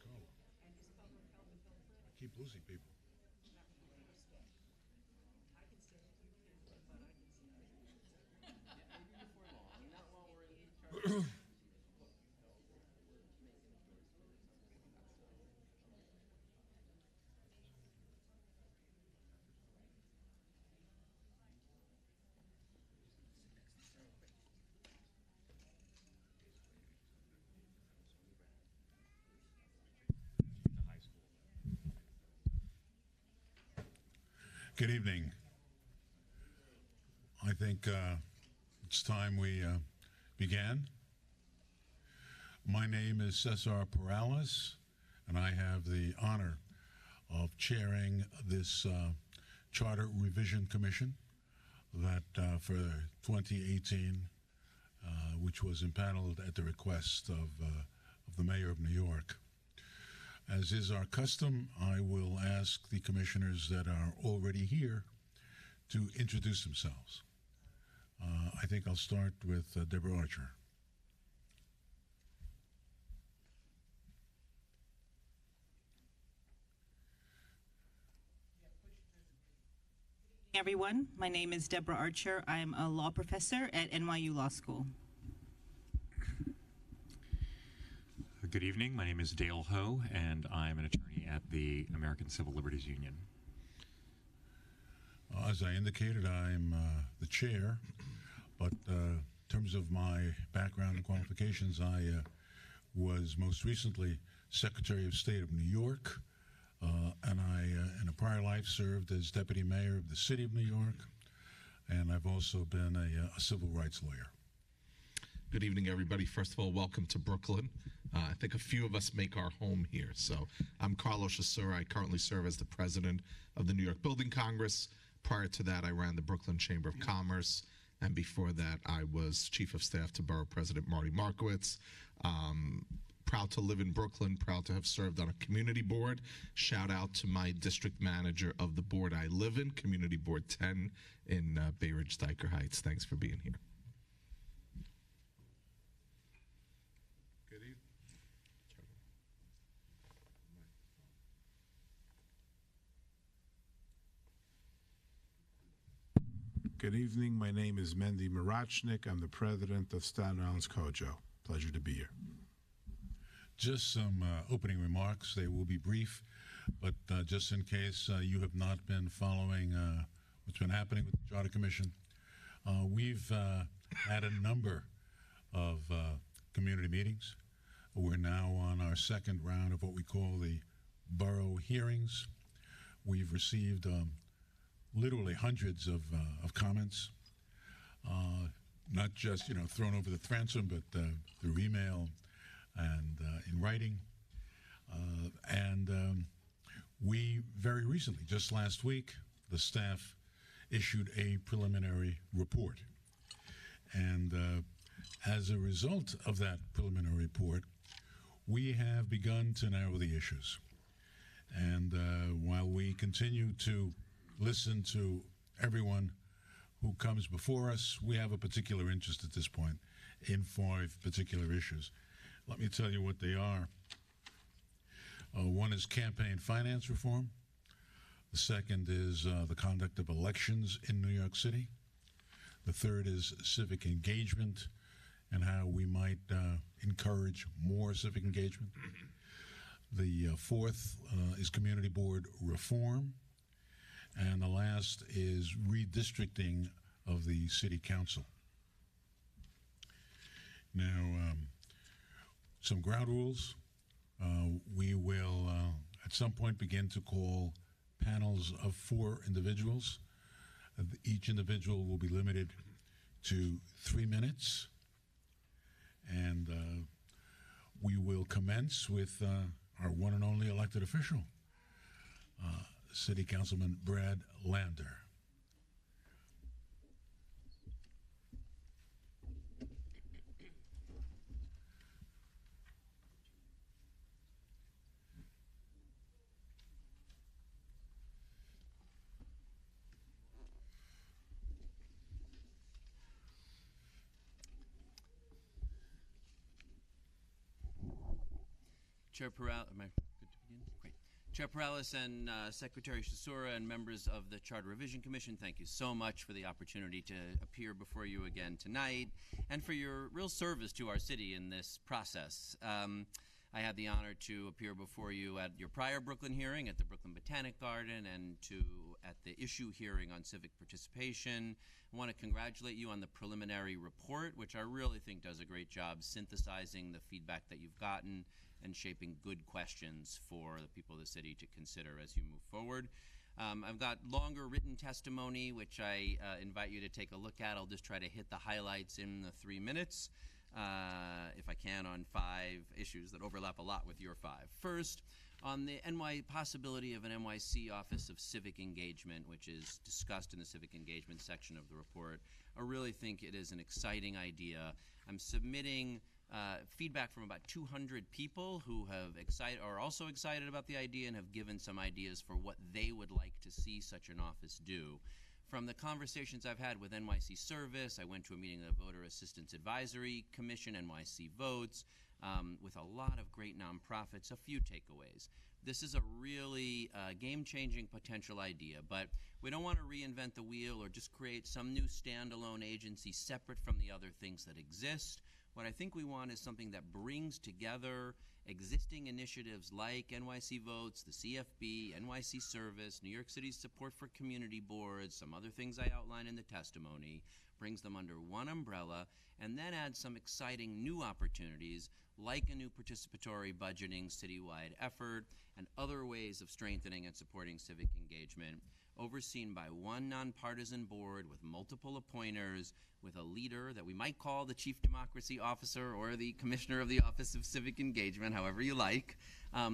go. Keep losing people. Good evening. I think it's time we began. My name is Cesar Perales, and I have the honor of chairing this Charter Revision Commission that for 2018, which was impaneled at the request of the Mayor of New York. As is our custom, I will ask the commissioners that are already here to introduce themselves. I think I'll start with Deborah Archer. Everyone, my name is Deborah Archer. I'm a law professor at NYU Law School. Good evening. My name is Dale Ho, and I'm an attorney at the American Civil Liberties Union. As I indicated, I'm the chair, but in terms of my background and qualifications, I was most recently Secretary of State of New York, and I, in a prior life, served as Deputy Mayor of the City of New York, and I've also been a civil rights lawyer. Good evening, everybody. First of all, welcome to Brooklyn. I think a few of us make our home here. So I'm Carlos Chassura. I currently serve as the president of the New York Building Congress. Prior to that, I ran the Brooklyn Chamber of Commerce. And before that, I was chief of staff to Borough President Marty Markowitz. Proud to live in Brooklyn, proud to have served on a community board. Shout out to my district manager of the board I live in, Community Board 10 in Bay Ridge, Dyker Heights. Thanks for being here. Good evening. My name is Mendy Marachnik. I'm the president of Staten Island's COJO. Pleasure to be here. Just some opening remarks. They will be brief, but just in case you have not been following what's been happening with the Charter Commission, we've had a number of community meetings. We're now on our second round of what we call the borough hearings. We've received literally hundreds of comments, not just thrown over the transom, but through email and in writing. We very recently, just last week, the staff issued a preliminary report. And as a result of that preliminary report, we have begun to narrow the issues. And while we continue to listen to everyone who comes before us, we have a particular interest at this point in 5 particular issues. Let me tell you what they are. One is campaign finance reform. The second is the conduct of elections in New York City. The third is civic engagement and how we might encourage more civic engagement. The fourth is community board reform. And the last is redistricting of the city council. Now, some ground rules. We will, at some point, begin to call panels of 4 individuals. Each individual will be limited to 3 minutes. And we will commence with our one and only elected official, City Councilman Brad Lander. Chair Perales, am I good to begin? Great. Chair Perales and Secretary Chisora and members of the Charter Revision Commission, thank you so much for the opportunity to appear before you again tonight and for your real service to our city in this process. I had the honor to appear before you at your prior Brooklyn hearing at the Brooklyn Botanic Garden and at the issue hearing on civic participation. I want to congratulate you on the preliminary report, which I really think does a great job synthesizing the feedback that you've gotten and shaping good questions for the people of the city to consider as you move forward. I've got longer written testimony, which I invite you to take a look at. I'll just try to hit the highlights in the 3 minutes, if I can, on 5 issues that overlap a lot with your 5. First, on the possibility of an NYC Office of Civic Engagement, which is discussed in the civic engagement section of the report. I really think it is an exciting idea. I'm submitting feedback from about 200 people who are also excited about the idea and have given some ideas for what they would like to see such an office do. From the conversations I've had with NYC Service, I went to a meeting of the Voter Assistance Advisory Commission, NYC Votes, with a lot of great nonprofits, a few takeaways. This is a really game-changing potential idea, but we don't want to reinvent the wheel or just create some new standalone agency separate from the other things that exist. What I think we want is something that brings together existing initiatives like NYC Votes, the CFB, NYC Service, New York City's support for community boards, some other things I outline in the testimony, brings them under one umbrella, and then adds some exciting new opportunities like a new participatory budgeting citywide effort and other ways of strengthening and supporting civic engagement, overseen by one nonpartisan board with multiple appointers, with a leader that we might call the Chief Democracy Officer or the Commissioner of the Office of Civic Engagement, however you like,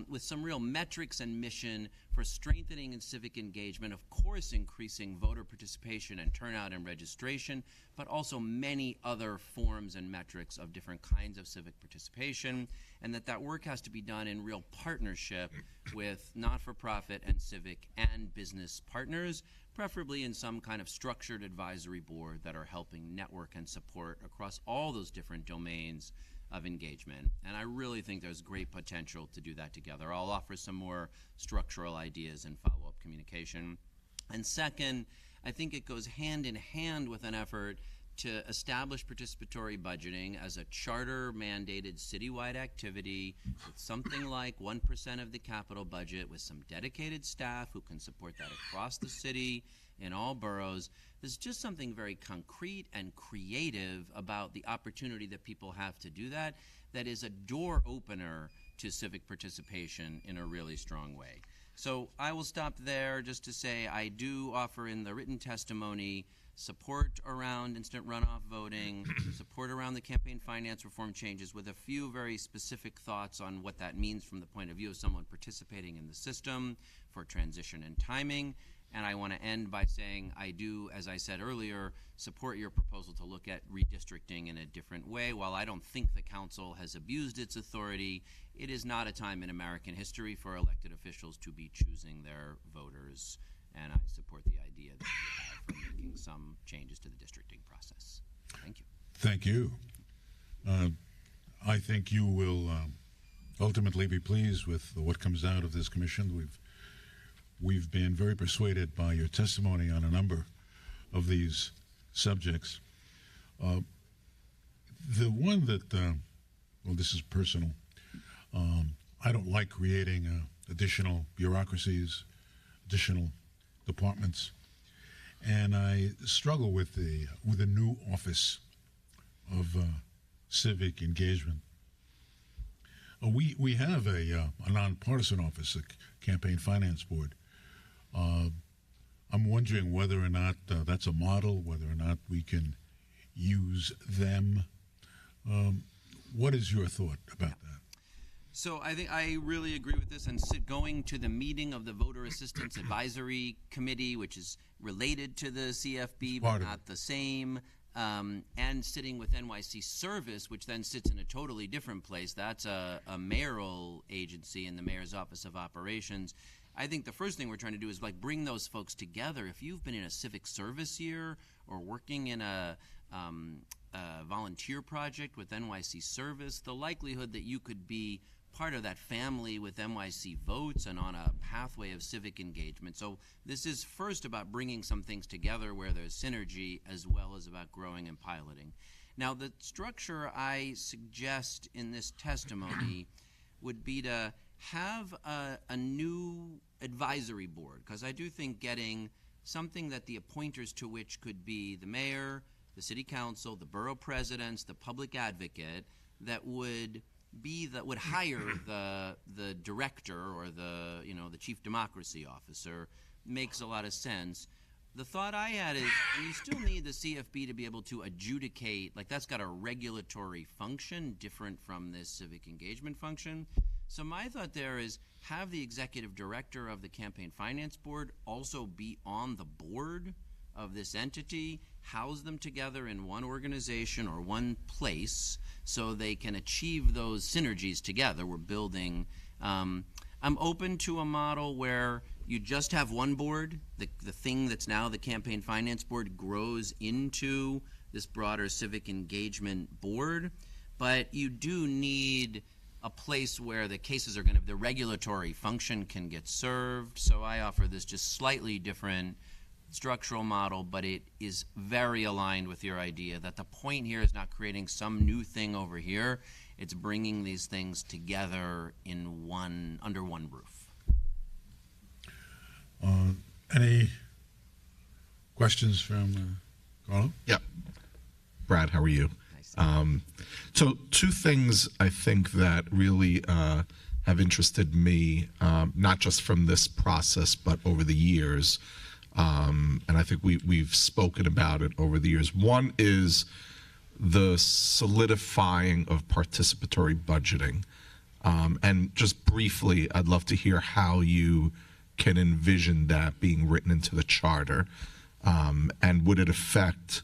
with some real metrics and mission for strengthening and civic engagement, of course increasing voter participation and turnout and registration, but also many other forms and metrics of different kinds of civic participation, and that work has to be done in real partnership with not-for-profit and civic and business partners, preferably in some kind of structured advisory board that are helping network and support across all those different domains of engagement. And I really think there's great potential to do that together. I'll offer some more structural ideas and follow-up communication. And second, I think it goes hand in hand with an effort to establish participatory budgeting as a charter-mandated citywide activity with something like 1% of the capital budget, with some dedicated staff who can support that across the city in all boroughs. There's just something very concrete and creative about the opportunity that people have to do that is a door opener to civic participation in a really strong way. So I will stop there just to say I do offer in the written testimony support around instant runoff voting, support around the campaign finance reform changes, with a few very specific thoughts on what that means from the point of view of someone participating in the system for transition and timing. And I want to end by saying I do, as I said earlier, support your proposal to look at redistricting in a different way. While I don't think the council has abused its authority, it is not a time in American history for elected officials to be choosing their voters. And I support the idea that we have for making some changes to the districting process. Thank you. Thank you. I think you will ultimately be pleased with what comes out of this commission. We've been very persuaded by your testimony on a number of these subjects. The one that, well, this is personal. I don't like creating additional bureaucracies, additional departments, and I struggle with the new office of civic engagement. We have a nonpartisan office, a campaign finance board. I'm wondering whether or not that's a model, whether or not we can use them. What is your thought about that? So I think I really agree with this, and going to the meeting of the Voter Assistance Advisory Committee, which is related to the CFB but not the same, and sitting with NYC Service, which then sits in a totally different place. That's a mayoral agency in the Mayor's Office of Operations. I think the first thing we're trying to do is bring those folks together. If you've been in a civic service year or working in a volunteer project with NYC Service, the likelihood that you could be part of that family with NYC Votes and on a pathway of civic engagement. So this is first about bringing some things together where there's synergy, as well as about growing and piloting. Now, the structure I suggest in this testimony would be to have a new advisory board, because I do think getting something that the appointers to which could be the mayor, the city council, the borough presidents, the public advocate, that would hire the director or the chief democracy officer makes a lot of sense. The thought I had is you still need the CFB to be able to adjudicate, like that's got a regulatory function different from this civic engagement function. So my thought there is have the executive director of the campaign finance board also be on the board of this entity, house them together in one organization or one place so they can achieve those synergies together. We're building, I'm open to a model where you just have one board, the thing that's now the campaign finance board grows into this broader civic engagement board, but you do need a place where the cases are the regulatory function can get served. So I offer this just slightly different structural model, but it is very aligned with your idea that the point here is not creating some new thing over here. It's bringing these things together under one roof. Any questions from Carlo? Yep. Brad, how are you? Nice. So two things I think that really have interested me, not just from this process, but over the years. And I think we've spoken about it over the years. One is the solidifying of participatory budgeting. And just briefly, I'd love to hear how you can envision that being written into the charter. And would it affect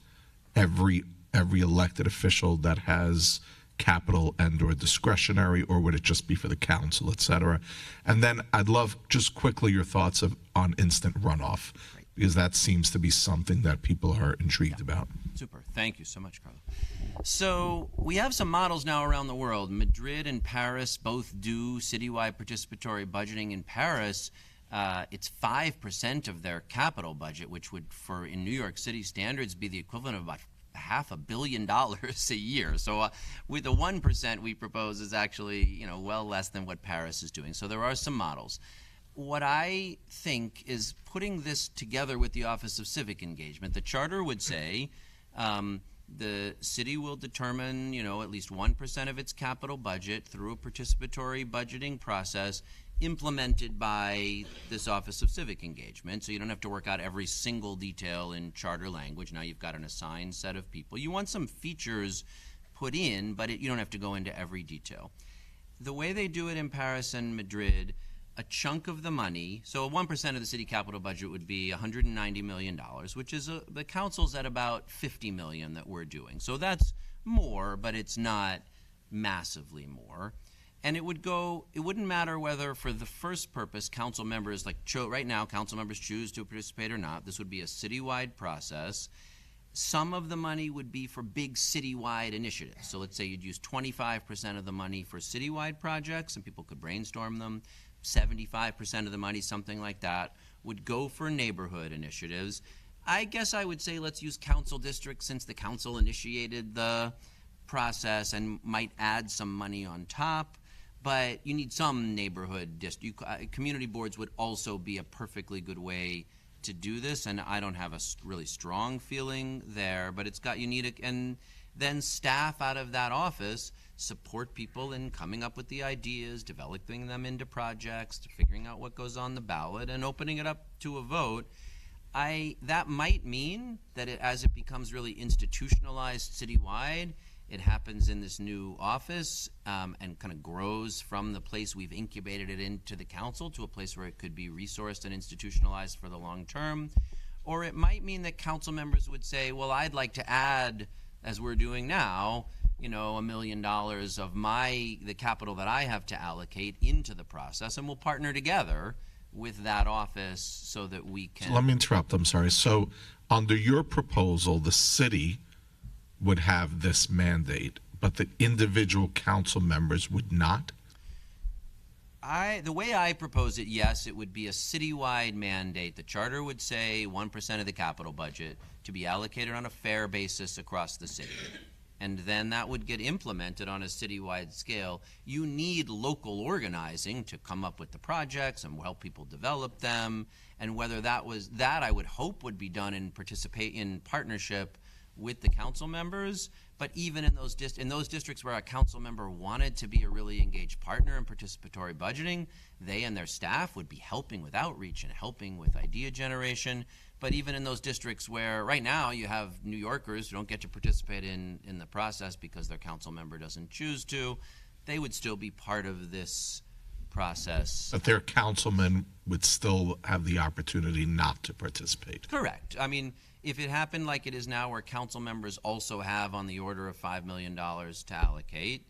every elected official that has capital and or discretionary, or would it just be for the council, et cetera? And then I'd love just quickly your thoughts on instant runoff, because that seems to be something that people are intrigued about. Super. Thank you so much, Carlo. So we have some models now around the world. Madrid and Paris both do citywide participatory budgeting. In Paris, it's 5% of their capital budget, which would, in New York City standards, be the equivalent of about $500 million a year. So with the 1% we propose is actually, well less than what Paris is doing. So there are some models. What I think is putting this together with the Office of Civic Engagement. The charter would say the city will determine, at least 1% of its capital budget through a participatory budgeting process implemented by this Office of Civic Engagement. So you don't have to work out every single detail in charter language. Now you've got an assigned set of people. You want some features put in, but you don't have to go into every detail. The way they do it in Paris and Madrid, a chunk of the money, so 1% of the city capital budget would be $190 million, which is the council's at about $50 million that we're doing. So that's more, but it's not massively more. And it wouldn't matter whether for the first purpose council members, right now, council members choose to participate or not. This would be a citywide process. Some of the money would be for big citywide initiatives. So let's say you'd use 25% of the money for citywide projects, and people could brainstorm them. 75% of the money, something like that, would go for neighborhood initiatives. I guess I would say let's use council districts, since the council initiated the process, and might add some money on top. But you need some neighborhood community boards would also be a perfectly good way to do this, and I don't have a really strong feeling there, but and then staff out of that office support people in coming up with the ideas, developing them into projects, figuring out what goes on the ballot, and opening it up to a vote. That might mean that as it becomes really institutionalized citywide, it happens in this new office and kind of grows from the place we've incubated it into the council to a place where it could be resourced and institutionalized for the long term. Or it might mean that council members would say, well, I'd like to add, as we're doing now, $1 million of the capital that I have to allocate into the process, and we'll partner together with that office so that we can... So let me interrupt, I'm sorry. So under your proposal, the city would have this mandate, but the individual council members would not? The way I propose it, yes, it would be a citywide mandate. The charter would say 1% of the capital budget to be allocated on a fair basis across the city. And then that would get implemented on a citywide scale. You need local organizing to come up with the projects and help people develop them. And whether that I would hope would be done in partnership with the council members. But even in those districts where a council member wanted to be a really engaged partner in participatory budgeting, they and their staff would be helping with outreach and helping with idea generation. But even in those districts where right now you have New Yorkers who don't get to participate in the process because their council member doesn't choose to, they would still be part of this process. But their councilmen would still have the opportunity not to participate. Correct. I mean, if it happened like it is now where council members also have on the order of $5 million to allocate,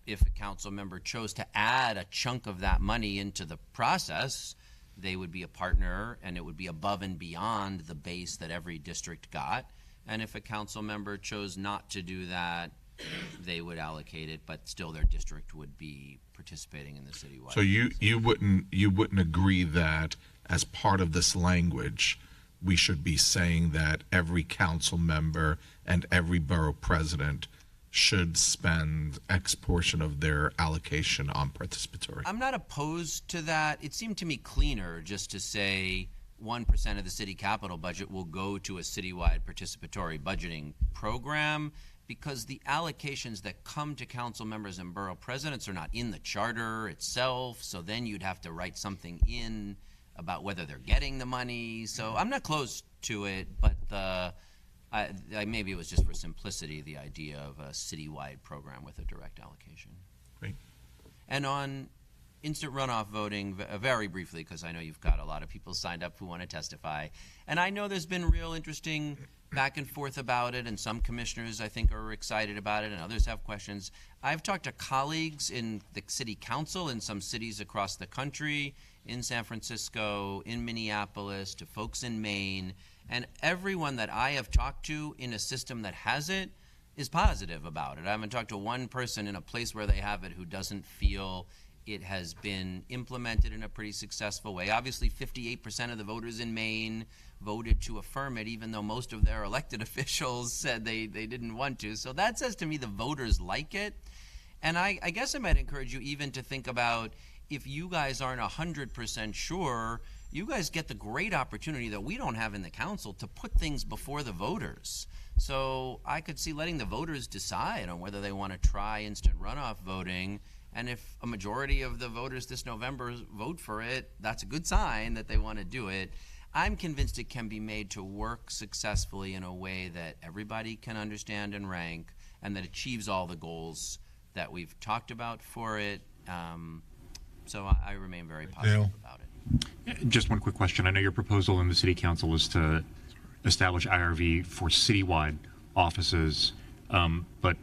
if a council member chose to add a chunk of that money into the process, they would be a partner and it would be above and beyond the base that every district got. And if a council member chose not to do that, they would allocate it, but still their district would be participating in the citywide. So you wouldn't agree that as part of this language, we should be saying that every council member and every borough president should spend X portion of their allocation on participatory? I'm not opposed to that. It seemed to me cleaner just to say 1% of the city capital budget will go to a citywide participatory budgeting program, because the allocations that come to council members and borough presidents are not in the charter itself. So then you'd have to write something in about whether they're getting the money. So I'm not close to it, but maybe it was just for simplicity, the idea of a citywide program with a direct allocation. Great. And on instant runoff voting, very briefly, because I know you've got a lot of people signed up who want to testify. And I know there's been real interesting back and forth about it, and some commissioners, I think, are excited about it, and others have questions. I've talked to colleagues in the city council in some cities across the country, in San Francisco, in Minneapolis, to folks in Maine, and everyone that I have talked to in a system that has it is positive about it. I haven't talked to one person in a place where they have it who doesn't feel it has been implemented in a pretty successful way. Obviously, 58% of the voters in Maine voted to affirm it, even though most of their elected officials said they didn't want to. So that says to me the voters like it. And I guess I might encourage you even to think about, if you guys aren't 100% sure, you guys get the great opportunity that we don't have in the council to put things before the voters. So I could see letting the voters decide on whether they want to try instant runoff voting. And if a majority of the voters this November vote for it, that's a good sign that they want to do it. I'm convinced it can be made to work successfully in a way that everybody can understand and rank, and that achieves all the goals that we've talked about for it. So I remain very positive Dale? about it. Just one quick question. I know your proposal in the city council is to establish IRV for citywide offices, but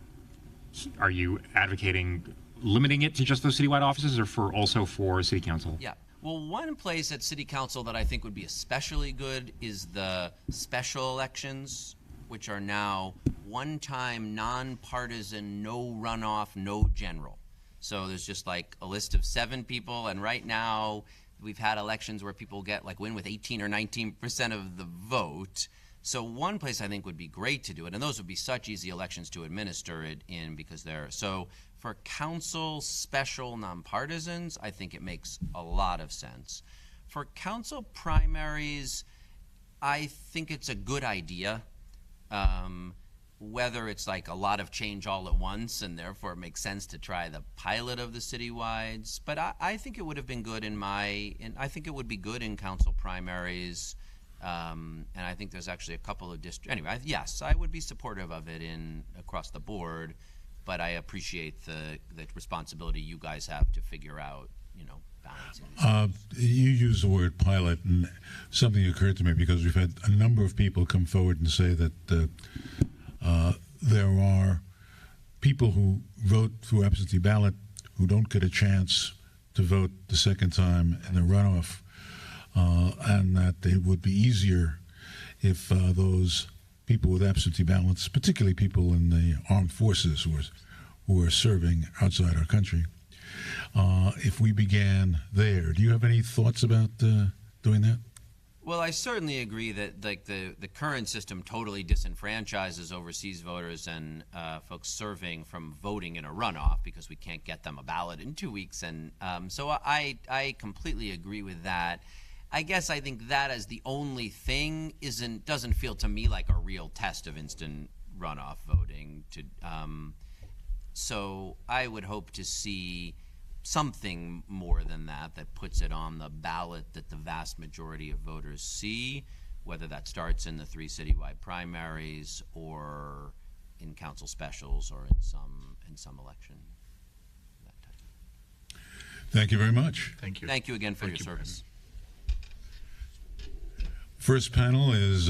are you advocating limiting it to just those citywide offices, or also for city council? Yeah. Well, one place at city council that I think would be especially good is the special elections, which are now one-time, nonpartisan, no runoff, no general. So there's just like a list of 7 people, and right now we've had elections where people win with 18 or 19% of the vote. So one place I think would be great to do it, and those would be such easy elections to administer it in, because they're so. For council special nonpartisans, I think it makes a lot of sense. For council primaries, I think it's a good idea. Whether it's like a lot of change all at once, and therefore it makes sense to try the pilot of the citywides. But I think it would have been good I think it would be good in council primaries. And I think there's actually a couple of districts. Anyway, yes, I would be supportive of it across the board. But I appreciate the responsibility you guys have to figure out, balancing these. You use the word pilot, and something occurred to me, because we've had a number of people come forward and say that there are people who vote through absentee ballot who don't get a chance to vote the second time in the runoff, and that it would be easier if those people with absentee ballots, particularly people in the armed forces who are serving outside our country, if we began there. Do you have any thoughts about doing that? Well, I certainly agree that like the current system totally disenfranchises overseas voters and folks serving from voting in a runoff because we can't get them a ballot in 2 weeks. And so I completely agree with that. I guess I think that as the only thing doesn't feel to me like a real test of instant runoff voting. So I would hope to see something more than that puts it on the ballot that the vast majority of voters see, whether that starts in the 3 citywide primaries or in council specials or in some election. That type. Thank you very much. Thank you. Thank you again for Thank your you, service. First panel is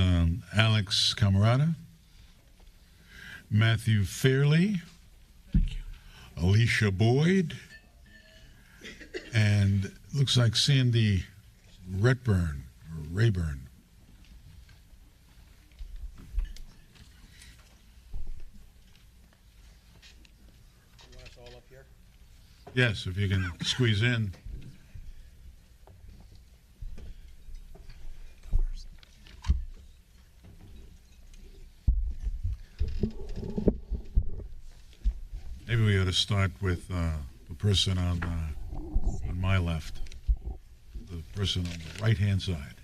Alex Camarada, Matthew Fairley, Alicia Boyd, and looks like Sandy Rayburn. You want us all up here? Yes, if you can squeeze in. Maybe we ought to start with the person on my left, the person on the right-hand side.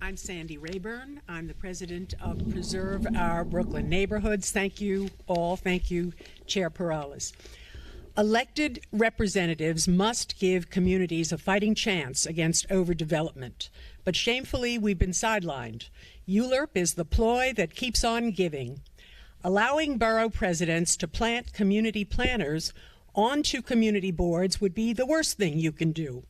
I'm Sandy Rayburn. I'm the president of Preserve Our Brooklyn Neighborhoods. Thank you all. Thank you, Chair Perales. Elected representatives must give communities a fighting chance against overdevelopment. But shamefully, we've been sidelined. ULURP is the ploy that keeps on giving. Allowing borough presidents to plant community planners onto community boards would be the worst thing you can do.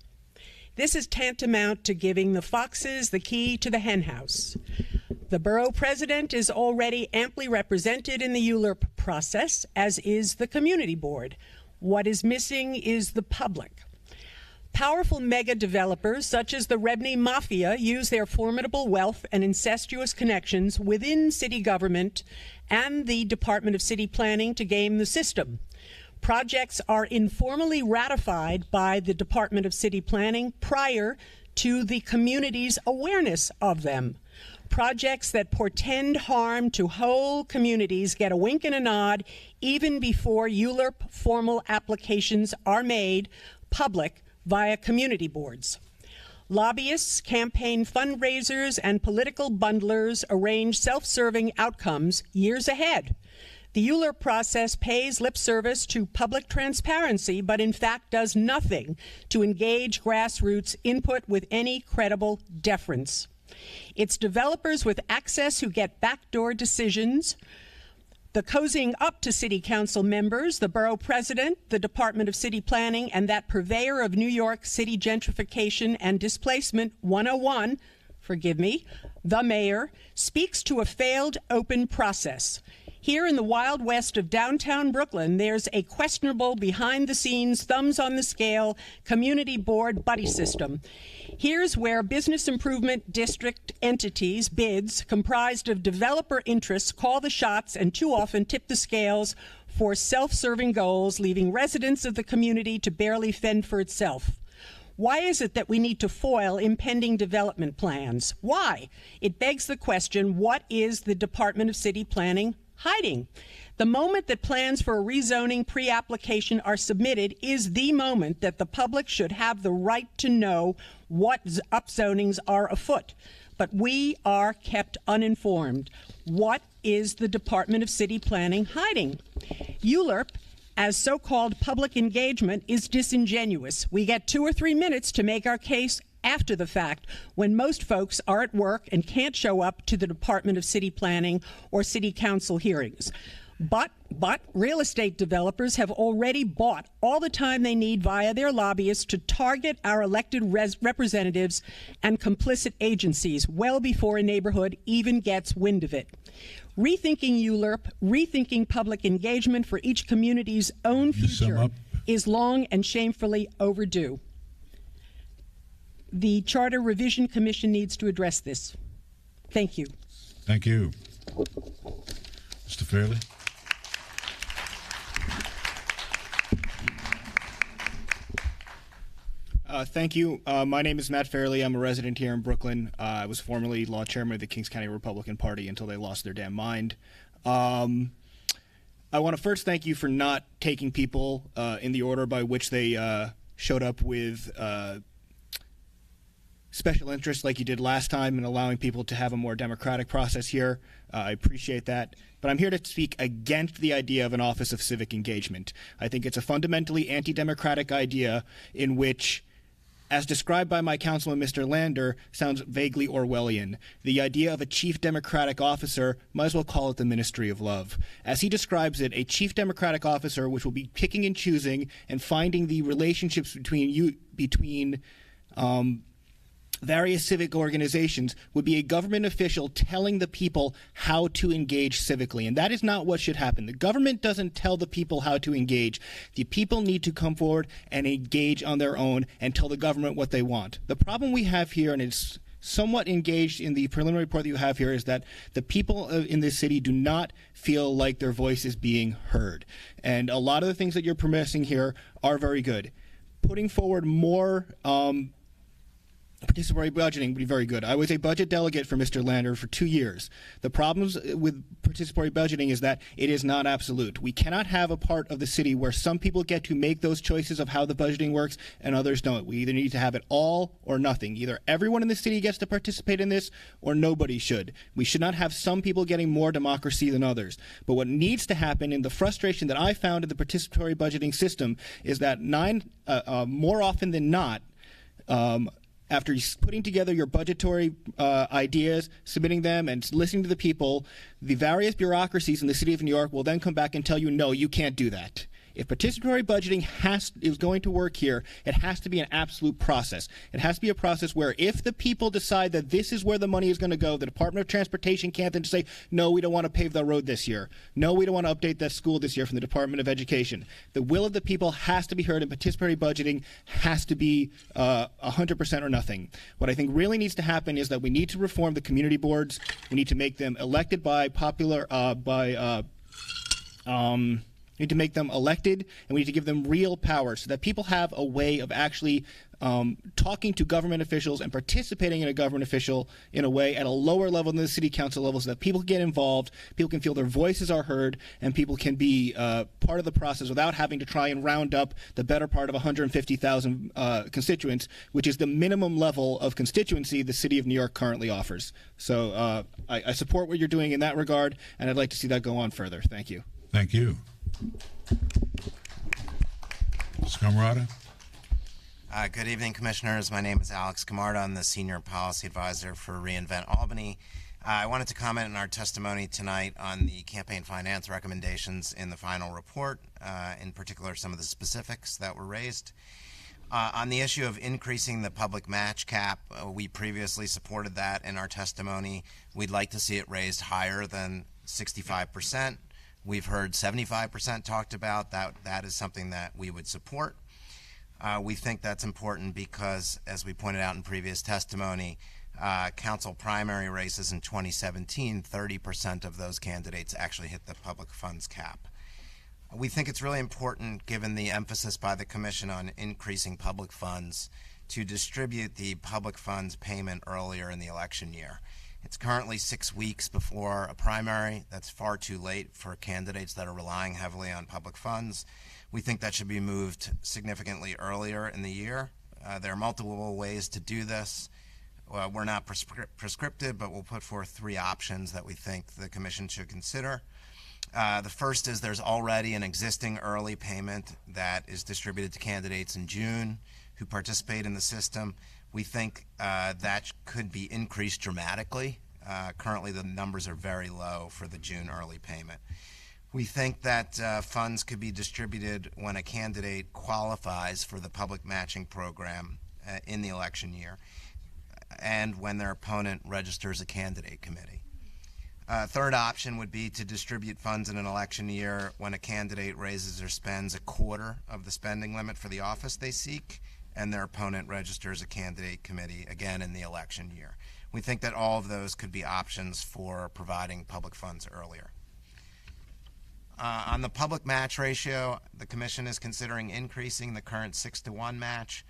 This is tantamount to giving the foxes the key to the henhouse. The borough president is already amply represented in the ULURP process, as is the community board. What is missing is the public. Powerful mega developers such as the Rebney Mafia use their formidable wealth and incestuous connections within city government and the Department of City Planning to game the system. Projects are informally ratified by the Department of City Planning prior to the community's awareness of them. Projects that portend harm to whole communities get a wink and a nod even before ULURP formal applications are made public via community boards. Lobbyists, campaign fundraisers, and political bundlers arrange self-serving outcomes years ahead. The ULURP process pays lip service to public transparency, but in fact does nothing to engage grassroots input with any credible deference. It's developers with access who get backdoor decisions, the cozying up to city council members, the borough president, the Department of City Planning, and that purveyor of New York City gentrification and displacement 101, forgive me, the mayor, speaks to a failed open process. Here in the Wild West of downtown Brooklyn, there's a questionable behind-the-scenes, thumbs-on-the-scale community board buddy system. Here's where business improvement district entities, BIDs, comprised of developer interests, call the shots and too often tip the scales for self-serving goals, leaving residents of the community to barely fend for itself. Why is it that we need to foil impending development plans? Why? It begs the question, what is the Department of City Planning hiding? The moment that plans for a rezoning pre-application are submitted is the moment that the public should have the right to know what upzonings are afoot. But we are kept uninformed. What is the Department of City Planning hiding? ULURP, as so-called public engagement, is disingenuous. We get 2 or 3 minutes to make our case after the fact, when most folks are at work and can't show up to the Department of City Planning or City Council hearings. But real estate developers have already bought all the time they need via their lobbyists to target our elected representatives and complicit agencies well before a neighborhood even gets wind of it. Rethinking ULURP, rethinking public engagement for each community's own future is long and shamefully overdue. The Charter Revision Commission needs to address this. Thank you. Thank you. Mr. Fairley? Thank you. My name is Matt Fairley. I'm a resident here in Brooklyn. I was formerly law chairman of the Kings County Republican Party until they lost their damn mind. I want to first thank you for not taking people in the order by which they showed up with special interests like you did last time and allowing people to have a more democratic process here. I appreciate that. But I'm here to speak against the idea of an Office of Civic Engagement. I think it's a fundamentally anti-democratic idea in which, as described by my councilman, Mr. Lander, sounds vaguely Orwellian. The idea of a chief democratic officer, might as well call it the Ministry of Love. As he describes it, a chief democratic officer which will be picking and choosing and finding the relationships between various civic organizations would be a government official telling the people how to engage civically. And that is not what should happen. The government doesn't tell the people how to engage. The people need to come forward and engage on their own and tell the government what they want. The problem we have here, and it's somewhat engaged in the preliminary report that you have here, is that the people in this city do not feel like their voice is being heard. And a lot of the things that you're promising here are very good. Putting forward more participatory budgeting would be very good. I was a budget delegate for Mr. Lander for 2 years. The problems with participatory budgeting is that it is not absolute. We cannot have a part of the city where some people get to make those choices of how the budgeting works and others don't. We either need to have it all or nothing. Either everyone in the city gets to participate in this or nobody should. We should not have some people getting more democracy than others. But what needs to happen, in the frustration that I found in the participatory budgeting system, is that more often than not, after putting together your budgetary ideas, submitting them, and listening to the people, the various bureaucracies in the city of New York will then come back and tell you, no, you can't do that. If participatory budgeting is going to work here, it has to be an absolute process. It has to be a process where if the people decide that this is where the money is going to go, the Department of Transportation can't then say, no, we don't want to pave that road this year. No, we don't want to update that school this year from the Department of Education. The will of the people has to be heard, and participatory budgeting has to be 100% or nothing. What I think really needs to happen is that we need to reform the community boards. We need to make them elected by we need to make them elected, and we need to give them real power so that people have a way of actually talking to government officials and participating in a government official in a way at a lower level than the city council level, so that people can get involved, people can feel their voices are heard, and people can be part of the process without having to try and round up the better part of 150,000 constituents, which is the minimum level of constituency the city of New York currently offers. So I support what you're doing in that regard, and I'd like to see that go on further. Thank you. Thank you. Ms. Camarada? Good evening, Commissioners. My name is Alex Camarda. I'm the Senior Policy Advisor for reInvent Albany. I wanted to comment in our testimony tonight on the campaign finance recommendations in the final report, in particular some of the specifics that were raised. On the issue of increasing the public match cap, we previously supported that in our testimony. We'd like to see it raised higher than 65%. We've heard 75% talked about. That is something that we would support. We think that's important because, as we pointed out in previous testimony, council primary races in 2017, 30% of those candidates actually hit the public funds cap. We think it's really important, given the emphasis by the Commission on increasing public funds, to distribute the public funds payment earlier in the election year. It's currently 6 weeks before a primary. That's far too late for candidates that are relying heavily on public funds. We think that should be moved significantly earlier in the year. There are multiple ways to do this. We're not prescriptive, but we'll put forth 3 options that we think the Commission should consider. The first is there's already an existing early payment that is distributed to candidates in June who participate in the system. We think that could be increased dramatically. Currently, the numbers are very low for the June early payment. We think that funds could be distributed when a candidate qualifies for the public matching program in the election year and when their opponent registers a candidate committee. Third option would be to distribute funds in an election year when a candidate raises or spends a quarter of the spending limit for the office they seek and their opponent registers a candidate committee, again, in the election year. We think that all of those could be options for providing public funds earlier. On the public match ratio, the Commission is considering increasing the current 6-to-1 match.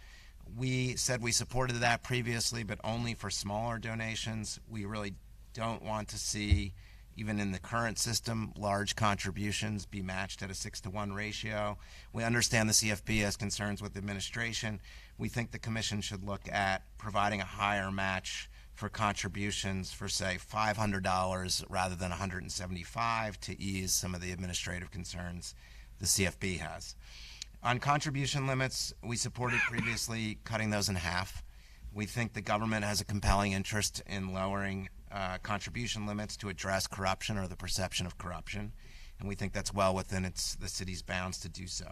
We said we supported that previously, but only for smaller donations. We really don't want to see, even in the current system, large contributions be matched at a 6-to-1 ratio. We understand the CFP has concerns with administration. We think the commission should look at providing a higher match for contributions for, say, $500 rather than $175 to ease some of the administrative concerns the CFP has. On contribution limits, we supported previously cutting those in half. We think the government has a compelling interest in lowering contribution limits to address corruption or the perception of corruption, and we think that's well within the city's bounds to do so.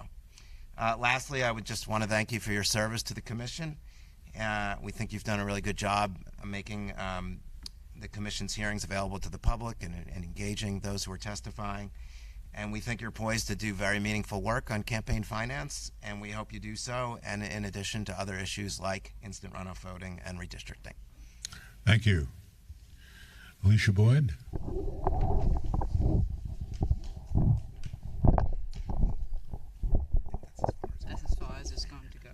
Lastly, I would just want to thank you for your service to the commission. We think you've done a really good job making the commission's hearings available to the public and engaging those who are testifying. And we think you're poised to do very meaningful work on campaign finance, and we hope you do so, and in addition to other issues like instant runoff voting and redistricting. Thank you. Alicia Boyd. That's as far as it's going to go.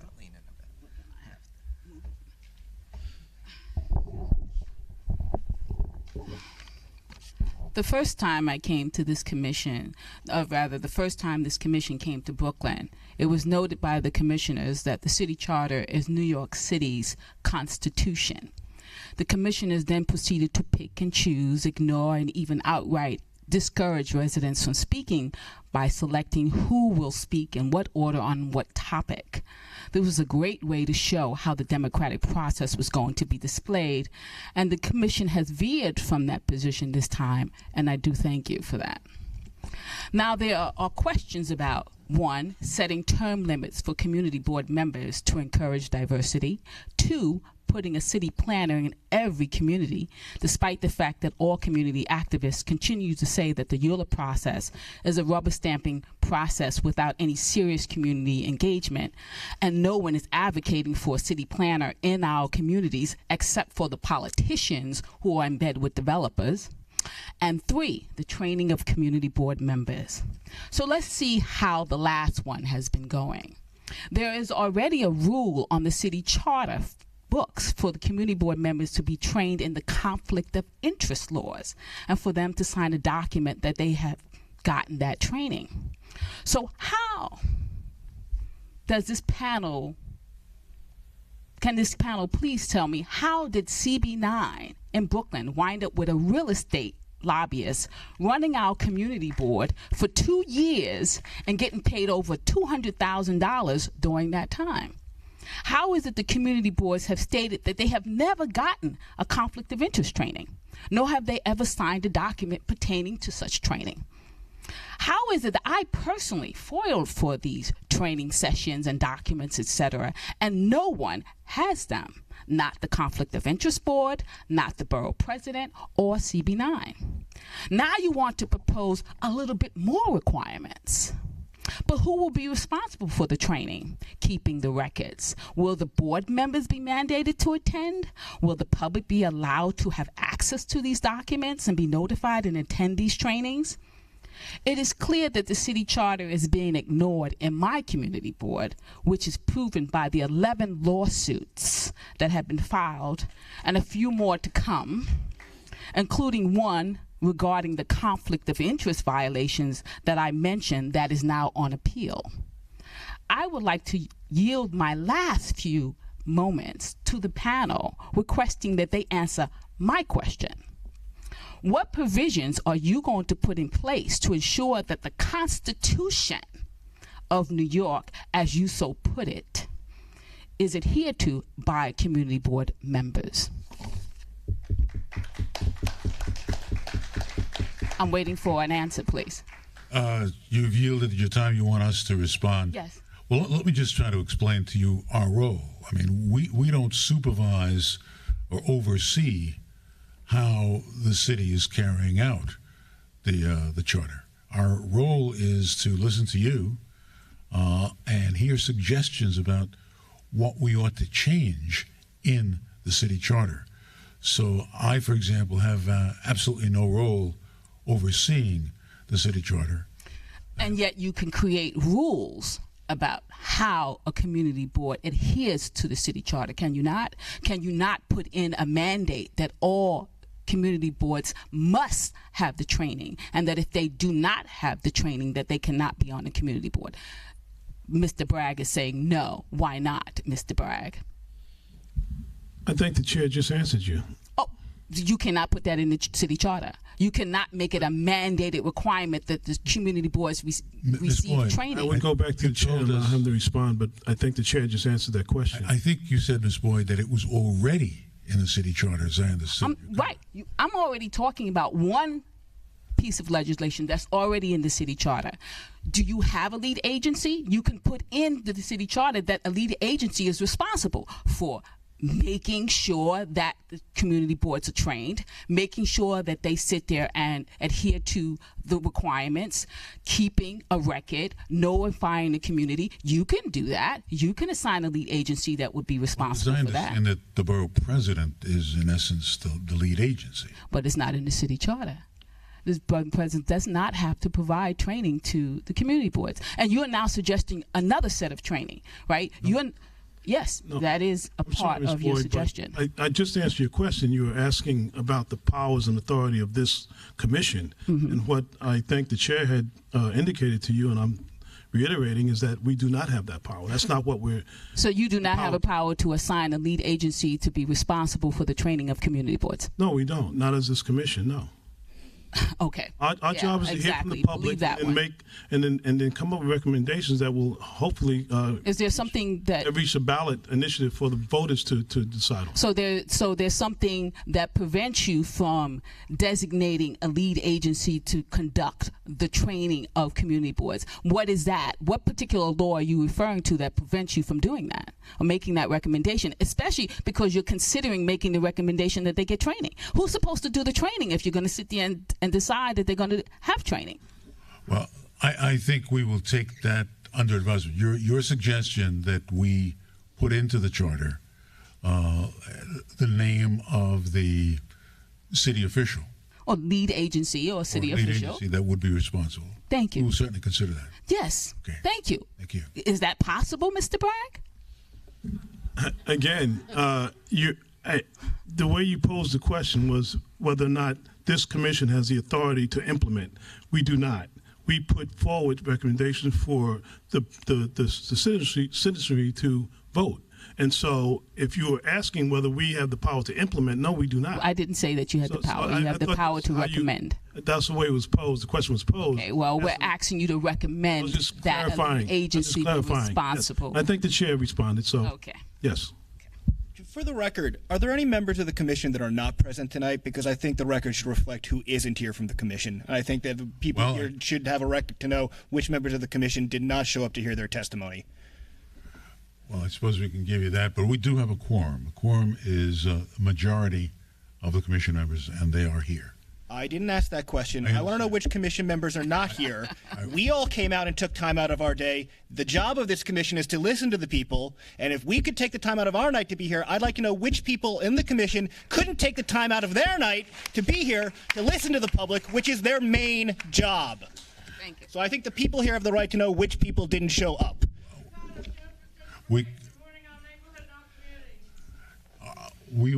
The first time I came to this commission, or rather the first time this commission came to Brooklyn, it was noted by the commissioners that the city charter is New York City's constitution. The commissioners then proceeded to pick and choose, ignore, and even outright discourage residents from speaking by selecting who will speak in what order on what topic. This was a great way to show how the democratic process was going to be displayed, and the commission has veered from that position this time, and I do thank you for that. Now, there are questions about, 1, setting term limits for community board members to encourage diversity, 2, putting a city planner in every community, despite the fact that all community activists continue to say that the EULA process is a rubber stamping process without any serious community engagement, and no one is advocating for a city planner in our communities except for the politicians who are in bed with developers. And 3, the training of community board members. So let's see how the last one has been going. There is already a rule on the city charter books for the community board members to be trained in the conflict of interest laws and for them to sign a document that they have gotten that training. So how does this panel, can this panel please tell me, how did CB9 in Brooklyn wind up with a real estate lobbyist running our community board for 2 years and getting paid over $200,000 during that time? How is it the community boards have stated that they have never gotten a conflict of interest training, nor have they ever signed a document pertaining to such training? How is it that I personally foiled for these training sessions and documents, etc., and no one has them? Not the Conflict of Interest Board, not the borough president, or CB9. Now you want to propose a little bit more requirements. But who will be responsible for the training, keeping the records? Will the board members be mandated to attend? Will the public be allowed to have access to these documents and be notified and attend these trainings? It is clear that the city charter is being ignored in my community board, which is proven by the 11 lawsuits that have been filed and a few more to come, including one regarding the conflict of interest violations that I mentioned that is now on appeal. I would like to yield my last few moments to the panel, requesting that they answer my question. What provisions are you going to put in place to ensure that the Constitution of New York, as you so put it, is adhered to by community board members? I'm waiting for an answer, please. You've yielded your time. You want us to respond? Yes. Well, let me just try to explain to you our role. I mean, we don't supervise or oversee how the city is carrying out the charter. Our role is to listen to you and hear suggestions about what we ought to change in the city charter. So I, for example, have absolutely no role overseeing the city charter. And yet you can create rules about how a community board adheres to the city charter, can you not? Can you not put in a mandate that all community boards must have the training, and that if they do not have the training, that they cannot be on the community board? Mr. Bragg is saying no. Why not, Mr. Bragg? I think the chair just answered you. Oh, you cannot put that in the city charter. You cannot make it a mandated requirement that the community boards receive Boyd, training. I would go back to the chair and allow him to respond, but I think the chair just answered that question. I think you said, Ms. Boyd, that it was already in the city charter, as I understood. Right. I'm already talking about one piece of legislation that's already in the city charter. Do you have a lead agency? You can put in the city charter that a lead agency is responsible for making sure that the community boards are trained, making sure that they sit there and adhere to the requirements, keeping a record, notifying the community. You can do that. You can assign a lead agency that would be responsible for that. I understand that the borough president is, in essence, the lead agency. But it's not in the city charter. The borough president does not have to provide training to the community boards. And you're now suggesting another set of training, right? No. Yes, that is a part of your suggestion. I just answered your question. You were asking about the powers and authority of this commission. And what I think the chair had indicated to you, and I'm reiterating, is that we do not have that power. That's not what we're... So you do not have a power to assign a lead agency to be responsible for the training of community boards? No, we don't. Not as this commission, no. Okay. Our job is to hear from the public and make and then come up with recommendations that will hopefully is there something that reach a ballot initiative for the voters to decide on. So there's something that prevents you from designating a lead agency to conduct the training of community boards. What is that? What particular law are you referring to that prevents you from doing that or making that recommendation, especially because you're considering making the recommendation that they get training? Who's supposed to do the training if you're going to sit there and decide that they're going to have training? Well, I think we will take that under advisement. Your suggestion that we put into the charter the name of the city official. Or lead agency or city lead official. Agency that would be responsible. Thank you. We'll certainly consider that. Yes. Okay. Thank you. Thank you. Is that possible, Mr. Bragg? Again, the way you posed the question was whether or not this commission has the authority to implement. We do not. We put forward recommendations for the citizenry to vote. And so if you were asking whether we have the power to implement, no, we do not. I didn't say that you had the power. You have the power to recommend. That's the way it was posed. The question was posed. Okay, well, we're asking you to recommend that an agency be responsible. Yes. I think the chair responded, so. Okay. Yes. For the record, are there any members of the commission that are not present tonight? Because I think the record should reflect who isn't here from the commission. I think that the people here should have a record to know which members of the commission did not show up to hear their testimony. Well, I suppose we can give you that, but we do have a quorum. A quorum is a majority of the commission members, and they are here. I didn't ask that question. I want to know which commission members are not here. We all came out and took time out of our day. The job of this commission is to listen to the people, and if we could take the time out of our night to be here, I'd like to know which people in the commission couldn't take the time out of their night to be here to listen to the public, which is their main job. Thank you. So I think the people here have the right to know which people didn't show up. We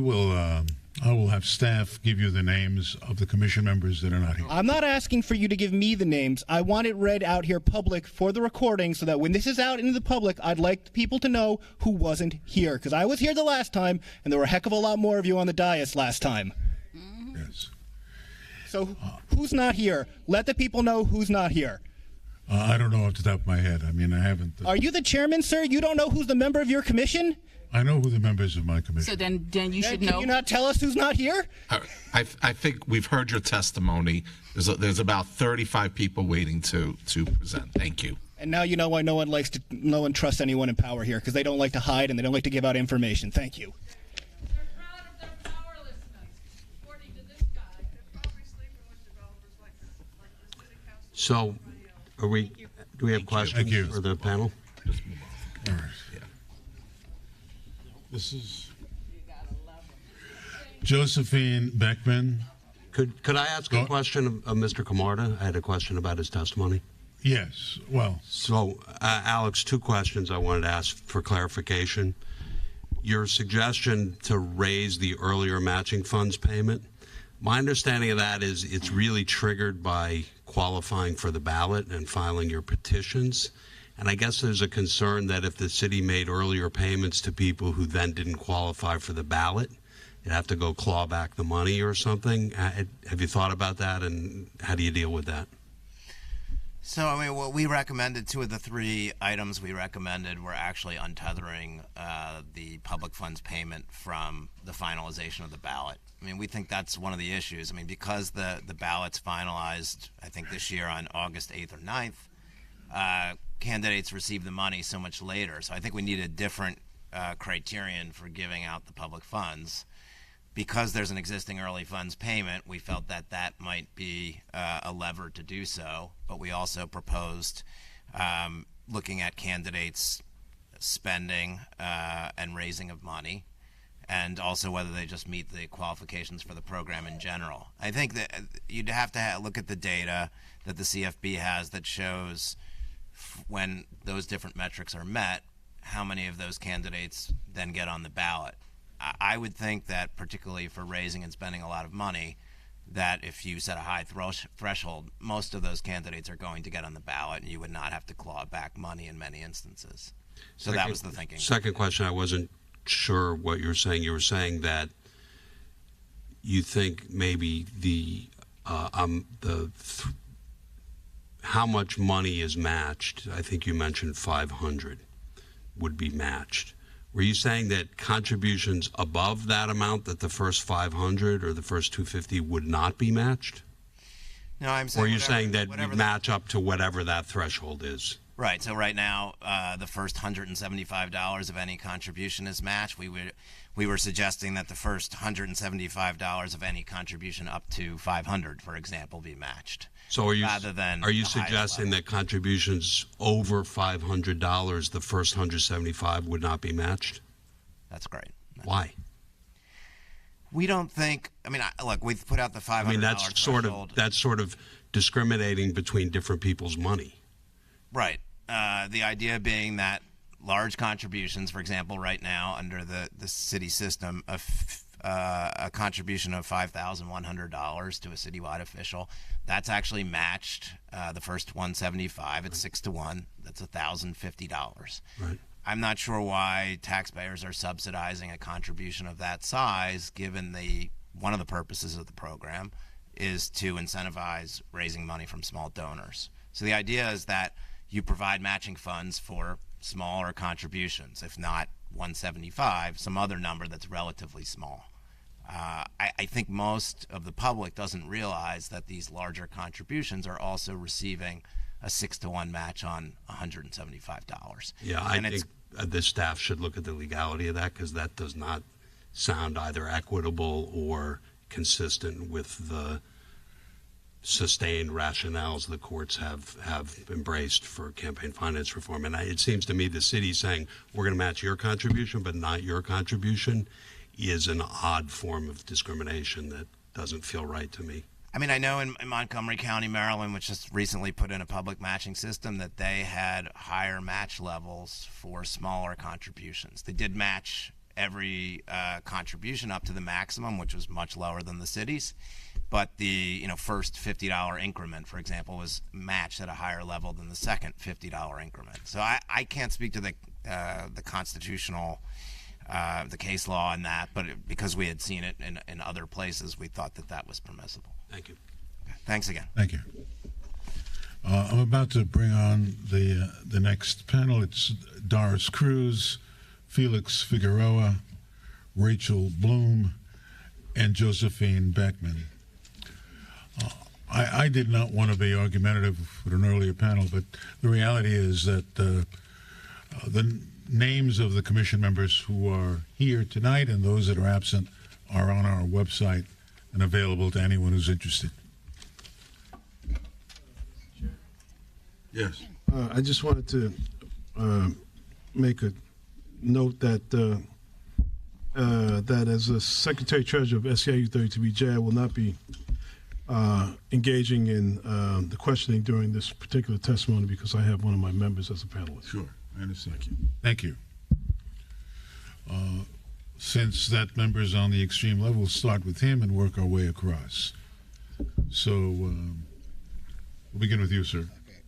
will. I will have staff give you the names of the commission members that are not here. I'm not asking for you to give me the names. I want it read out here public for the recording so that when this is out into the public, I'd like people to know who wasn't here. Because I was here the last time, and there were a heck of a lot more of you on the dais last time. Yes. So who's not here? Let the people know who's not here. I don't know off the top of my head. I mean, I haven't. Are you the chairman, sir? You don't know who's the member of your commission? I know who the members of my commission. So then you should know. Can you not tell us who's not here? I think we've heard your testimony. There's about 35 people waiting to present. Thank you. And now you know why no one trusts anyone in power here, because they don't like to hide and they don't like to give out information. Thank you. They're proud of their powerlessness. According to this guy, they're probably sleeping with developers like the city council. So, do we have questions for the panel? Just move on. All right. Yeah. This is Josephine Beckman. Could I ask a question of Mr. Camarda? I had a question about his testimony. Yes. Well, So, Alex, two questions I wanted to ask for clarification. Your suggestion to raise the earlier matching funds payment, my understanding of that is it's really triggered by qualifying for the ballot and filing your petitions. And I guess there's a concern that if the city made earlier payments to people who then didn't qualify for the ballot, you'd have to go claw back the money or something. Have you thought about that, and how do you deal with that? So, I mean, what we recommended, two of the three items we recommended were actually untethering the public funds payment from the finalization of the ballot. I mean, we think that's one of the issues. I mean, because the ballot's finalized, I think this year on August 8th or 9th, candidates receive the money so much later. So I think we need a different criterion for giving out the public funds. Because there's an existing early funds payment, we felt that that might be a lever to do so. But we also proposed looking at candidates' spending and raising of money, and also whether they just meet the qualifications for the program in general. I think that you'd have to look at the data that the CFB has that shows when those different metrics are met, how many of those candidates then get on the ballot. I would think that particularly for raising and spending a lot of money, that if you set a high threshold, most of those candidates are going to get on the ballot, and you would not have to claw back money in many instances. So that was the thinking. Second question, I wasn't sure what you were saying. You were saying that you think maybe how much money is matched. I think you mentioned 500 would be matched. Were you saying that contributions above that amount, that the first 500 or the first 250 would not be matched? No, I'm saying. Or are you saying that you match up to whatever that threshold is? Right. So right now, the first $175 of any contribution is matched. We were suggesting that the first $175 of any contribution up to 500, for example, be matched. So are you suggesting that contributions over $500, the first 175 would not be matched? That's great. Why? We don't think. I mean, look, we've put out the $500 I mean, threshold. that's sort of discriminating between different people's money. Right. The idea being that large contributions, for example, right now under the city system, a contribution of $5,100 to a citywide official, that's actually matched. The first 175, it's 6-1. That's $1,050. Right. I'm not sure why taxpayers are subsidizing a contribution of that size, given one of the purposes of the program is to incentivize raising money from small donors. So the idea is that you provide matching funds for smaller contributions, if not 175, some other number that's relatively small. I think most of the public doesn't realize that these larger contributions are also receiving a 6-1 match on $175. Yeah, I think the staff should look at the legality of that, because that does not sound either equitable or consistent with the sustained rationales the courts have embraced for campaign finance reform. And it seems to me the city saying we're going to match your contribution but not your contribution is an odd form of discrimination that doesn't feel right to me. I mean, I know in Montgomery County, Maryland, which just recently put in a public matching system, that they had higher match levels for smaller contributions. They did match every contribution up to the maximum, which was much lower than the city's. But the first $50 increment, for example, was matched at a higher level than the second $50 increment. So I can't speak to the constitutional, the case law on that, but because we had seen it in other places, we thought that was permissible. Thank you. Okay. Thanks again. Thank you. I'm about to bring on the next panel. It's Doris Cruz, Felix Figueroa, Rachel Bloom, and Josephine Beckman. I did not want to be argumentative with an earlier panel, but the reality is that the names of the commission members who are here tonight and those that are absent are on our website and available to anyone who's interested. Yes. I just wanted to make a note that that as a Secretary Treasurer of SEIU 32B, Jad will not be engaging in the questioning during this particular testimony because I have one of my members as a panelist. Sure, I understand. Thank you. Since that member is on the extreme level, we'll start with him and work our way across. So we'll begin with you, sir. Okay.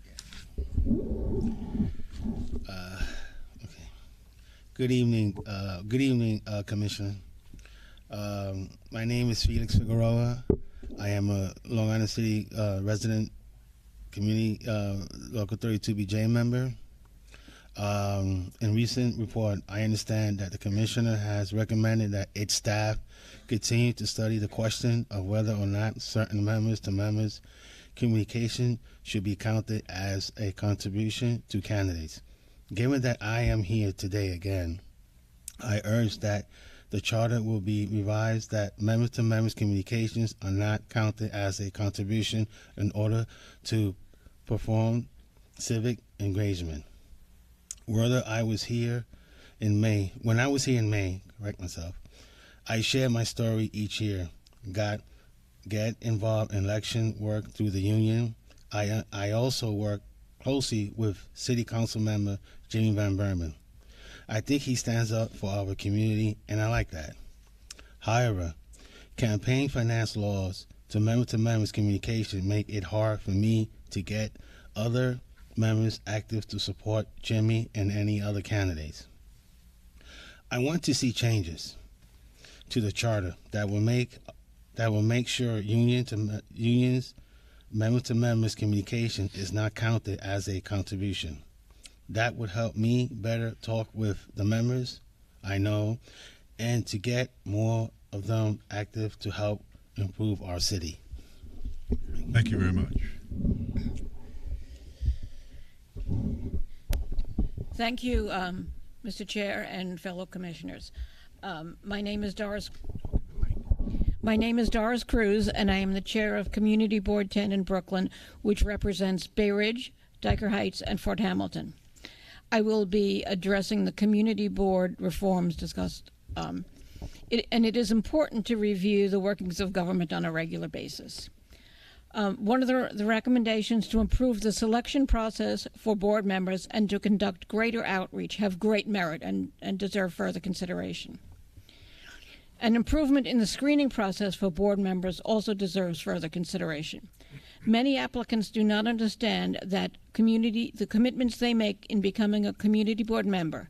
Good evening, Commissioner. My name is Felix Figueroa. I am a Long Island City resident, community Local 32BJ member. In recent report, I understand that the Commissioner has recommended that its staff continue to study the question of whether or not certain members-to-members communication should be counted as a contribution to candidates. Given that I am here today again, I urge that the charter will be revised that members-to-members communications are not counted as a contribution in order to perform civic engagement. Whether I was here in May, when I was here in May, correct myself, I share my story each year. Get involved in election work through the union. I also work closely with City Council member Jimmy Van Berman. I think he stands up for our community, and I like that. However, campaign finance laws to members communication make it hard for me to get other members active to support Jimmy and any other candidates. I want to see changes to the charter that will make sure unions members communication is not counted as a contribution. That would help me better talk with the members I know and to get more of them active to help improve our city. Thank you very much. Thank you, Mr. Chair and fellow commissioners. My name is Doris Cruz, and I am the chair of Community Board 10 in Brooklyn, which represents Bay Ridge, Dyker Heights, and Fort Hamilton. I will be addressing the community board reforms discussed. It is important to review the workings of government on a regular basis. One of the recommendations to improve the selection process for board members and to conduct greater outreach have great merit and deserve further consideration. An improvement in the screening process for board members also deserves further consideration. Many applicants do not understand that the commitments they make in becoming a community board member.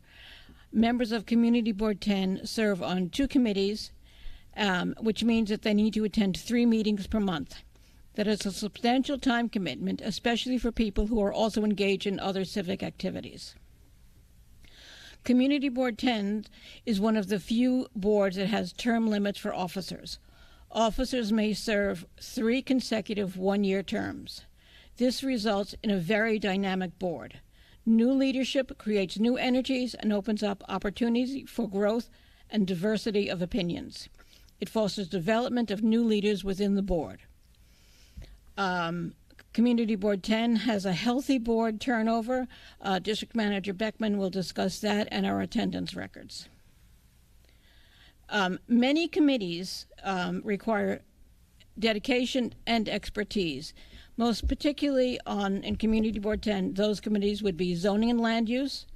Members of Community Board 10 serve on 2 committees, which means that they need to attend 3 meetings per month. That is a substantial time commitment, especially for people who are also engaged in other civic activities. Community Board 10 is one of the few boards that has term limits for officers. Officers may serve 3 consecutive one-year terms. This results in a very dynamic board. New leadership creates new energies and opens up opportunities for growth and diversity of opinions. It fosters development of new leaders within the board. Community Board 10 has a healthy board turnover. District Manager Beckman will discuss that and our attendance records. Many committees require dedication and expertise. Most particularly in Community Board 10, those committees would be zoning and land use,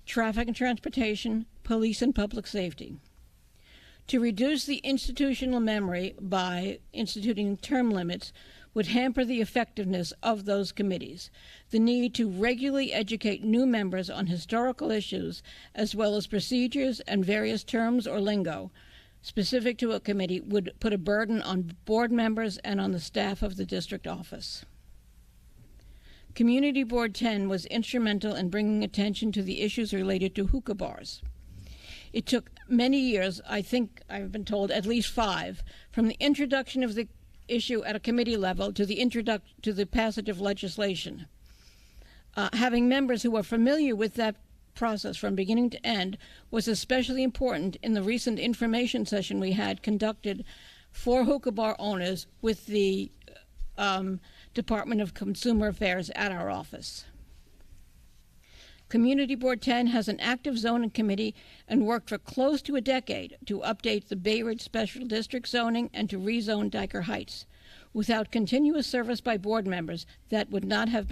traffic and transportation, police and public safety. To reduce the institutional memory by instituting term limits would hamper the effectiveness of those committees. The need to regularly educate new members on historical issues, as well as procedures and various terms or lingo specific to a committee, would put a burden on board members and on the staff of the district office. Community Board 10 was instrumental in bringing attention to the issues related to hookah bars. It took many years, I think I've been told at least 5, from the introduction of the issue at a committee level to the passage of legislation. Having members who are familiar with that process from beginning to end was especially important in the recent information session we had conducted for hookah bar owners with the Department of Consumer Affairs at our office. Community Board 10 has an active zoning committee and worked for close to a decade to update the Bay Ridge Special District zoning and to rezone Dyker Heights. Without continuous service by board members, that would not have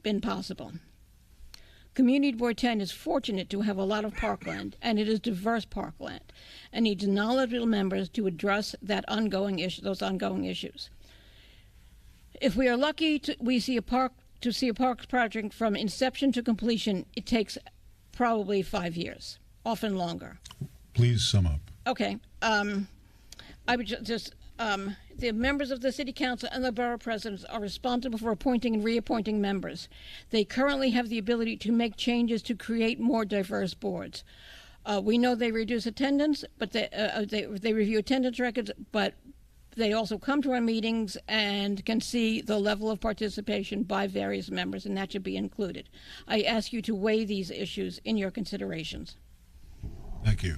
been possible. Community Board 10 is fortunate to have a lot of parkland, and it is diverse parkland, and needs knowledgeable members to address those ongoing issues. If we are lucky to see a parks project from inception to completion, it takes probably 5 years, often longer. Please sum up. Okay. I would the members of the City Council and the Borough Presidents are responsible for appointing and reappointing members. They currently have the ability to make changes to create more diverse boards. We know they reduce attendance, but they review attendance records, but they also come to our meetings and can see the level of participation by various members, and that should be included. I ask you to weigh these issues in your considerations. Thank you.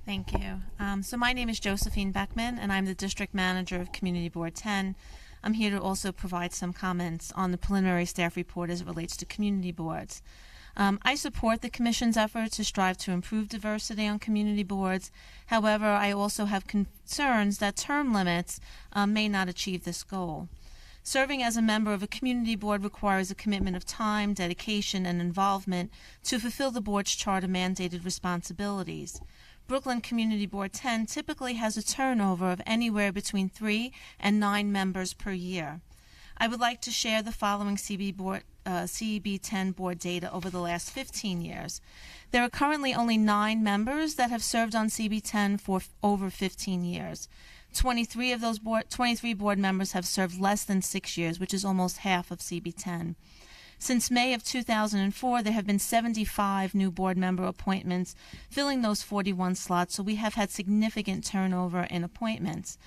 Thank you. So my name is Josephine Beckman, and I'm the District Manager of Community Board 10. I'm here to also provide some comments on the preliminary staff report as it relates to community boards. I support the Commission's effort to strive to improve diversity on community boards. However, I also have concerns that term limits may not achieve this goal. Serving as a member of a community board requires a commitment of time, dedication, and involvement to fulfill the board's charter-mandated responsibilities. Brooklyn Community Board 10 typically has a turnover of anywhere between 3 and 9 members per year. I would like to share the following CB10 board data over the last 15 years. There are currently only 9 members that have served on CB10 for over 15 years. 23 of those 23 board members have served less than 6 years, which is almost half of CB10. Since May of 2004, there have been 75 new board member appointments, filling those 41 slots, so we have had significant turnover in appointments.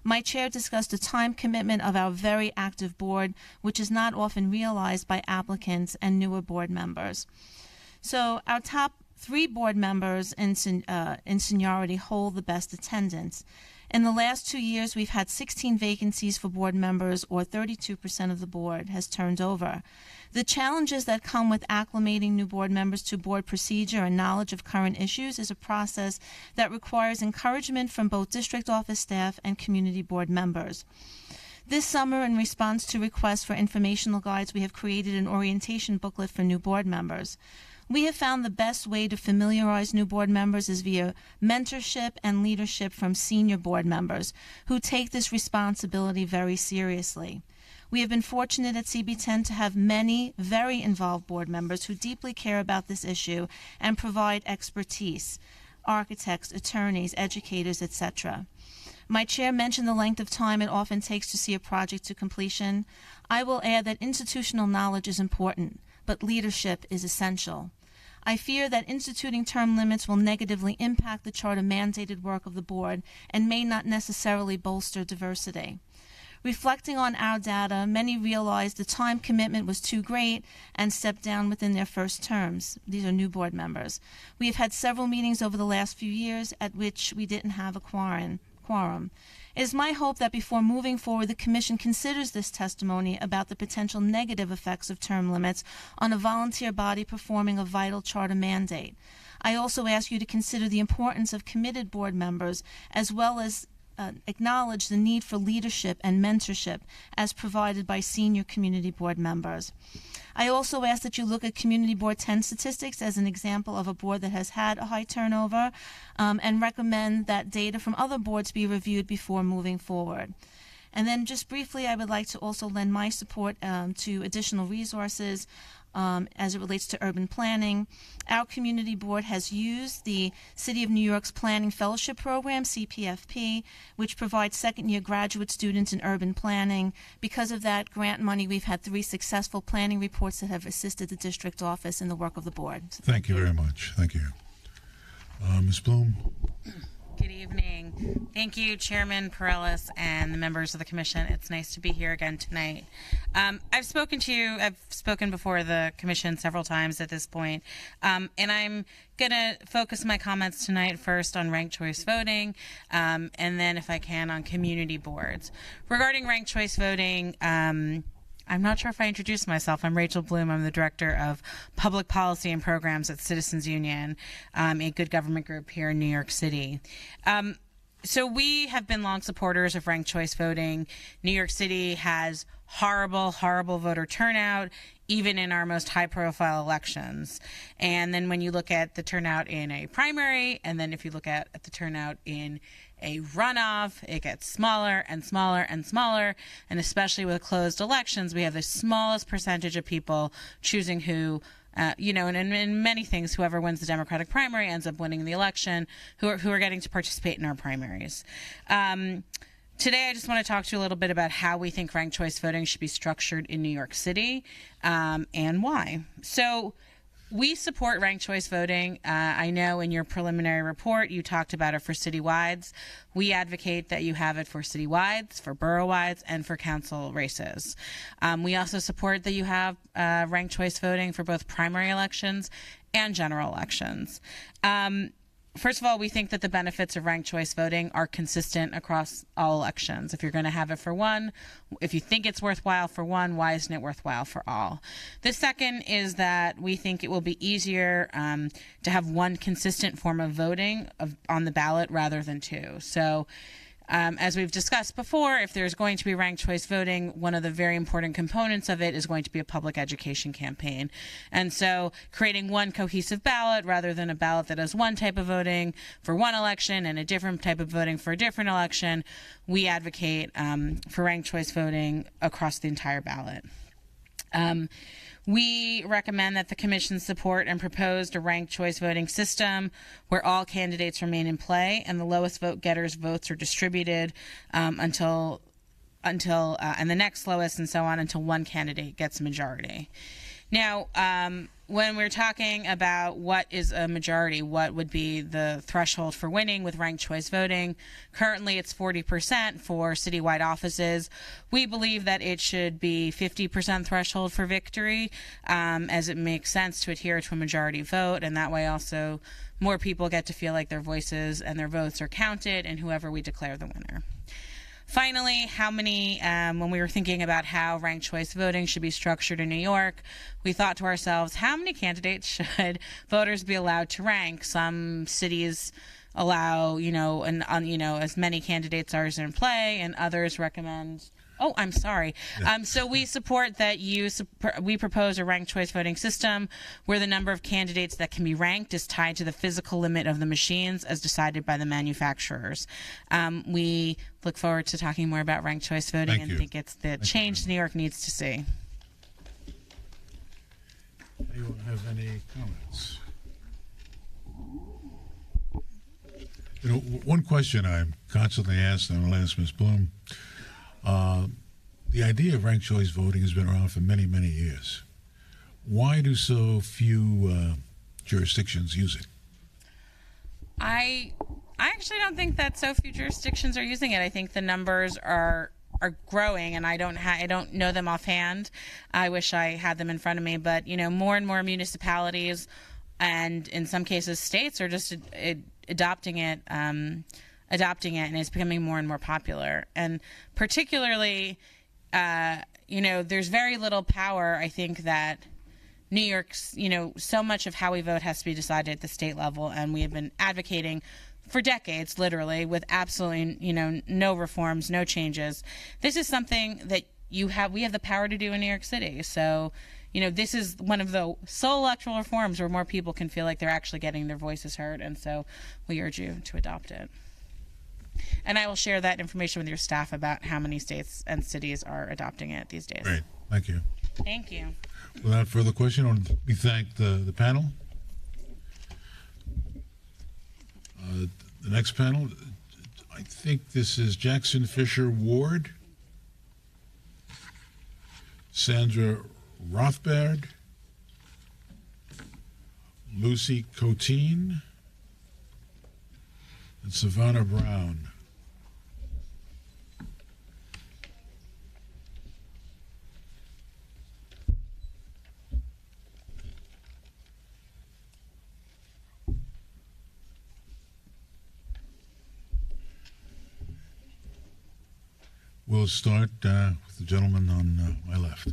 My chair discussed the time commitment of our very active board, which is not often realized by applicants and newer board members. So our top 3 board members in seniority hold the best attendance. In the last 2 years, we've had 16 vacancies for board members, or 32% of the board has turned over. The challenges that come with acclimating new board members to board procedure and knowledge of current issues is a process that requires encouragement from both district office staff and community board members. This summer, in response to requests for informational guides, we have created an orientation booklet for new board members. We have found the best way to familiarize new board members is via mentorship and leadership from senior board members who take this responsibility very seriously. We have been fortunate at CB10 to have many very involved board members who deeply care about this issue and provide expertise: architects, attorneys, educators, etc. My chair mentioned the length of time it often takes to see a project to completion. I will add that institutional knowledge is important, but leadership is essential. I fear that instituting term limits will negatively impact the charter-mandated work of the board and may not necessarily bolster diversity. Reflecting on our data, many realized the time commitment was too great and stepped down within their first terms. These are new board members. We have had several meetings over the last few years at which we didn't have a quorum. It is my hope that before moving forward, the Commission considers this testimony about the potential negative effects of term limits on a volunteer body performing a vital charter mandate. I also ask you to consider the importance of committed board members, as well as acknowledge the need for leadership and mentorship as provided by senior community board members. I also ask that you look at Community Board 10 statistics as an example of a board that has had a high turnover, and recommend that data from other boards be reviewed before moving forward. And then just briefly, I would like to also lend my support to additional resources as it relates to urban planning. Our community board has used the City of New York's Planning Fellowship Program, CPFP, which provides second-year graduate students in urban planning. Because of that grant money, we've had 3 successful planning reports that have assisted the district office in the work of the board. Thank you very much. Thank you. Ms. Bloom? Good evening. Thank you, Chairman Perellis and the members of the Commission. It's nice to be here again tonight. I've spoken before the Commission several times at this point, and I'm going to focus my comments tonight first on ranked choice voting, and then, if I can, on community boards. Regarding ranked choice voting, I'm not sure if I introduced myself. I'm Rachel Bloom. I'm the Director of Public Policy and Programs at Citizens Union, a good government group here in New York City. So we have been long supporters of ranked choice voting. New York City has horrible, horrible voter turnout, even in our most high-profile elections. And then when you look at the turnout in a primary, and then if you look at the turnout in a runoff, it gets smaller and smaller and smaller. And especially with closed elections, we have the smallest percentage of people choosing who and in many things, whoever wins the Democratic primary ends up winning the election, who are getting to participate in our primaries. Today, I just want to talk to you a little bit about how we think ranked choice voting should be structured in New York City and why. So we support ranked choice voting. I know in your preliminary report you talked about it for citywides. We advocate that you have it for citywides, for borough-wides, and for council races. We also support that you have ranked choice voting for both primary elections and general elections. First of all, we think that the benefits of ranked choice voting are consistent across all elections. If you're going to have it for one, if you think it's worthwhile for one, why isn't it worthwhile for all? The second is that we think it will be easier to have one consistent form of voting on the ballot rather than two. So as we've discussed before, if there's going to be ranked choice voting, one of the very important components of it is going to be a public education campaign. And so creating one cohesive ballot rather than a ballot that has one type of voting for one election and a different type of voting for a different election, we advocate for ranked choice voting across the entire ballot. We recommend that the Commission support and proposed a ranked choice voting system where all candidates remain in play and the lowest vote getters' votes are distributed until and the next lowest and so on until one candidate gets a majority. Now, when we're talking about what is a majority, what would be the threshold for winning with ranked choice voting, currently it's 40% for citywide offices. We believe that it should be 50% threshold for victory, as it makes sense to adhere to a majority vote, and that way also more people get to feel like their voices and their votes are counted in whoever we declare the winner. Finally, when we were thinking about how ranked choice voting should be structured in New York, we thought to ourselves, how many candidates should voters be allowed to rank? Some cities allow, as many candidates as are in play, and others recommend. Oh, I'm sorry. So we support that we propose a ranked choice voting system where the number of candidates that can be ranked is tied to the physical limit of the machines as decided by the manufacturers. We look forward to talking more about ranked choice voting and think it's the change New York needs to see. Anyone have any comments? One question I'm constantly asked, and I'll ask Ms. Bloom. The idea of ranked choice voting has been around for many, many years. Why do so few jurisdictions use it? I actually don't think that so few jurisdictions are using it. I think the numbers are growing, and I don't know them offhand. I wish I had them in front of me, but more and more municipalities, and in some cases states, are just adopting it, and it's becoming more and more popular. And particularly, there's very little power, I think, that New York's, so much of how we vote has to be decided at the state level, and we have been advocating for decades, literally, with absolutely, no reforms, no changes. This is something that we have the power to do in New York City. So, this is one of the sole electoral reforms where more people can feel like they're actually getting their voices heard, and so we urge you to adopt it. And I will share that information with your staff about how many states and cities are adopting it these days. Great. Thank you. Thank you. Without further question, we thank the panel. The next panel, I think this is Jackson Fisher Ward, Sandra Rothbard, Lucy Coteen, and Savannah Brown. We'll start with the gentleman on my left.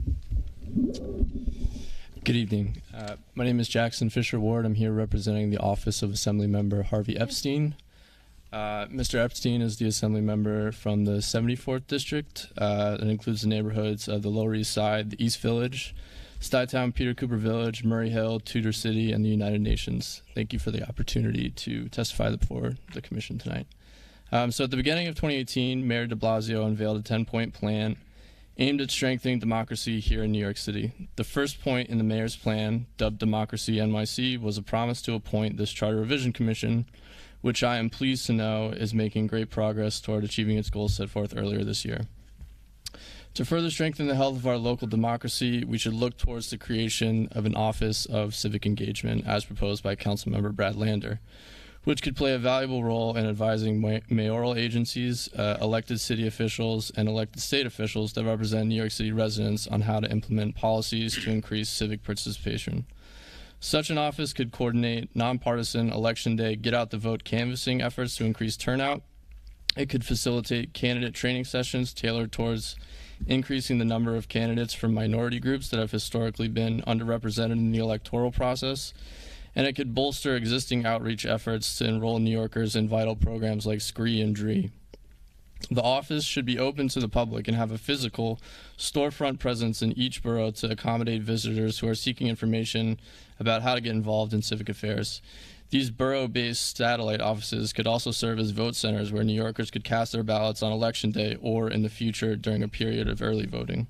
Good evening. My name is Jackson Fisher Ward. I'm here representing the Office of Assembly Member Harvey Epstein. Mr. Epstein is the assembly member from the 74th District. That includes the neighborhoods of the Lower East Side, the East Village, Stuytown, Peter Cooper Village, Murray Hill, Tudor City, and the United Nations. Thank you for the opportunity to testify before the commission tonight. So at the beginning of 2018, Mayor de Blasio unveiled a 10-point plan aimed at strengthening democracy here in New York City. The first point in the mayor's plan, dubbed Democracy NYC, was a promise to appoint this Charter Revision Commission, which I am pleased to know is making great progress toward achieving its goals set forth earlier this year. To further strengthen the health of our local democracy, we should look towards the creation of an Office of Civic Engagement, as proposed by Councilmember Brad Lander, which could play a valuable role in advising mayoral agencies, elected city officials, and elected state officials that represent New York City residents on how to implement policies to increase civic participation. Such an office could coordinate nonpartisan election day get-out-the-vote canvassing efforts to increase turnout. It could facilitate candidate training sessions tailored towards increasing the number of candidates from minority groups that have historically been underrepresented in the electoral process. And it could bolster existing outreach efforts to enroll New Yorkers in vital programs like SCREE and DREE. The office should be open to the public and have a physical storefront presence in each borough to accommodate visitors who are seeking information about how to get involved in civic affairs. These borough-based satellite offices could also serve as vote centers where New Yorkers could cast their ballots on Election Day or in the future during a period of early voting.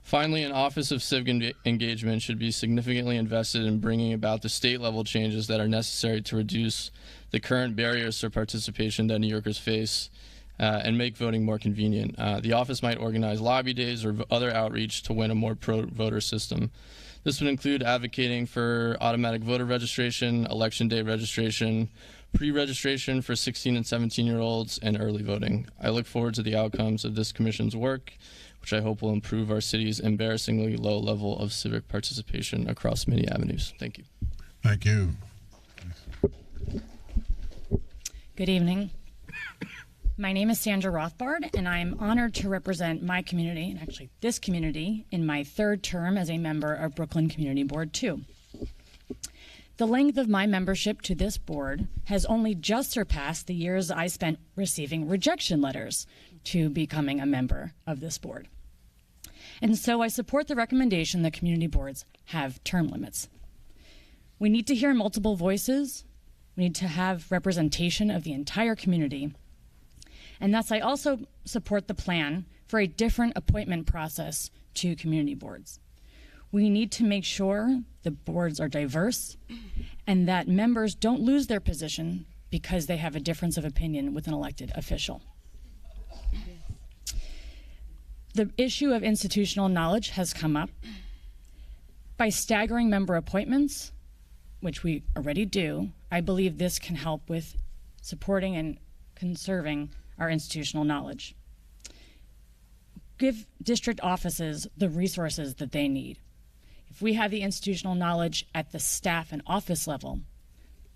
Finally, an Office of Civic Engagement should be significantly invested in bringing about the state-level changes that are necessary to reduce the current barriers for participation that New Yorkers face and make voting more convenient. The office might organize lobby days or other outreach to win a more pro-voter system. This would include advocating for automatic voter registration, election day registration, pre-registration for 16 and 17-year-olds, and early voting. I look forward to the outcomes of this commission's work, which I hope will improve our city's embarrassingly low level of civic participation across many avenues. Thank you. Thank you. Good evening. My name is Sandra Rothbard, and I'm honored to represent my community, and actually this community, in my third term as a member of Brooklyn Community Board 2. The length of my membership to this board has only just surpassed the years I spent receiving rejection letters to becoming a member of this board. And so I support the recommendation that community boards have term limits. We need to hear multiple voices. We need to have representation of the entire community. And thus, I also support the plan for a different appointment process to community boards. We need to make sure the boards are diverse and that members don't lose their position because they have a difference of opinion with an elected official. The issue of institutional knowledge has come up. By staggering member appointments, which we already do, I believe this can help with supporting and conserving our institutional knowledge. Give district offices the resources that they need. If we have the institutional knowledge at the staff and office level,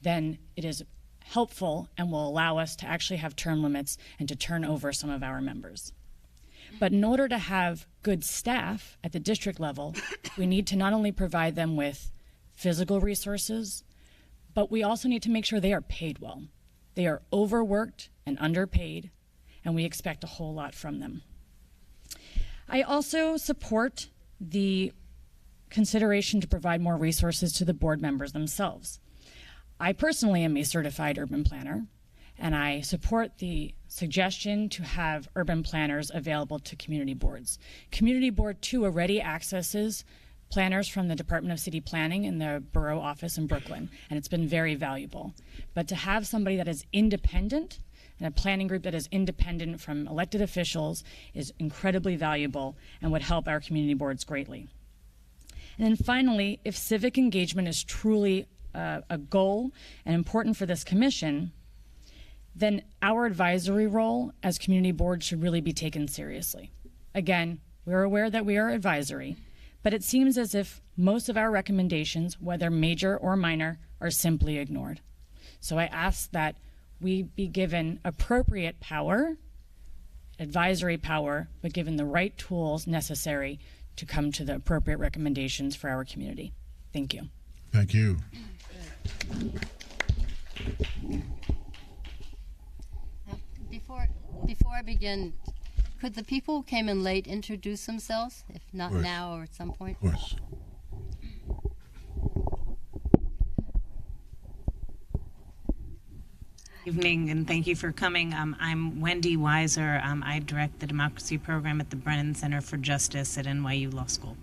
then it is helpful and will allow us to actually have term limits and to turn over some of our members. But in order to have good staff at the district level, we need to not only provide them with physical resources, but we also need to make sure they are paid well. They are overworked and underpaid, and we expect a whole lot from them. I also support the consideration to provide more resources to the board members themselves. I personally am a certified urban planner, and I support the suggestion to have urban planners available to community boards. Community Board 2 already accesses planners from the Department of City Planning in the borough office in Brooklyn, and it's been very valuable. But to have somebody that is independent and a planning group that is independent from elected officials is incredibly valuable and would help our community boards greatly. And then finally, if civic engagement is truly a goal and important for this commission, then our advisory role as community boards should really be taken seriously. Again, we're aware that we are advisory, but it seems as if most of our recommendations, whether major or minor, are simply ignored. So I ask that we be given appropriate power, advisory power, but given the right tools necessary to come to the appropriate recommendations for our community. Thank you. Thank you. Before I begin, could the people who came in late introduce themselves, if not course. now or at some point? Of course. Evening, and thank you for coming. I'm Wendy Weiser. I direct the democracy program at the Brennan Center for Justice at NYU Law School.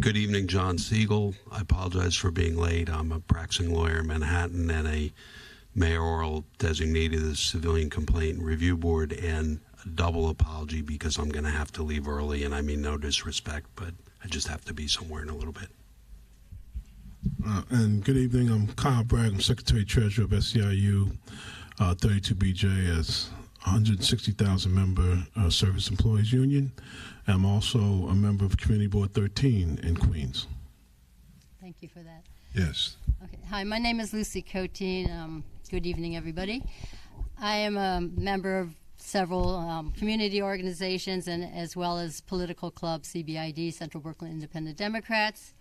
Good evening, John Siegel. I apologize for being late. I'm a practicing lawyer in Manhattan and a mayoral designee to the Civilian Complaint Review Board, and a double apology because I'm going to have to leave early, and I mean no disrespect, but I just have to be somewhere in a little bit. And good evening. I'm Kyle Bragg. I'm Secretary Treasurer of SEIU 32BJ as 160,000 member Service Employees Union. I'm also a member of Community Board 13 in Queens. Thank you for that. Yes. Okay. Hi, my name is Lucy Coteen. Good evening, everybody. I am a member of several community organizations and as well as political clubs, CBID, Central Brooklyn Independent Democrats.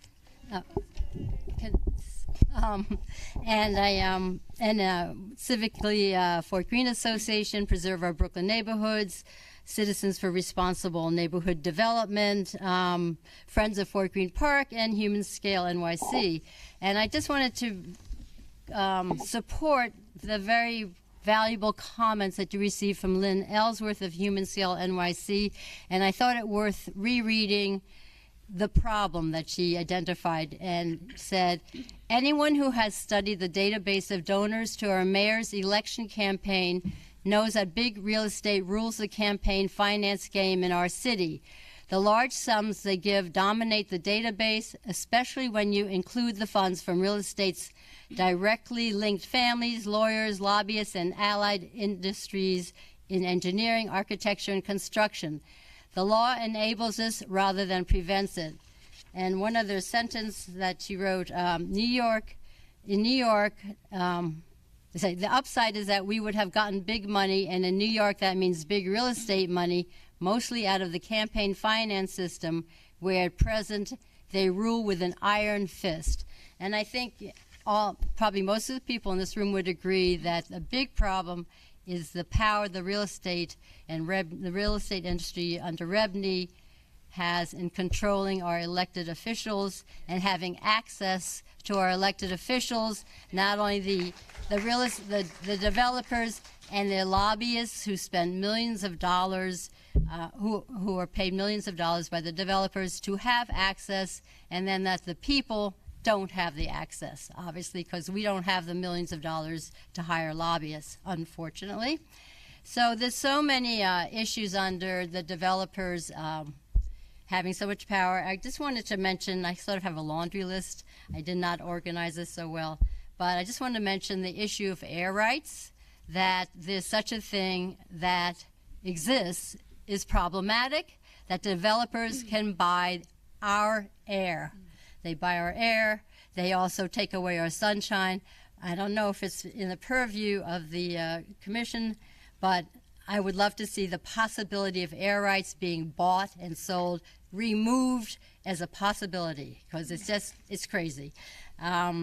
And I am civically Fort Greene Association, Preserve Our Brooklyn Neighborhoods, Citizens for Responsible Neighborhood Development, Friends of Fort Greene Park, and Human Scale NYC. And I just wanted to support the very valuable comments that you received from Lynn Ellsworth of Human Scale NYC, and I thought it worth rereading the problem that she identified and said, anyone who has studied the database of donors to our mayor's election campaign knows that big real estate rules the campaign finance game in our city. The large sums they give dominate the database, especially when you include the funds from real estate's directly linked families, lawyers, lobbyists, and allied industries in engineering, architecture, and construction. The law enables this rather than prevents it. And one other sentence that she wrote, in New York, the upside is that we would have gotten big money, and in New York that means big real estate money, mostly out of the campaign finance system, where at present they rule with an iron fist. And I think probably most of the people in this room would agree that the big problem is the power the real estate and the real estate industry under REBNY has in controlling our elected officials and having access to our elected officials, not only the developers and their lobbyists who spend millions of dollars, who are paid millions of dollars by the developers to have access, and then that the people don't have the access, obviously, because we don't have the millions of dollars to hire lobbyists, unfortunately. So there's so many issues under the developers having so much power. I just wanted to mention, I sort of have a laundry list. I did not organize this so well, but I just wanted to mention the issue of air rights, that there's such a thing that exists, is problematic, that developers can buy our air. They buy our air. They also take away our sunshine. I don't know if it's in the purview of the commission, but I would love to see the possibility of air rights being bought and sold removed as a possibility, because it's crazy. As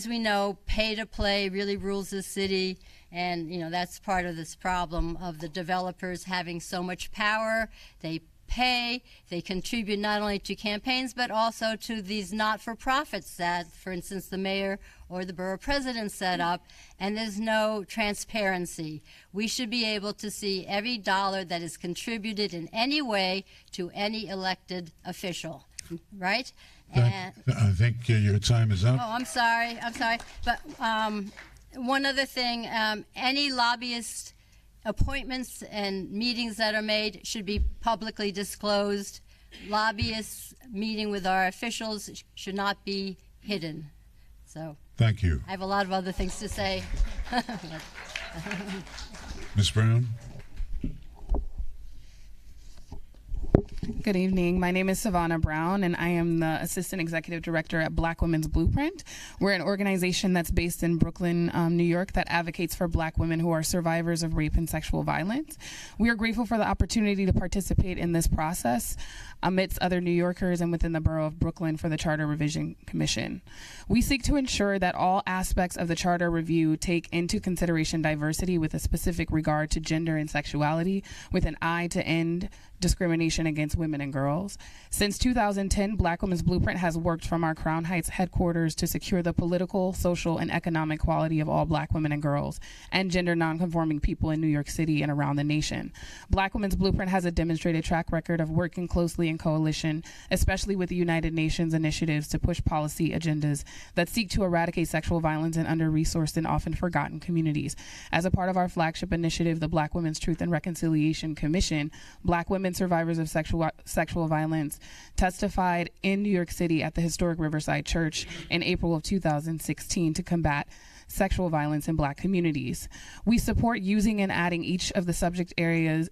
we know, pay to play really rules the city, and that's part of this problem of the developers having so much power. They pay, they contribute not only to campaigns but also to these not-for-profits that, for instance, the mayor or the borough president set up, and there's no transparency. We should be able to see every dollar that is contributed in any way to any elected official, right? I think your time is up. Oh, I'm sorry. But one other thing, any lobbyist appointments and meetings that are made should be publicly disclosed. Lobbyists meeting with our officials should not be hidden. So thank you. I have a lot of other things to say. Ms. Brown? Good evening. My name is Savannah Brown, and I am the Assistant Executive Director at Black Women's Blueprint. We're an organization that's based in Brooklyn, New York, that advocates for Black women who are survivors of rape and sexual violence. We are grateful for the opportunity to participate in this process amidst other New Yorkers and within the borough of Brooklyn for the Charter Revision Commission. We seek to ensure that all aspects of the Charter Review take into consideration diversity with a specific regard to gender and sexuality, with an eye to end discrimination against women and girls. Since 2010, Black Women's Blueprint has worked from our Crown Heights headquarters to secure the political, social, and economic quality of all Black women and girls and gender nonconforming people in New York City and around the nation. Black Women's Blueprint has a demonstrated track record of working closely in coalition, especially with the United Nations initiatives to push policy agendas that seek to eradicate sexual violence in under-resourced and often forgotten communities. As a part of our flagship initiative, the Black Women's Truth and Reconciliation Commission, Black women survivors of sexual violence testified in New York City at the historic Riverside Church in April of 2016 to combat sexual violence in Black communities. We support using and adding each of the subject areas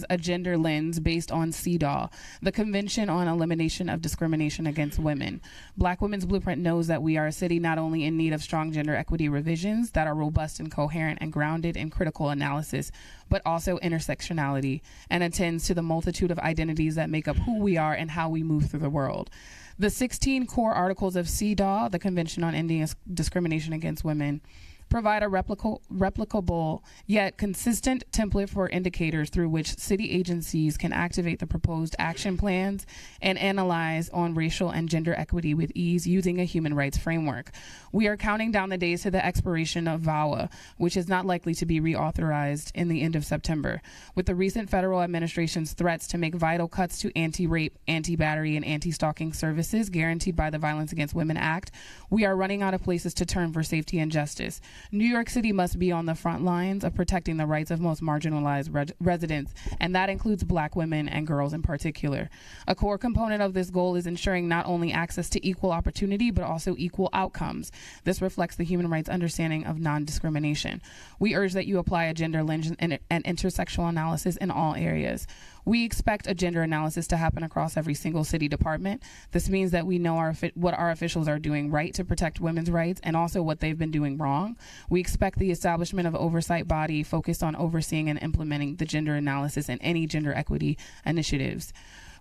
a gender lens based on CEDAW, the Convention on Elimination of Discrimination Against Women. Black Women's Blueprint knows that we are a city not only in need of strong gender equity revisions that are robust and coherent and grounded in critical analysis, but also intersectionality, and attends to the multitude of identities that make up who we are and how we move through the world. The 16 core articles of CEDAW, the Convention on Ending Discrimination Against Women, provide a replicable yet consistent template for indicators through which city agencies can activate the proposed action plans and analyze on racial and gender equity with ease using a human rights framework. We are counting down the days to the expiration of VAWA, which is not likely to be reauthorized in the end of September. With the recent federal administration's threats to make vital cuts to anti-rape, anti-battery, and anti-stalking services guaranteed by the Violence Against Women Act, we are running out of places to turn for safety and justice. New York City must be on the front lines of protecting the rights of most marginalized residents, and that includes Black women and girls in particular. A core component of this goal is ensuring not only access to equal opportunity, but also equal outcomes. This reflects the human rights understanding of non-discrimination. We urge that you apply a gender lens and intersectional analysis in all areas. We expect a gender analysis to happen across every single city department. This means that we know what our officials are doing right to protect women's rights and also what they've been doing wrong. We expect the establishment of oversight body focused on overseeing and implementing the gender analysis and any gender equity initiatives.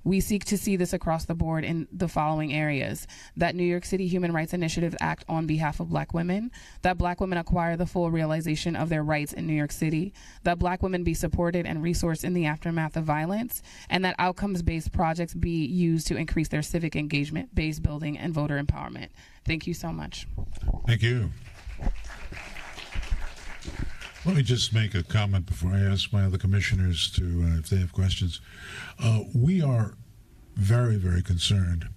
We seek to see this across the board in the following areas: that New York City human rights initiatives act on behalf of Black women, that Black women acquire the full realization of their rights in New York City, that Black women be supported and resourced in the aftermath of violence, and that outcomes-based projects be used to increase their civic engagement, base building, and voter empowerment. Thank you so much. Thank you. Let me just make a comment before I ask my other commissioners to, if they have questions. We are very, very concerned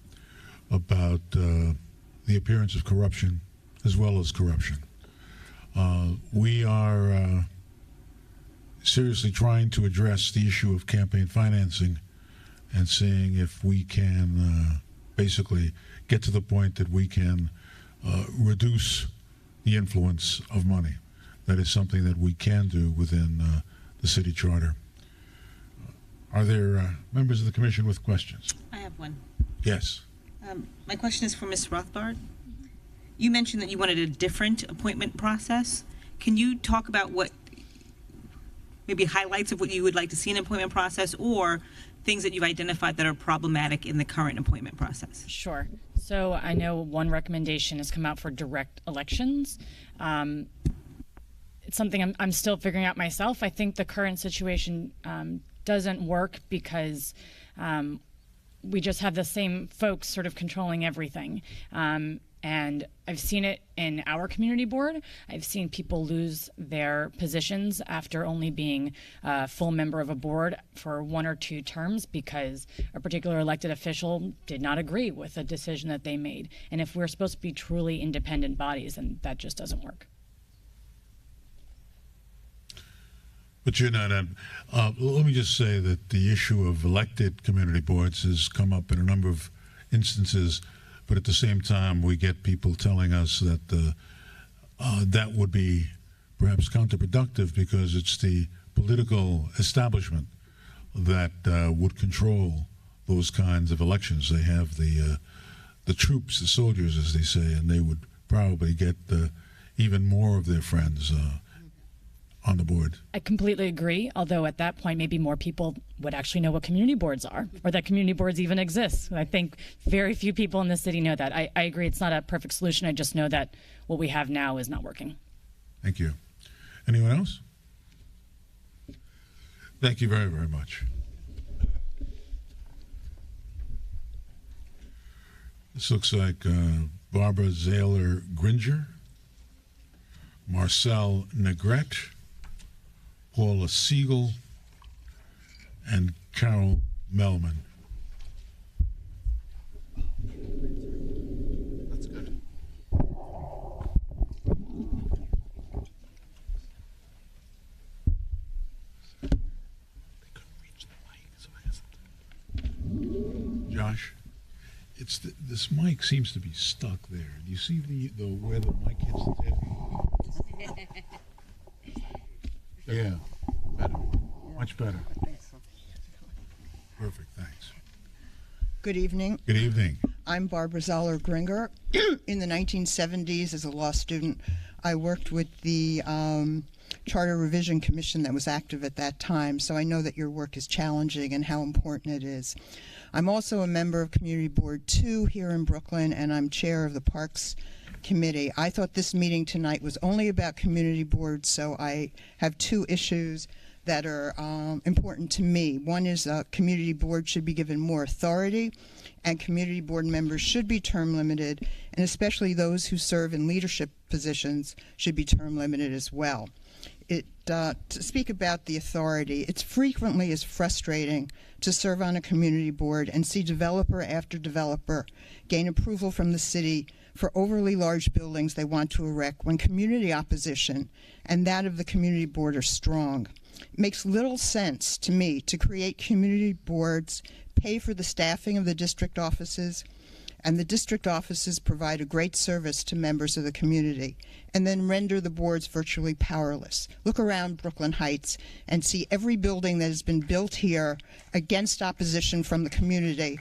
about the appearance of corruption as well as corruption. We are seriously trying to address the issue of campaign financing and seeing if we can basically get to the point that we can reduce the influence of money. That is something that we can do within the city charter. Are there members of the commission with questions? I have one. Yes. My question is for Ms. Rothbard. You mentioned that you wanted a different appointment process. Can you talk about what, maybe highlights of what you would like to see in an appointment process, or things that you've identified that are problematic in the current appointment process? Sure. So I know one recommendation has come out for direct elections. It's something I'm still figuring out myself. I think the current situation doesn't work because we just have the same folks sort of controlling everything. And I've seen it in our community board. I've seen people lose their positions after only being a full member of a board for 1 or 2 terms because a particular elected official did not agree with a decision that they made. And if we're supposed to be truly independent bodies, then that just doesn't work. But you're not. Let me just say that the issue of elected community boards has come up in a number of instances, but at the same time, we get people telling us that that would be perhaps counterproductive because it's the political establishment that would control those kinds of elections. They have the troops, the soldiers, as they say, and they would probably get even more of their friends on the board. I completely agree, although at that point maybe more people would actually know what community boards are, or that community boards even exist. I think very few people in the city know that. I agree it's not a perfect solution. I just know that what we have now is not working. Thank you. Anyone else? Thank you very, very much. This looks like Barbara Zahler Gringer, Marcel Negrete, Paula Siegel, and Carol Melman. That's good. Josh, it's this mic seems to be stuck there. Do you see the where the mic hits the table? Yeah, better, much better. Perfect, thanks. Good evening. Good evening. I'm Barbara Zoller Gringer. In the 1970s, as a law student, I worked with the Charter Revision Commission that was active at that time, so I know that your work is challenging and how important it is. I'm also a member of Community Board 2 here in Brooklyn, and I'm chair of the Parks Committee. I thought this meeting tonight was only about community boards, so I have two issues that are important to me. One is community boards should be given more authority, and community board members should be term limited, and especially those who serve in leadership positions should be term limited as well. To speak about the authority, it frequently is frustrating to serve on a community board and see developer after developer gain approval from the city for overly large buildings they want to erect when community opposition and that of the community board are strong. It makes little sense to me to create community boards, pay for the staffing of the district offices, and the district offices provide a great service to members of the community, and then render the boards virtually powerless. Look around Brooklyn Heights and see every building that has been built here against opposition from the community.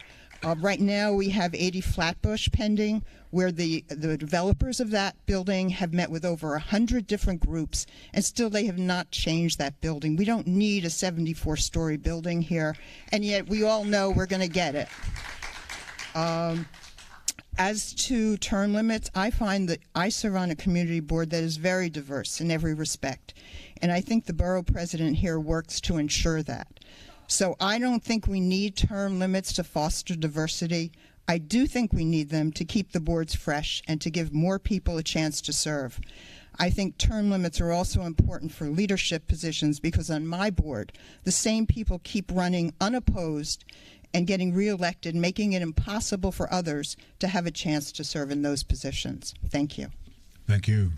Right now we have 80 Flatbush pending, where the developers of that building have met with over 100 different groups, and still they have not changed that building. We don't need a 74-story building here, and yet we all know we're going to get it. As to term limits, I find that I serve on a community board that is very diverse in every respect, and I think the borough president here works to ensure that. So I don't think we need term limits to foster diversity. I do think we need them to keep the boards fresh and to give more people a chance to serve. I think term limits are also important for leadership positions because on my board, the same people keep running unopposed and getting reelected, making it impossible for others to have a chance to serve in those positions. Thank you. Thank you.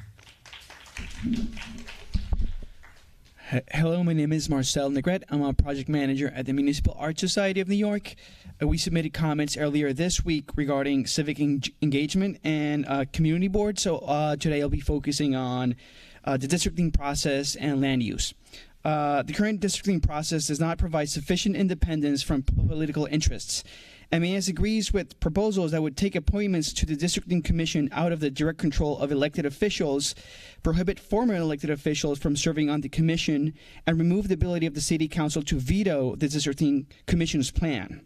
Hello, my name is Marcel Negrete. I'm a project manager at the Municipal Art Society of New York. We submitted comments earlier this week regarding civic engagement and community board. So today I'll be focusing on the districting process and land use. The current districting process does not provide sufficient independence from political interests. MAS agrees with proposals that would take appointments to the districting commission out of the direct control of elected officials, prohibit former elected officials from serving on the commission, and remove the ability of the city council to veto the districting commission's plan.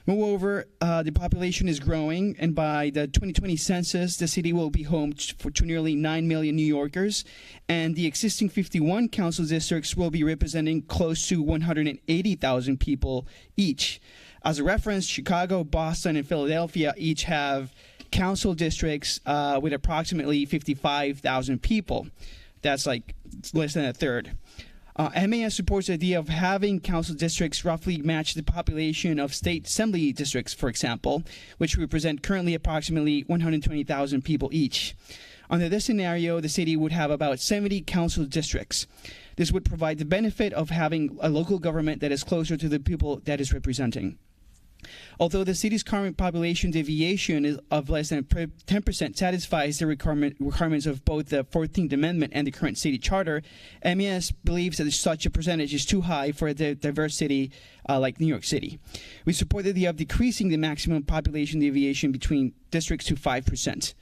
Moreover, the population is growing, and by the 2020 census, the city will be home to nearly 9 million New Yorkers, and the existing 51 council districts will be representing close to 180,000 people each. As a reference, Chicago, Boston, and Philadelphia each have council districts with approximately 55,000 people. That's like less than a third. MAS supports the idea of having council districts roughly match the population of state assembly districts, for example, which represent currently approximately 120,000 people each. Under this scenario, the city would have about 70 council districts. This would provide the benefit of having a local government that is closer to the people that is representing. Although the city's current population deviation is of less than 10% satisfies the requirements of both the 14th Amendment and the current city charter, MES believes that such a percentage is too high for a diverse city like New York City. We support the idea of decreasing the maximum population deviation between districts to 5%.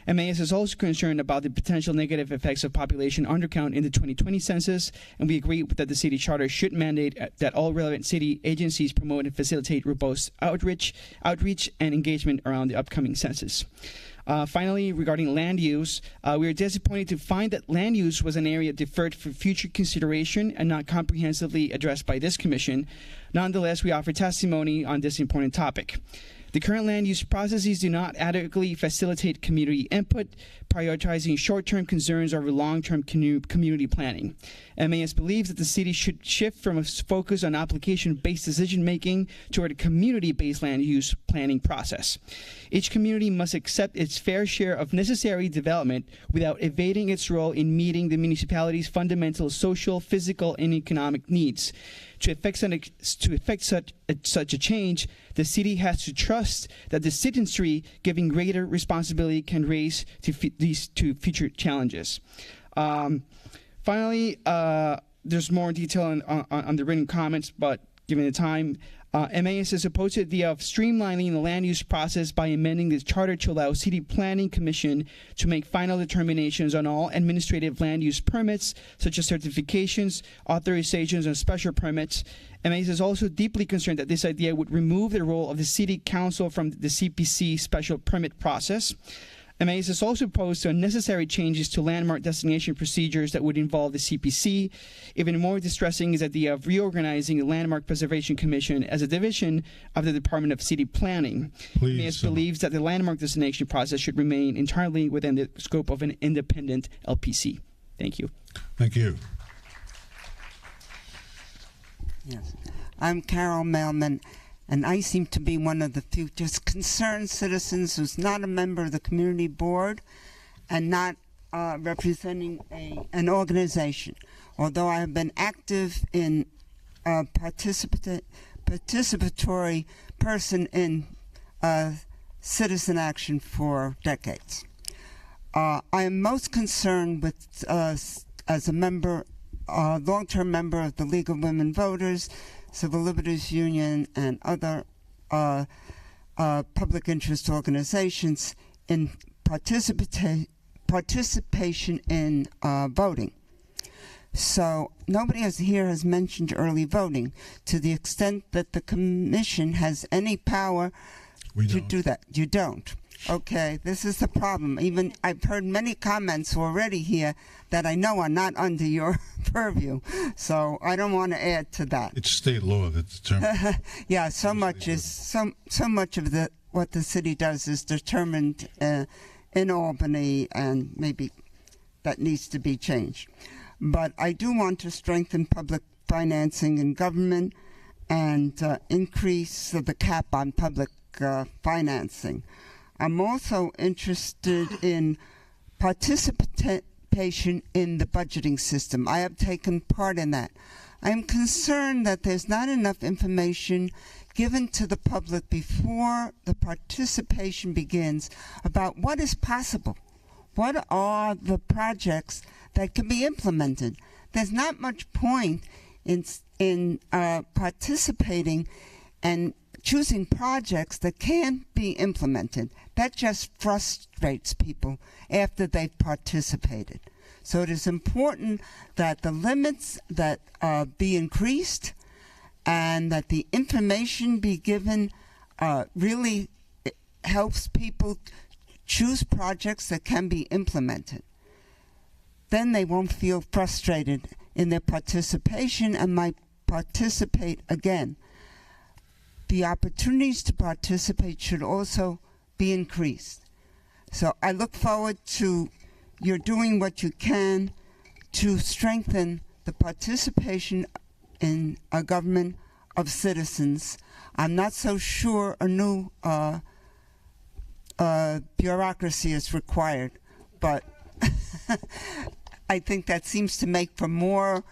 MAS is also concerned about the potential negative effects of population undercount in the 2020 census, and we agree that the city charter should mandate that all relevant city agencies promote and facilitate robust outreach and engagement around the upcoming census. Finally, regarding land use, we are disappointed to find that land use was an area deferred for future consideration and not comprehensively addressed by this commission. Nonetheless, we offer testimony on this important topic. The current land use processes do not adequately facilitate community input, prioritizing short-term concerns over long-term community planning. MAS believes that the city should shift from a focus on application-based decision-making toward a community-based land use planning process. Each community must accept its fair share of necessary development without evading its role in meeting the municipality's fundamental social, physical, and economic needs. To effect such a change, the city has to trust that the citizenry, giving greater responsibility, can raise to future challenges. Finally, there's more detail on the written comments, but given the time, MAS is opposed to the idea of streamlining the land use process by amending the charter to allow City Planning Commission to make final determinations on all administrative land use permits, such as certifications, authorizations, and special permits. MAS is also deeply concerned that this idea would remove the role of the City Council from the CPC special permit process. MAS is also opposed to unnecessary changes to landmark designation procedures that would involve the CPC. Even more distressing is the idea of reorganizing the Landmark Preservation Commission as a division of the Department of City Planning. MAS believes that the landmark designation process should remain entirely within the scope of an independent LPC. Thank you. Thank you. Yes. I'm Carol Mailman, and I seem to be one of the few just concerned citizens who's not a member of the community board and not representing an organization. Although I have been active in participatory person in citizen action for decades. I am most concerned with, as a member, long-term member of the League of Women Voters, Civil Liberties Union, and other public interest organizations in participation in voting. So nobody here has mentioned early voting. To the extent that the commission has any power to do that, you don't. Okay, this is the problem. Even I've heard many comments already here that I know are not under your purview, so I don't want to add to that. It's state law that determines. Yeah, so much of what the city does is determined in Albany, and maybe that needs to be changed. But I do want to strengthen public financing in government and increase the cap on public financing. I'm also interested in participation in the budgeting system. I have taken part in that. I'm concerned that there's not enough information given to the public before the participation begins about what is possible. What are the projects that can be implemented? There's not much point in participating and choosing projects that can't be implemented. That just frustrates people after they've participated. So it is important that the limits that be increased and that the information be given really helps people choose projects that can be implemented. Then they won't feel frustrated in their participation and might participate again. The opportunities to participate should also be increased. So I look forward to your doing what you can to strengthen the participation in a government of citizens. I'm not so sure a new bureaucracy is required, but I think that seems to make for more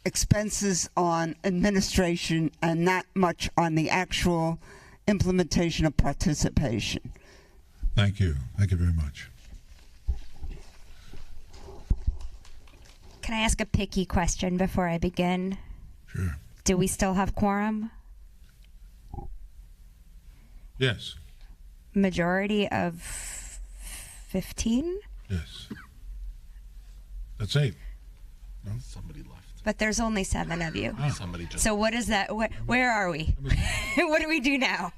expenses on administration and not much on the actual implementation of participation. Thank you. Thank you very much. Can I ask a picky question before I begin? Sure. Do we still have quorum? Yes. Majority of 15? Yes. That's 8. Somebody left. But there's only 7 of you. Somebody just. So what is that? Where are we? What do we do now?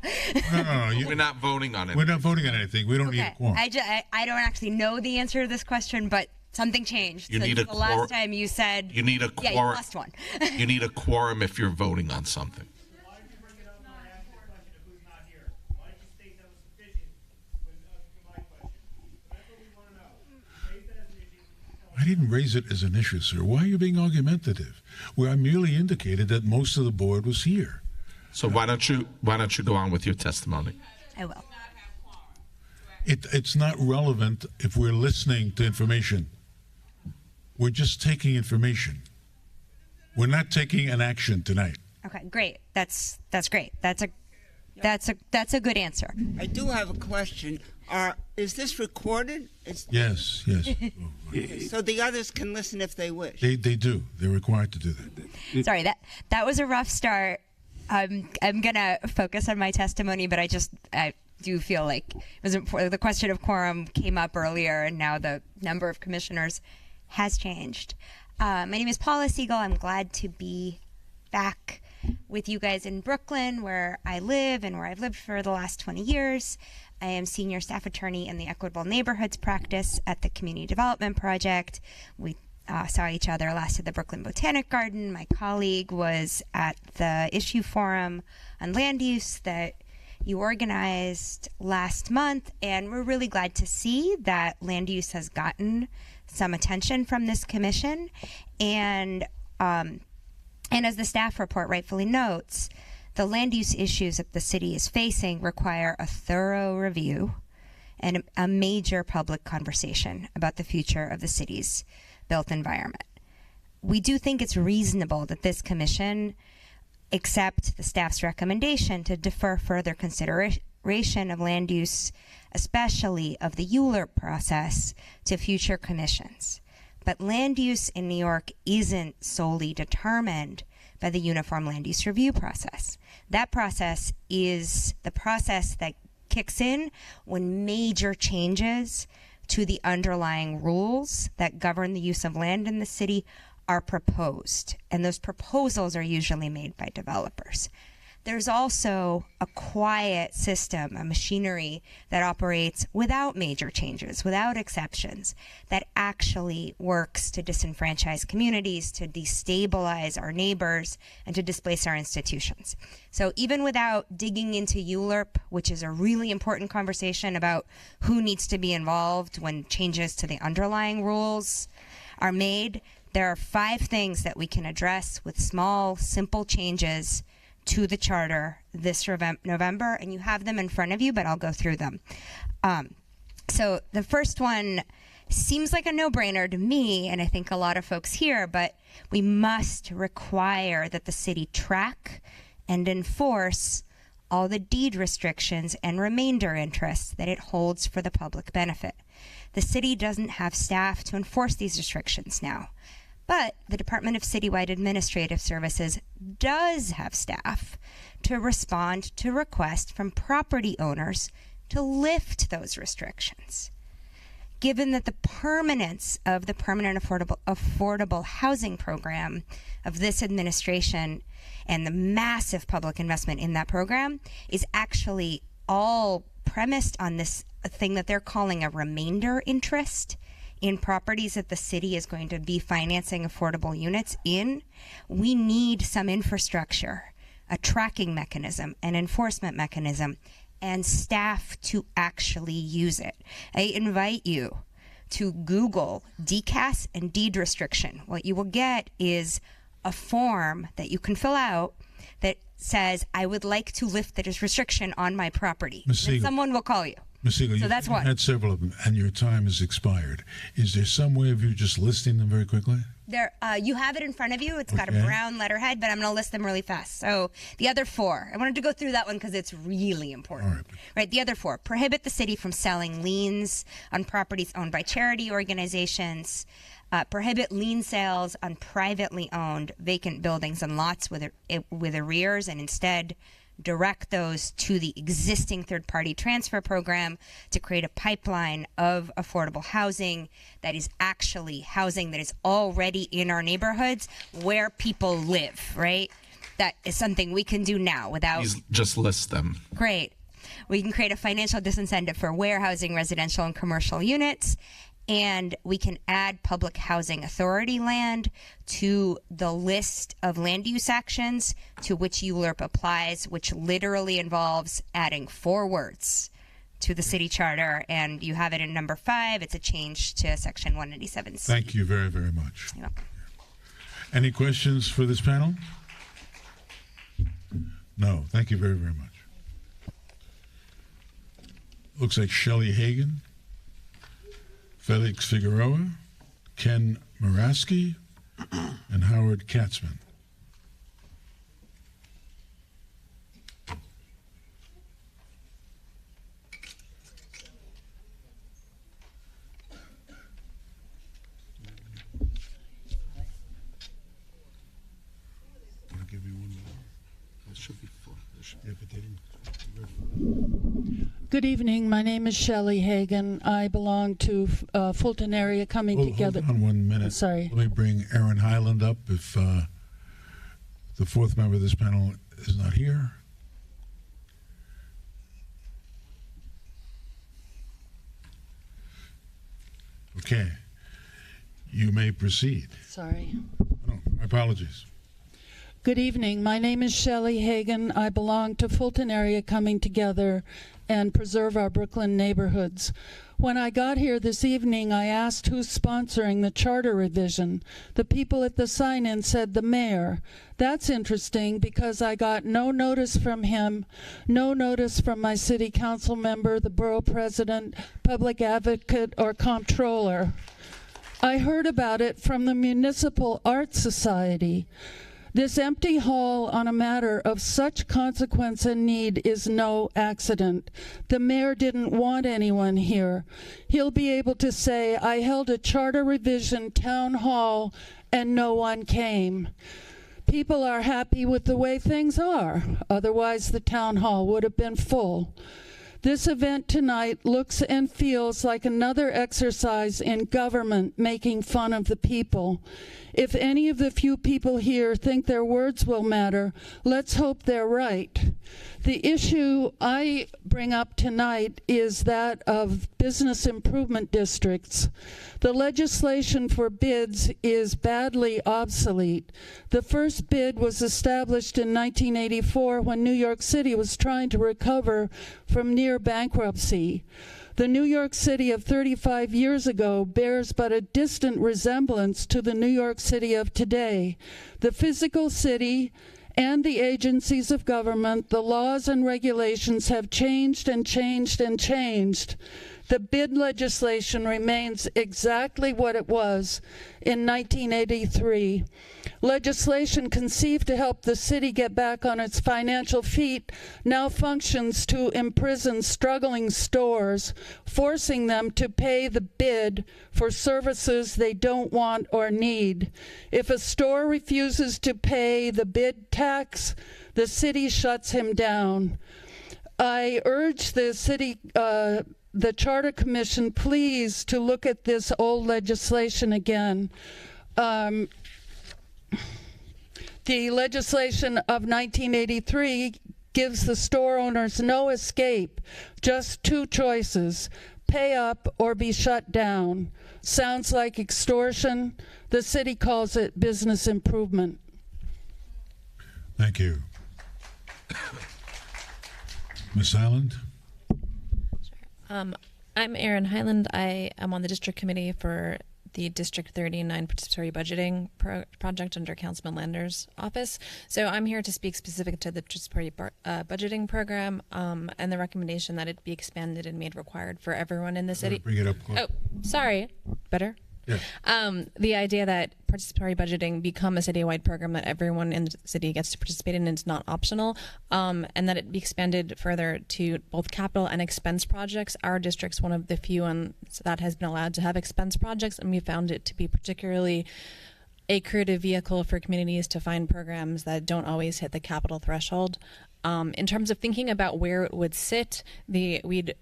No. We're not voting on it. We're not voting on anything. We don't need a quorum. I don't actually know the answer to this question, but something changed. You need since a the last quorum. time you said You need a yeah, you quorum. lost one. You need a quorum if you're voting on something. I didn't raise it as an issue, sir. Why are you being argumentative? Where I merely indicated that most of the board was here. So why don't you go on with your testimony? I will. It's not relevant if we're listening to information. We're just taking information. We're not taking an action tonight. Okay, great. That's great. That's a good answer. I do have a question. Is this recorded? Yes. So the others can listen if they wish. They do. They're required to do that. Sorry, that was a rough start. I'm gonna focus on my testimony, but I do feel like it was important. The question of quorum came up earlier, and now the number of commissioners has changed. My name is Paula Siegel. I'm glad to be back with you guys in Brooklyn, where I live and where I've lived for the last 20 years. I am senior staff attorney in the Equitable Neighborhoods practice at the Community Development Project. We saw each other last at the Brooklyn Botanic Garden. My colleague was at the issue forum on land use that you organized last month, and we're really glad to see that land use has gotten some attention from this commission. And as the staff report rightfully notes, the land use issues that the city is facing require a thorough review and a major public conversation about the future of the city's built environment. We do think it's reasonable that this commission accept the staff's recommendation to defer further consideration of land use, especially of the ULURP process, to future commissions. But land use in New York isn't solely determined by the Uniform Land Use Review process. That process is the process that kicks in when major changes to the underlying rules that govern the use of land in the city are proposed. And those proposals are usually made by developers. There's also a quiet system, a machinery that operates without major changes, without exceptions, that actually works to disenfranchise communities, to destabilize our neighbors, and to displace our institutions. So even without digging into ULURP, which is a really important conversation about who needs to be involved when changes to the underlying rules are made, there are 5 things that we can address with small, simple changes to the charter this November, and you have them in front of you, but I'll go through them. So the first one seems like a no-brainer to me, and I think a lot of folks here, but we must require that the city track and enforce all the deed restrictions and remainder interests that it holds for the public benefit. The city doesn't have staff to enforce these restrictions now. But the Department of Citywide Administrative Services does have staff to respond to requests from property owners to lift those restrictions. Given that the permanence of the permanent affordable housing program of this administration and the massive public investment in that program is actually all premised on this thing that they're calling a remainder interest in properties that the city is going to be financing affordable units in, we need some infrastructure, a tracking mechanism, an enforcement mechanism, and staff to actually use it. I invite you to Google DCAS and deed restriction. What you will get is a form that you can fill out that says, I would like to lift this restriction on my property. Ms. Siegel. And someone will call you. Ms. Siegel, So you've that's one. had several of them, and your time has expired. Is there some way of you just listing them very quickly? There, you have it in front of you. It's got a Okay. brown letterhead, but I'm going to list them really fast. So the other four, I wanted to go through that one because it's really important. Right, the other four: prohibit the city from selling liens on properties owned by charity organizations. Prohibit lien sales on privately owned vacant buildings and lots with arrears, and instead direct those to the existing third-party transfer program to create a pipeline of affordable housing that is actually housing that is already in our neighborhoods where people live, right? That is something we can do now without... Please just list them. Great. We can create a financial disincentive for warehousing residential and commercial units, and we can add public housing authority land to the list of land use actions to which ULURP applies, which literally involves adding 4 words to the city charter, and you have it in number 5. It's a change to section 187C. Thank you very, very much. You're welcome. Any questions for this panel? No. Thank you very, very much. Looks like Shelley Hagan, Felix Figueroa, Ken Muraski, and Howard Katzman. I'll give you one more. That should be full. Yeah, but they didn't. Good evening. My name is Shelley Hagan. I belong to Fulton area coming together. Hold on 1 minute. Sorry. Let me bring Aaron Highland up if the fourth member of this panel is not here. Okay. You may proceed. Sorry. No, my apologies. Good evening. My name is Shelley Hagan. I belong to Fulton area coming together and preserve our Brooklyn neighborhoods. When I got here this evening, I asked who's sponsoring the charter revision. The people at the sign-in said the mayor. That's interesting because I got no notice from him, no notice from my city council member, the borough president, public advocate, or comptroller. I heard about it from the Municipal Art Society. This empty hall on a matter of such consequence and need is no accident. The mayor didn't want anyone here. He'll be able to say, I held a charter revision town hall and no one came. People are happy with the way things are. Otherwise, the town hall would have been full. This event tonight looks and feels like another exercise in government making fun of the people. If any of the few people here think their words will matter, let's hope they're right. The issue I bring up tonight is that of business improvement districts. The legislation for bids is badly obsolete. The first bid was established in 1984 when New York City was trying to recover from near bankruptcy. The New York City of 35 years ago bears but a distant resemblance to the New York City of today. The physical city and the agencies of government, the laws and regulations have changed and changed and changed. The bid legislation remains exactly what it was in 1983. Legislation conceived to help the city get back on its financial feet now functions to imprison struggling stores, forcing them to pay the bid for services they don't want or need. If a store refuses to pay the bid tax, the city shuts him down. I urge the city, the Charter Commission, please, to look at this old legislation again. The legislation of 1983 gives the store owners no escape, just 2 choices: pay up or be shut down. Sounds like extortion. The city calls it business improvement. Thank you. Ms. Highland? I'm Erin Highland. I am on the district committee for the District 39 participatory budgeting project under Councilman Lander's office. So I'm here to speak specific to the participatory budgeting program and the recommendation that it be expanded and made required for everyone in the city. Bring it up close. Oh, sorry. Better? Yeah. The idea that participatory budgeting become a citywide program that everyone in the city gets to participate in and it's not optional, and that it be expanded further to both capital and expense projects. Our district's one of the few that has been allowed to have expense projects, and we found it to be particularly a creative vehicle for communities to find programs that don't always hit the capital threshold. In terms of thinking about where it would sit, we'd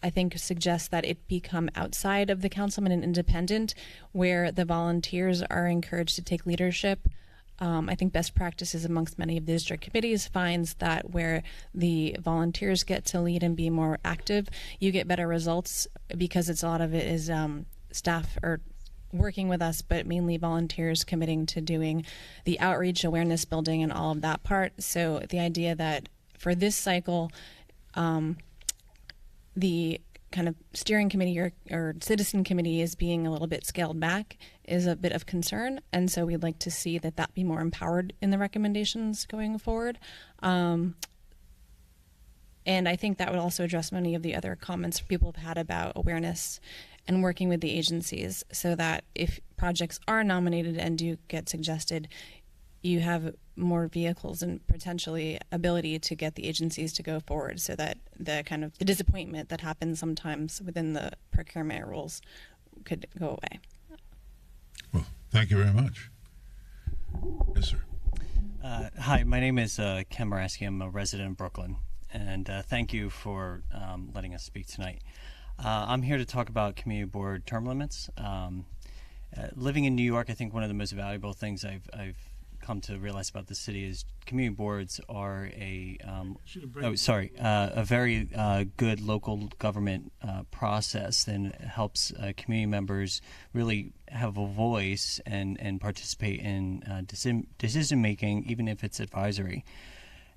I think suggest that it become outside of the councilman and independent, where the volunteers are encouraged to take leadership. I think best practices amongst many of the district committees finds that where the volunteers get to lead and be more active, you get better results because a lot of it is staff or working with us, but mainly volunteers committing to doing the outreach, awareness building, and all of that part. So the idea that for this cycle, the kind of steering committee or citizen committee is being a little bit scaled back is a bit of concern. And so we'd like to see that be more empowered in the recommendations going forward. And I think that would also address many of the other comments people have had about awareness and working with the agencies, so that if projects are nominated and do get suggested, you have more vehicles and potentially ability to get the agencies to go forward, so that the kind of the disappointment that happens sometimes within the procurement rules could go away. Well, thank you very much. Yes, sir. Hi, my name is Ken Moraski. I'm a resident of Brooklyn, and thank you for letting us speak tonight. I'm here to talk about community board term limits. Living in New York, I think one of the most valuable things I've come to realize about the city is community boards are a very good local government process, and helps community members really have a voice and participate in decision making, even if it's advisory.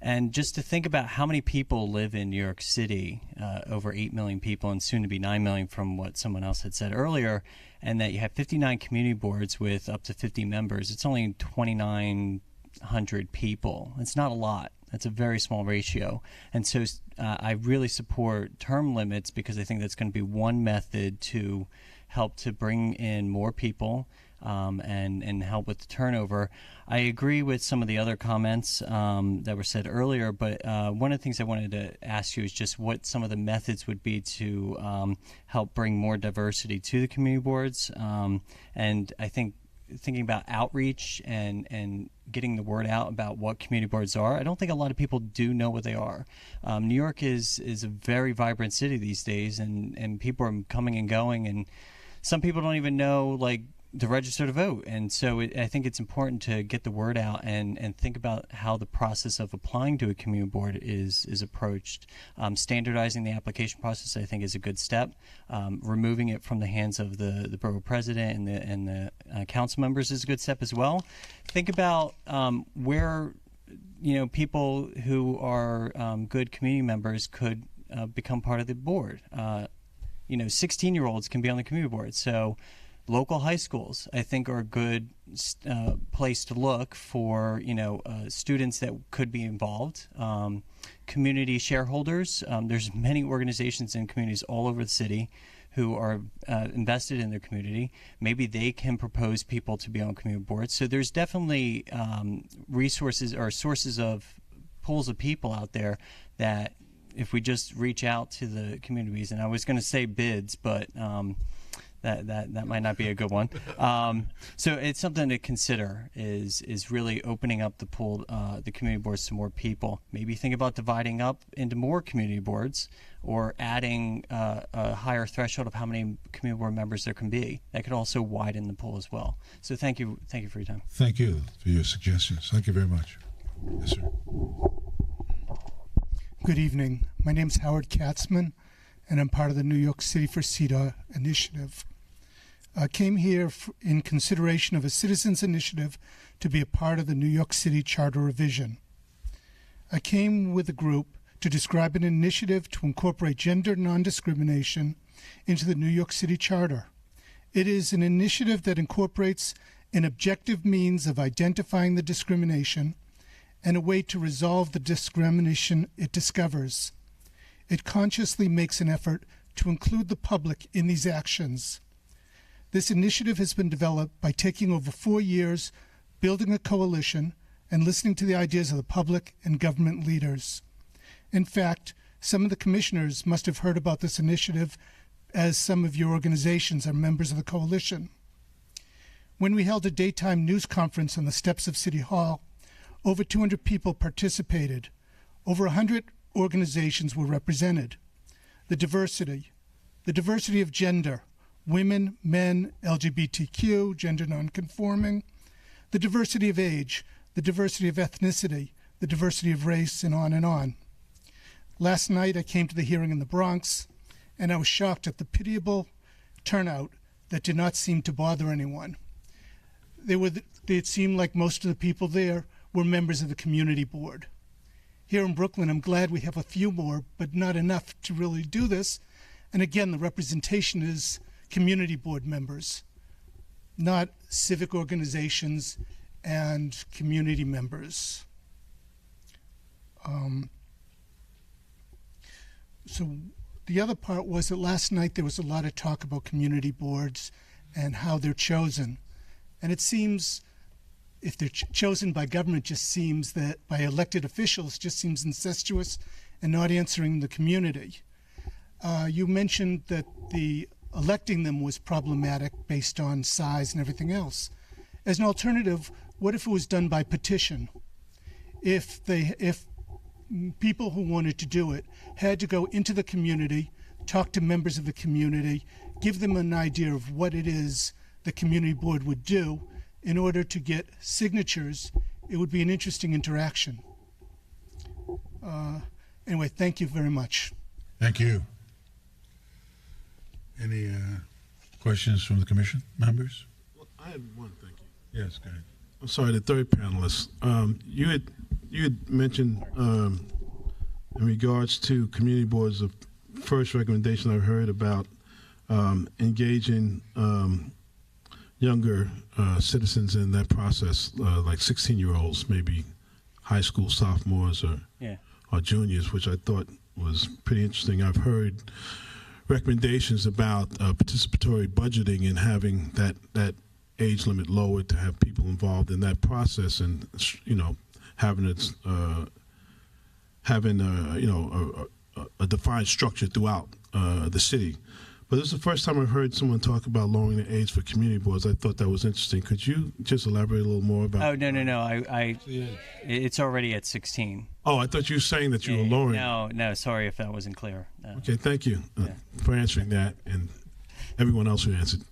And just to think about how many people live in New York City, over 8 million people, and soon to be 9 million from what someone else had said earlier, and that you have 59 community boards with up to 50 members, it's only 2,900 people. It's not a lot. That's a very small ratio. And so I really support term limits, because I think that's going to be one method to help to bring in more people and help with the turnover. I agree with some of the other comments that were said earlier, but one of the things I wanted to ask you is just what some of the methods would be to help bring more diversity to the community boards. And I think thinking about outreach and getting the word out about what community boards are, I don't think a lot of people do know what they are. New York is a very vibrant city these days, and people are coming and going, and some people don't even know, like, to register to vote. And so I think it's important to get the word out and think about how the process of applying to a community board is approached. Standardizing the application process, I think, is a good step. Removing it from the hands of the borough president and the council members is a good step as well. Think about where people who are good community members could become part of the board. 16-year-olds can be on the community board. So local high schools, I think, are a good place to look for, students that could be involved. Community shareholders, there's many organizations and communities all over the city who are invested in their community. Maybe they can propose people to be on community boards. So there's definitely resources or sources of pools of people out there that if we just reach out to the communities, and I was going to say bids, but that might not be a good one. So it's something to consider, is really opening up the pool, the community boards to more people. Maybe think about dividing up into more community boards, or adding a higher threshold of how many community board members there can be. That could also widen the pool as well. So thank you for your time. Thank you for your suggestions. Thank you very much. Yes, sir. Good evening. My name is Howard Katzman, and I'm part of the New York City for CETA initiative. I came here in consideration of a citizens initiative to be a part of the New York City Charter Revision. I came with a group to describe an initiative to incorporate gender non-discrimination into the New York City Charter. It is an initiative that incorporates an objective means of identifying the discrimination and a way to resolve the discrimination it discovers. It consciously makes an effort to include the public in these actions. This initiative has been developed by taking over 4 years, building a coalition, and listening to the ideas of the public and government leaders. In fact, some of the commissioners must have heard about this initiative, as some of your organizations are members of the coalition. When we held a daytime news conference on the steps of City Hall, over 200 people participated. Over 100 organizations were represented. The diversity of gender, women, men, LGBTQ, gender nonconforming, the diversity of age, the diversity of ethnicity, the diversity of race, and on and on. Last night I came to the hearing in the Bronx, and I was shocked at the pitiable turnout that did not seem to bother anyone. It seemed like most of the people there were members of the community board. Here in Brooklyn, I'm glad we have a few more, but not enough to really do this. And again, the representation is community board members, not civic organizations and community members. So the other part was that last night there was a lot of talk about community boards and how they're chosen. And it seems, if they're chosen by government, just seems that by elected officials, just seems incestuous and not answering the community. You mentioned that the electing them was problematic based on size and everything else. As an alternative, what if it was done by petition? If people who wanted to do it had to go into the community, talk to members of the community, give them an idea of what it is the community board would do in order to get signatures, it would be an interesting interaction. Anyway, thank you very much. Thank you. Any questions from the commission members? Well, I had one, thank you. Yes, go ahead. I'm sorry, the third panelist. You had mentioned in regards to community boards, the first recommendation I heard about engaging younger citizens in that process, like 16-year-olds, maybe high school sophomores or juniors, which I thought was pretty interesting. I've heard recommendations about participatory budgeting and having that age limit lowered to have people involved in that process, and having a defined structure throughout the city. But this is the first time I've heard someone talk about lowering the age for community boards. I thought that was interesting. Could you just elaborate a little more about? Oh, no. It's already at 16. Oh, I thought you were saying that you were lowering. No. Sorry if that wasn't clear. Okay, thank you for answering that, and everyone else who answered.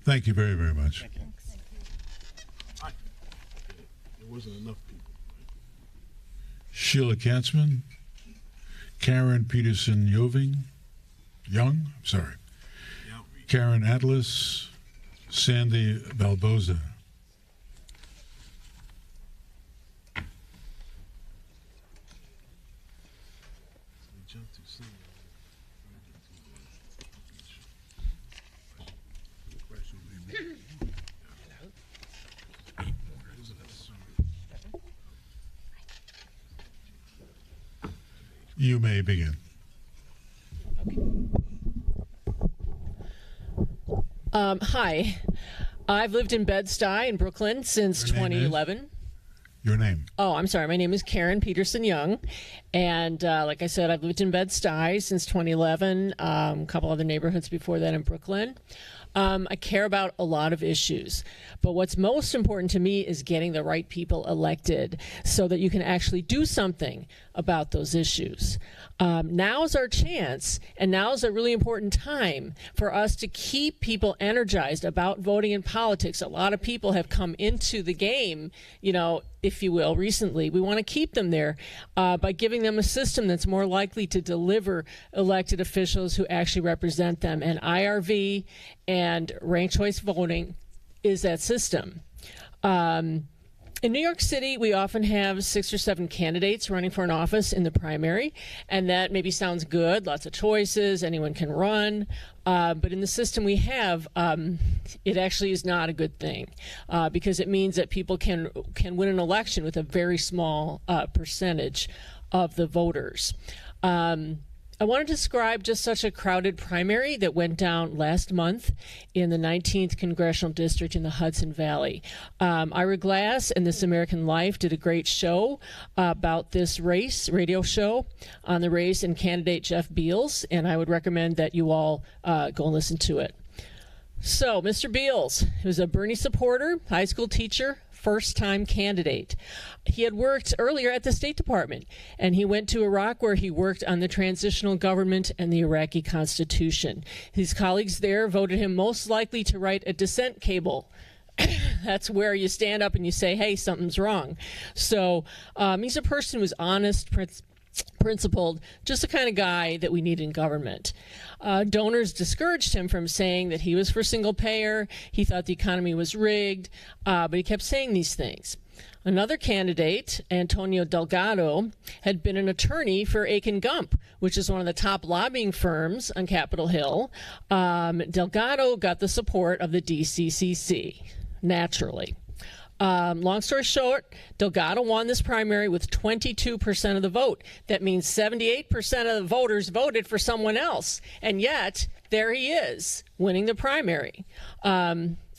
Thank you very, very much. Thank you. There wasn't enough people. Sheila Katzman, Karen Peterson Young, Karen Atlas, Sandy Balboza. You may begin. Hi. I've lived in Bed-Stuy in Brooklyn since 2011. Your name? Oh, I'm sorry. My name is Karen Peterson Young. And like I said, I've lived in Bed-Stuy since 2011, a couple other neighborhoods before that in Brooklyn. I care about a lot of issues, but what's most important to me is getting the right people elected so that you can actually do something about those issues. Now's our chance, and now's a really important time for us to keep people energized about voting in politics. A lot of people have come into the game, if you will, recently. We want to keep them there by giving them a system that's more likely to deliver elected officials who actually represent them. And IRV and ranked choice voting is that system. In New York City, we often have 6 or 7 candidates running for an office in the primary, and that maybe sounds good, lots of choices, anyone can run. But in the system we have, it actually is not a good thing because it means that people can win an election with a very small percentage of the voters. I want to describe just such a crowded primary that went down last month in the 19th Congressional District in the Hudson Valley. Ira Glass and This American Life did a great show about this race, radio show on the race and candidate Jeff Beals, and I would recommend that you all go and listen to it. So, Mr. Beals was a Bernie supporter, high school teacher, first-time candidate. He had worked earlier at the State Department, and he went to Iraq where he worked on the transitional government and the Iraqi Constitution. His colleagues there voted him most likely to write a dissent cable. That's where you stand up and you say, hey, something's wrong. So he's a person who was honest, principled, just the kind of guy that we need in government. Donors discouraged him from saying that he was for single payer. He thought the economy was rigged, but he kept saying these things. Another candidate, Antonio Delgado, had been an attorney for Aiken Gump, which is one of the top lobbying firms on Capitol Hill. Delgado got the support of the DCCC, naturally. Long story short, Delgado won this primary with 22% of the vote. That means 78% of the voters voted for someone else. And yet, there he is, winning the primary.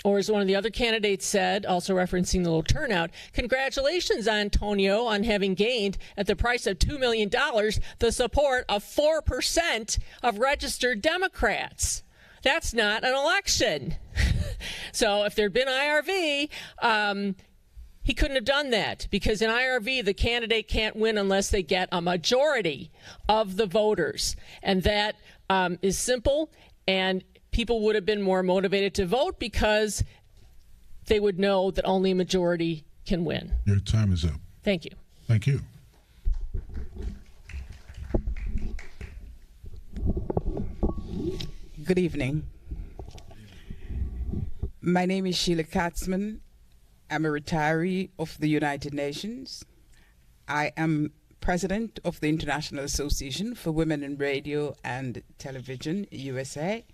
Or as one of the other candidates said, also referencing the low turnout, congratulations, Antonio, on having gained, at the price of $2 million, the support of 4% of registered Democrats. That's not an election. So if there'd been IRV, he couldn't have done that because in IRV, the candidate can't win unless they get a majority of the voters. And that is simple, and people would have been more motivated to vote because they would know that only a majority can win. Your time is up. Thank you. Thank you. Good evening. My name is Sheila Katzman. I'm a retiree of the United Nations. I am president of the International Association for Women in Radio and Television, USA.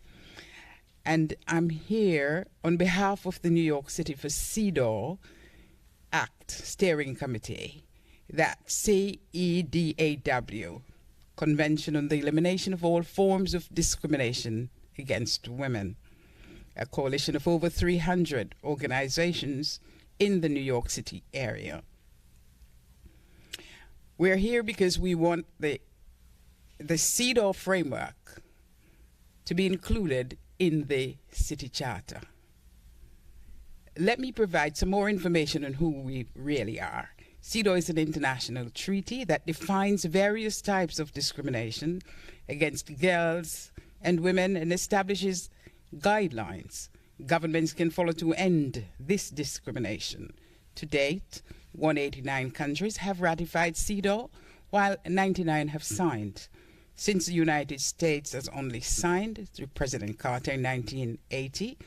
And I'm here on behalf of the New York City for CEDAW Act Steering Committee, that's CEDAW, Convention on the Elimination of All Forms of Discrimination Against Women, a coalition of over 300 organizations in the New York City area. We're here because we want the CEDAW framework to be included in the city charter. Let me provide some more information on who we really are. CEDAW is an international treaty that defines various types of discrimination against girls and women and establishes guidelines governments can follow to end this discrimination. To date, 189 countries have ratified CEDAW, while 99 have signed. Since the United States has only signed through President Carter in 1980,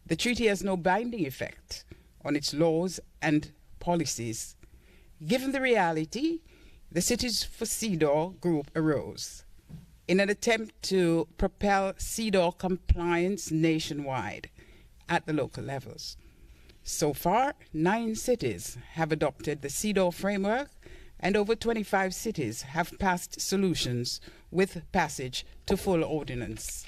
the treaty has no binding effect on its laws and policies. Given the reality, the Cities for CEDAW group arose in an attempt to propel CEDAW compliance nationwide at the local levels. So far, 9 cities have adopted the CEDAW framework, and over 25 cities have passed solutions with passage to full ordinance.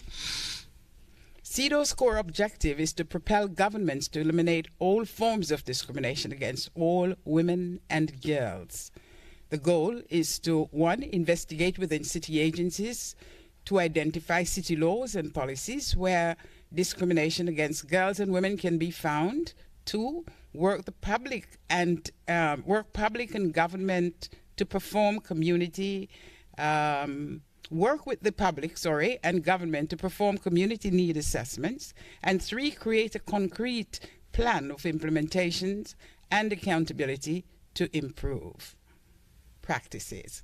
CEDAW's core objective is to propel governments to eliminate all forms of discrimination against all women and girls. The goal is to, 1, investigate within city agencies to identify city laws and policies where discrimination against girls and women can be found. 2, work public and government to perform work with the public, and government to perform community need assessments. And 3, create a concrete plan of implementations and accountability to improve practices.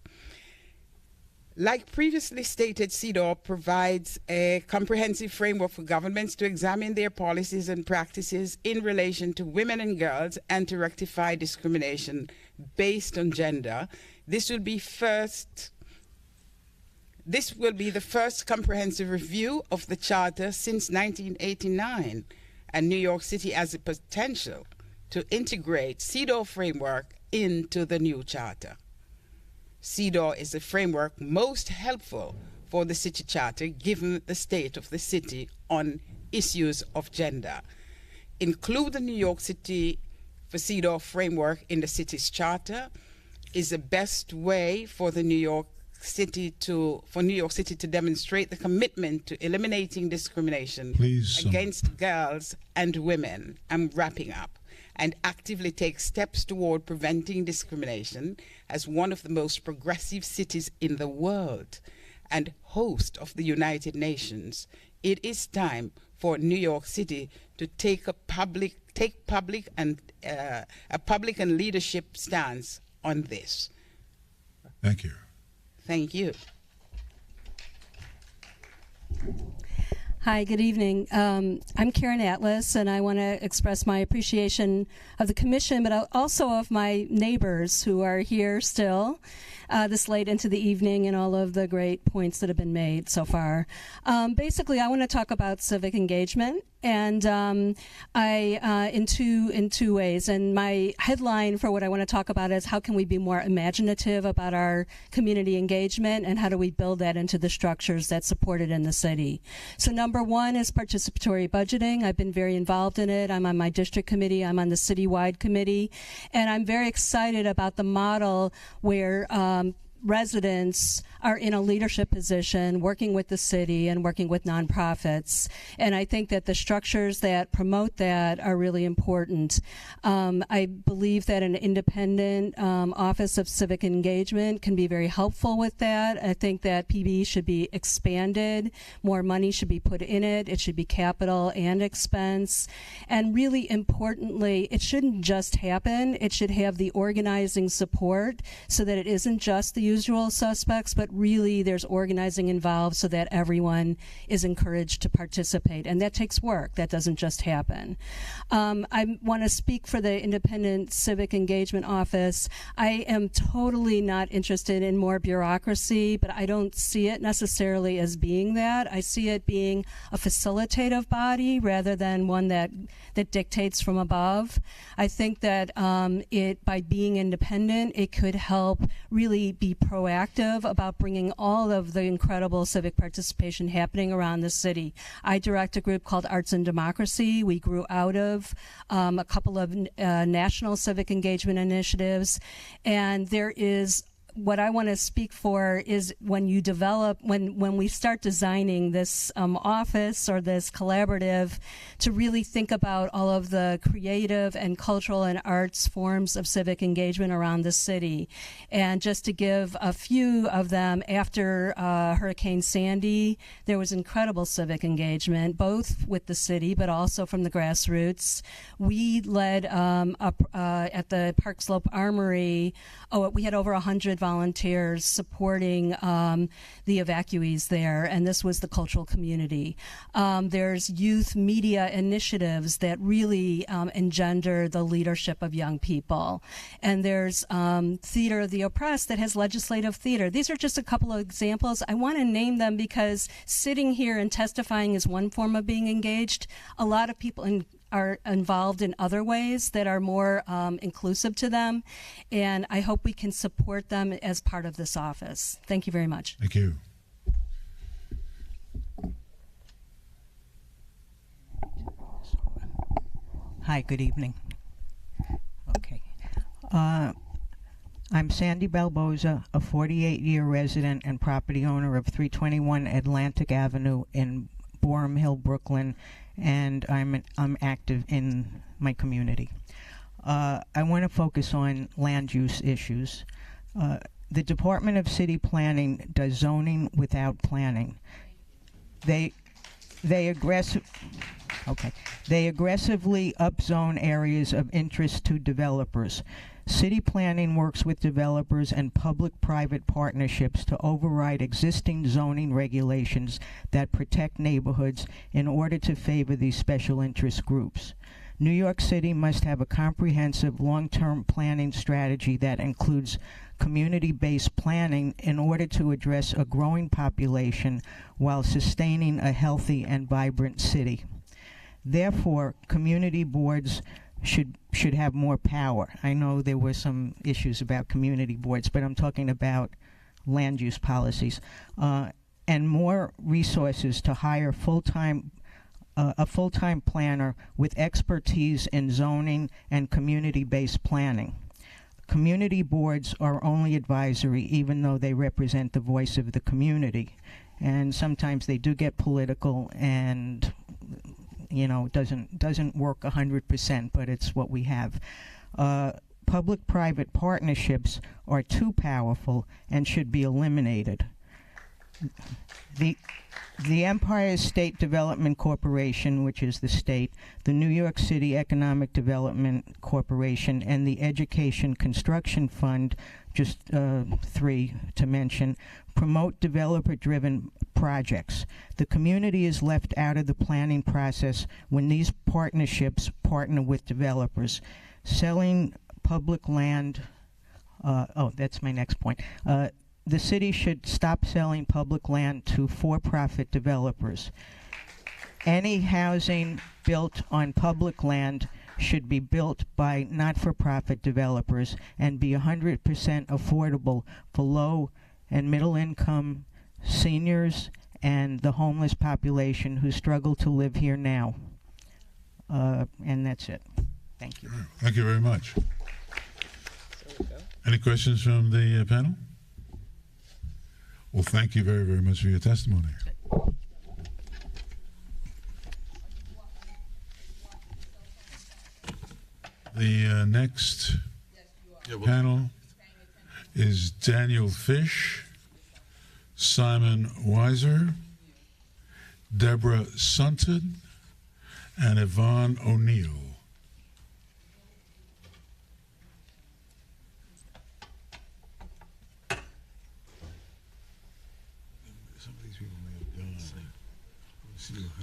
Like previously stated, CEDAW provides a comprehensive framework for governments to examine their policies and practices in relation to women and girls and to rectify discrimination based on gender. This will be the first comprehensive review of the Charter since 1989, and New York City has the potential to integrate CEDAW framework into the new Charter. CEDAW is the framework most helpful for the City Charter given the state of the city on issues of gender. Include the New York City for CEDAW framework in the city's charter is the best way for New York City to demonstrate the commitment to eliminating discrimination against girls and women. I'm wrapping up. And actively take steps toward preventing discrimination as one of the most progressive cities in the world and host of the United Nations. It is time for New York City to take a public and leadership stance on this. Thank you. Thank you. Hi, good evening. I'm Karen Atlas, and I want to express my appreciation of the Commission, but also of my neighbors who are here still this late into the evening, and all of the great points that have been made so far. Basically, I want to talk about civic engagement, and in two ways. And my headline for what I want to talk about is how can we be more imaginative about our community engagement, and how do we build that into the structures that support it in the city. So number one is participatory budgeting. I've been very involved in it. I'm on my district committee. I'm on the citywide committee. And I'm very excited about the model where residents are in a leadership position working with the city and working with nonprofits. And I think that the structures that promote that are really important. I believe that an independent Office of Civic Engagement can be very helpful with that. I think that PB should be expanded. More money should be put in it. It should be capital and expense. And really importantly, it shouldn't just happen. It should have the organizing support so that it isn't just the usual suspects, but really there's organizing involved so that everyone is encouraged to participate. And that takes work. That doesn't just happen. I want to speak for the Independent Civic Engagement Office. I am totally not interested in more bureaucracy, but I don't see it necessarily as being that. I see it being a facilitative body rather than one that dictates from above. I think that by being independent, it could help really be proactive about bringing all of the incredible civic participation happening around the city. I direct a group called Arts and Democracy. We grew out of a couple of national civic engagement initiatives, and there is what I want to speak for is when you develop, when we start designing this office or this collaborative, to really think about all of the creative and cultural and arts forms of civic engagement around the city. And just to give a few of them, after Hurricane Sandy, there was incredible civic engagement, both with the city but also from the grassroots. We led at the Park Slope Armory, we had over 100 volunteers supporting the evacuees there, and this was the cultural community. There's youth media initiatives that really engender the leadership of young people. And there's Theater of the Oppressed that has legislative theater. These are just a couple of examples. I want to name them because sitting here and testifying is one form of being engaged. A lot of people are involved in other ways that are more inclusive to them, and I hope we can support them as part of this office. Thank you very much. Thank you. Hi, good evening. Okay. I'm Sandy Balboza, a 48-year resident and property owner of 321 Atlantic Avenue in Boerum Hill, Brooklyn, and I'm active in my community. I want to focus on land use issues. The Department of City Planning does zoning without planning. They aggressively upzone areas of interest to developers. City planning works with developers and public-private partnerships to override existing zoning regulations that protect neighborhoods in order to favor these special interest groups. New York City must have a comprehensive long-term planning strategy that includes community-based planning in order to address a growing population while sustaining a healthy and vibrant city. Therefore, community boards should have more power. I know there were some issues about community boards, but I'm talking about land use policies, and more resources to hire a full-time planner with expertise in zoning and community-based planning. Community boards are only advisory, even though they represent the voice of the community. And sometimes they do get political, and doesn't work 100%, but it's what we have. Public-private partnerships are too powerful and should be eliminated. The Empire State Development Corporation, which is the state, the New York City Economic Development Corporation, and the Education Construction Fund, just 3 to mention, promote developer-driven projects. The community is left out of the planning process when these partnerships partner with developers. Selling public land, that's my next point. The city should stop selling public land to for-profit developers. Any housing built on public land should be built by not-for-profit developers and be 100% affordable for low and middle-income seniors and the homeless population who struggle to live here now. And that's it. Thank you. Thank you very much. Any questions from the panel? Well, thank you very, very much for your testimony. The next panel is Daniel Fish, Simon Weiser, Deborah Sunton, and Yvonne O'Neill.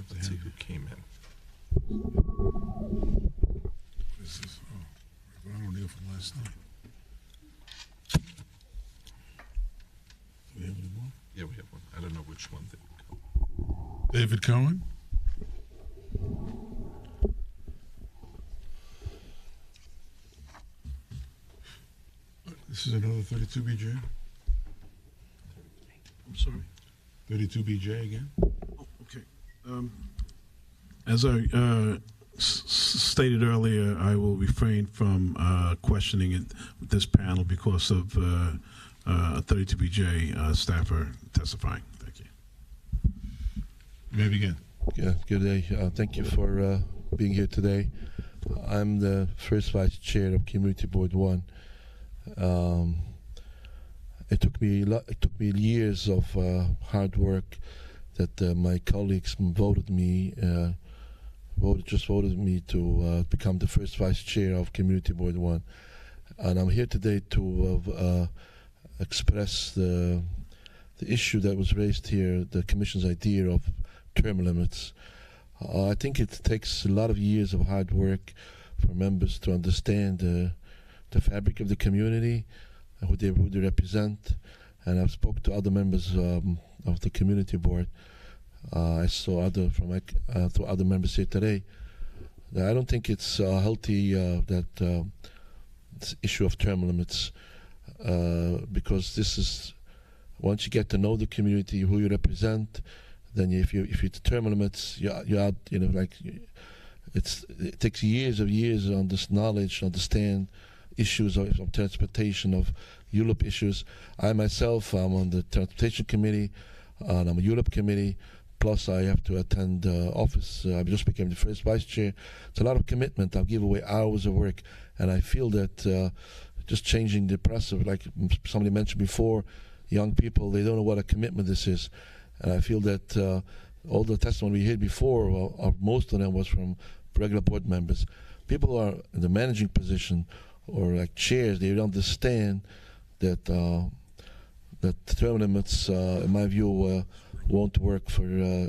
Let's see who came in. This is Yvonne O'Neill from last night. Do we have any more? Yeah, we have one. I don't know which one. David Cohen. This is another 32BJ. I'm sorry. 32BJ again. Oh, okay. As I stated earlier, I will refrain from questioning it with this panel because of a 32BJ staffer testifying. Thank you. You may begin. Yeah, good day. Thank you for being here today. I'm the first vice chair of Community Board 1. It took me years of hard work that my colleagues voted me to become the first vice chair of Community Board 1, and I'm here today to express the issue that was raised here, the Commission's idea of term limits. I think it takes a lot of years of hard work for members to understand the fabric of the community, who they represent, and I've spoken to other members of the community board. I saw other members here today. I don't think it's healthy that this issue of term limits, because this is, once you get to know the community, who you represent, then if you term limits, you're out. It takes years on this knowledge to understand issues of transportation, of ULIP issues. I myself am on the transportation committee, and I'm a ULIP committee. Plus, I have to attend office. I just became the first vice chair. It's a lot of commitment. I'll give away hours of work, and I feel that just changing the press of, like somebody mentioned before, young people, they don't know what a commitment this is, and I feel that all the testimony we heard before, most of them was from regular board members. People who are in the managing position or like chairs, they understand that that term limits, in my view, won't work for,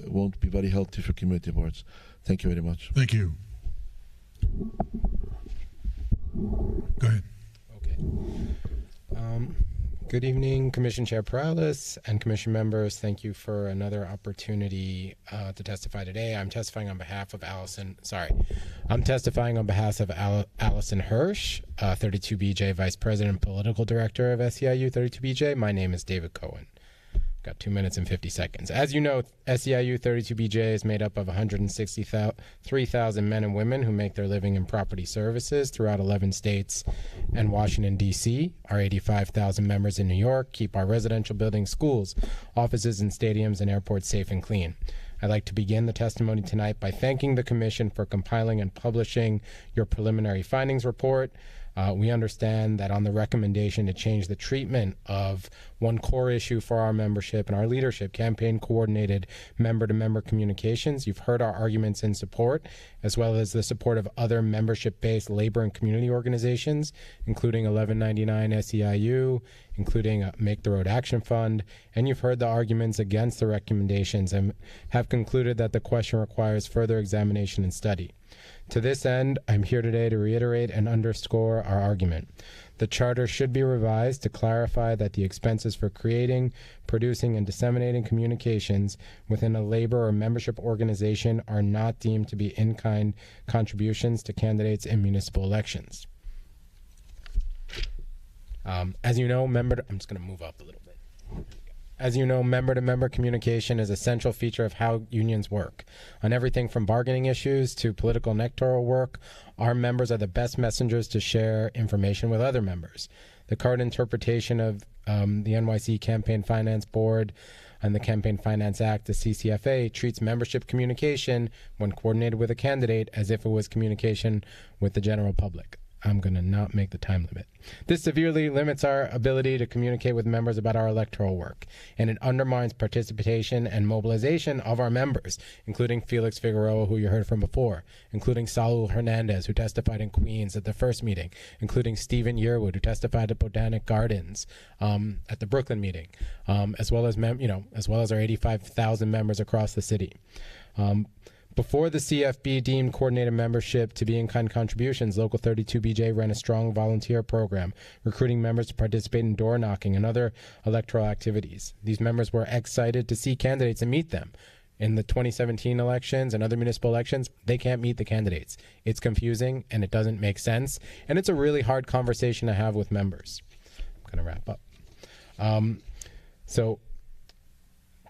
won't be very healthy for community boards. Thank you very much. Thank you. Go ahead. Good evening, Commission Chair Perales and Commission members. Thank you for another opportunity to testify today. I'm testifying on behalf of Allison Hirsch, 32BJ Vice President and Political Director of SEIU 32BJ. My name is David Cohen. Got 2 minutes and 50 seconds. As you know, SEIU 32BJ is made up of 163,000 men and women who make their living in property services throughout 11 states and Washington, D.C. Our 85,000 members in New York keep our residential buildings, schools, offices, and stadiums and airports safe and clean. I'd like to begin the testimony tonight by thanking the Commission for compiling and publishing your preliminary findings report. We understand that on the recommendation to change the treatment of one core issue for our membership and our leadership, campaign-coordinated member-to-member communications, you've heard our arguments in support, as well as the support of other membership-based labor and community organizations, including 1199 SEIU, including Make the Road Action Fund, and you've heard the arguments against the recommendations and have concluded that the question requires further examination and study. To this end, I'm here today to reiterate and underscore our argument. The Charter should be revised to clarify that the expenses for creating, producing, and disseminating communications within a labor or membership organization are not deemed to be in-kind contributions to candidates in municipal elections. As you know, I'm just going to move up a little bit. As you know, member-to-member communication is an essential feature of how unions work. On everything from bargaining issues to political electoral work, our members are the best messengers to share information with other members. The current interpretation of the NYC Campaign Finance Board and the Campaign Finance Act, the CCFA, treats membership communication when coordinated with a candidate as if it was communication with the general public. I'm going to not make the time limit. This severely limits our ability to communicate with members about our electoral work, and it undermines participation and mobilization of our members, including Felix Figueroa, who you heard from before, including Saul Hernandez, who testified in Queens at the first meeting, including Stephen Yearwood, who testified at Botanic Gardens at the Brooklyn meeting, as well as our 85,000 members across the city. Before the CFB deemed coordinated membership to be in-kind contributions, Local 32BJ ran a strong volunteer program, recruiting members to participate in door knocking and other electoral activities. These members were excited to see candidates and meet them. In the 2017 elections and other municipal elections, they can't meet the candidates. It's confusing and it doesn't make sense, and it's a really hard conversation to have with members. I'm going to wrap up.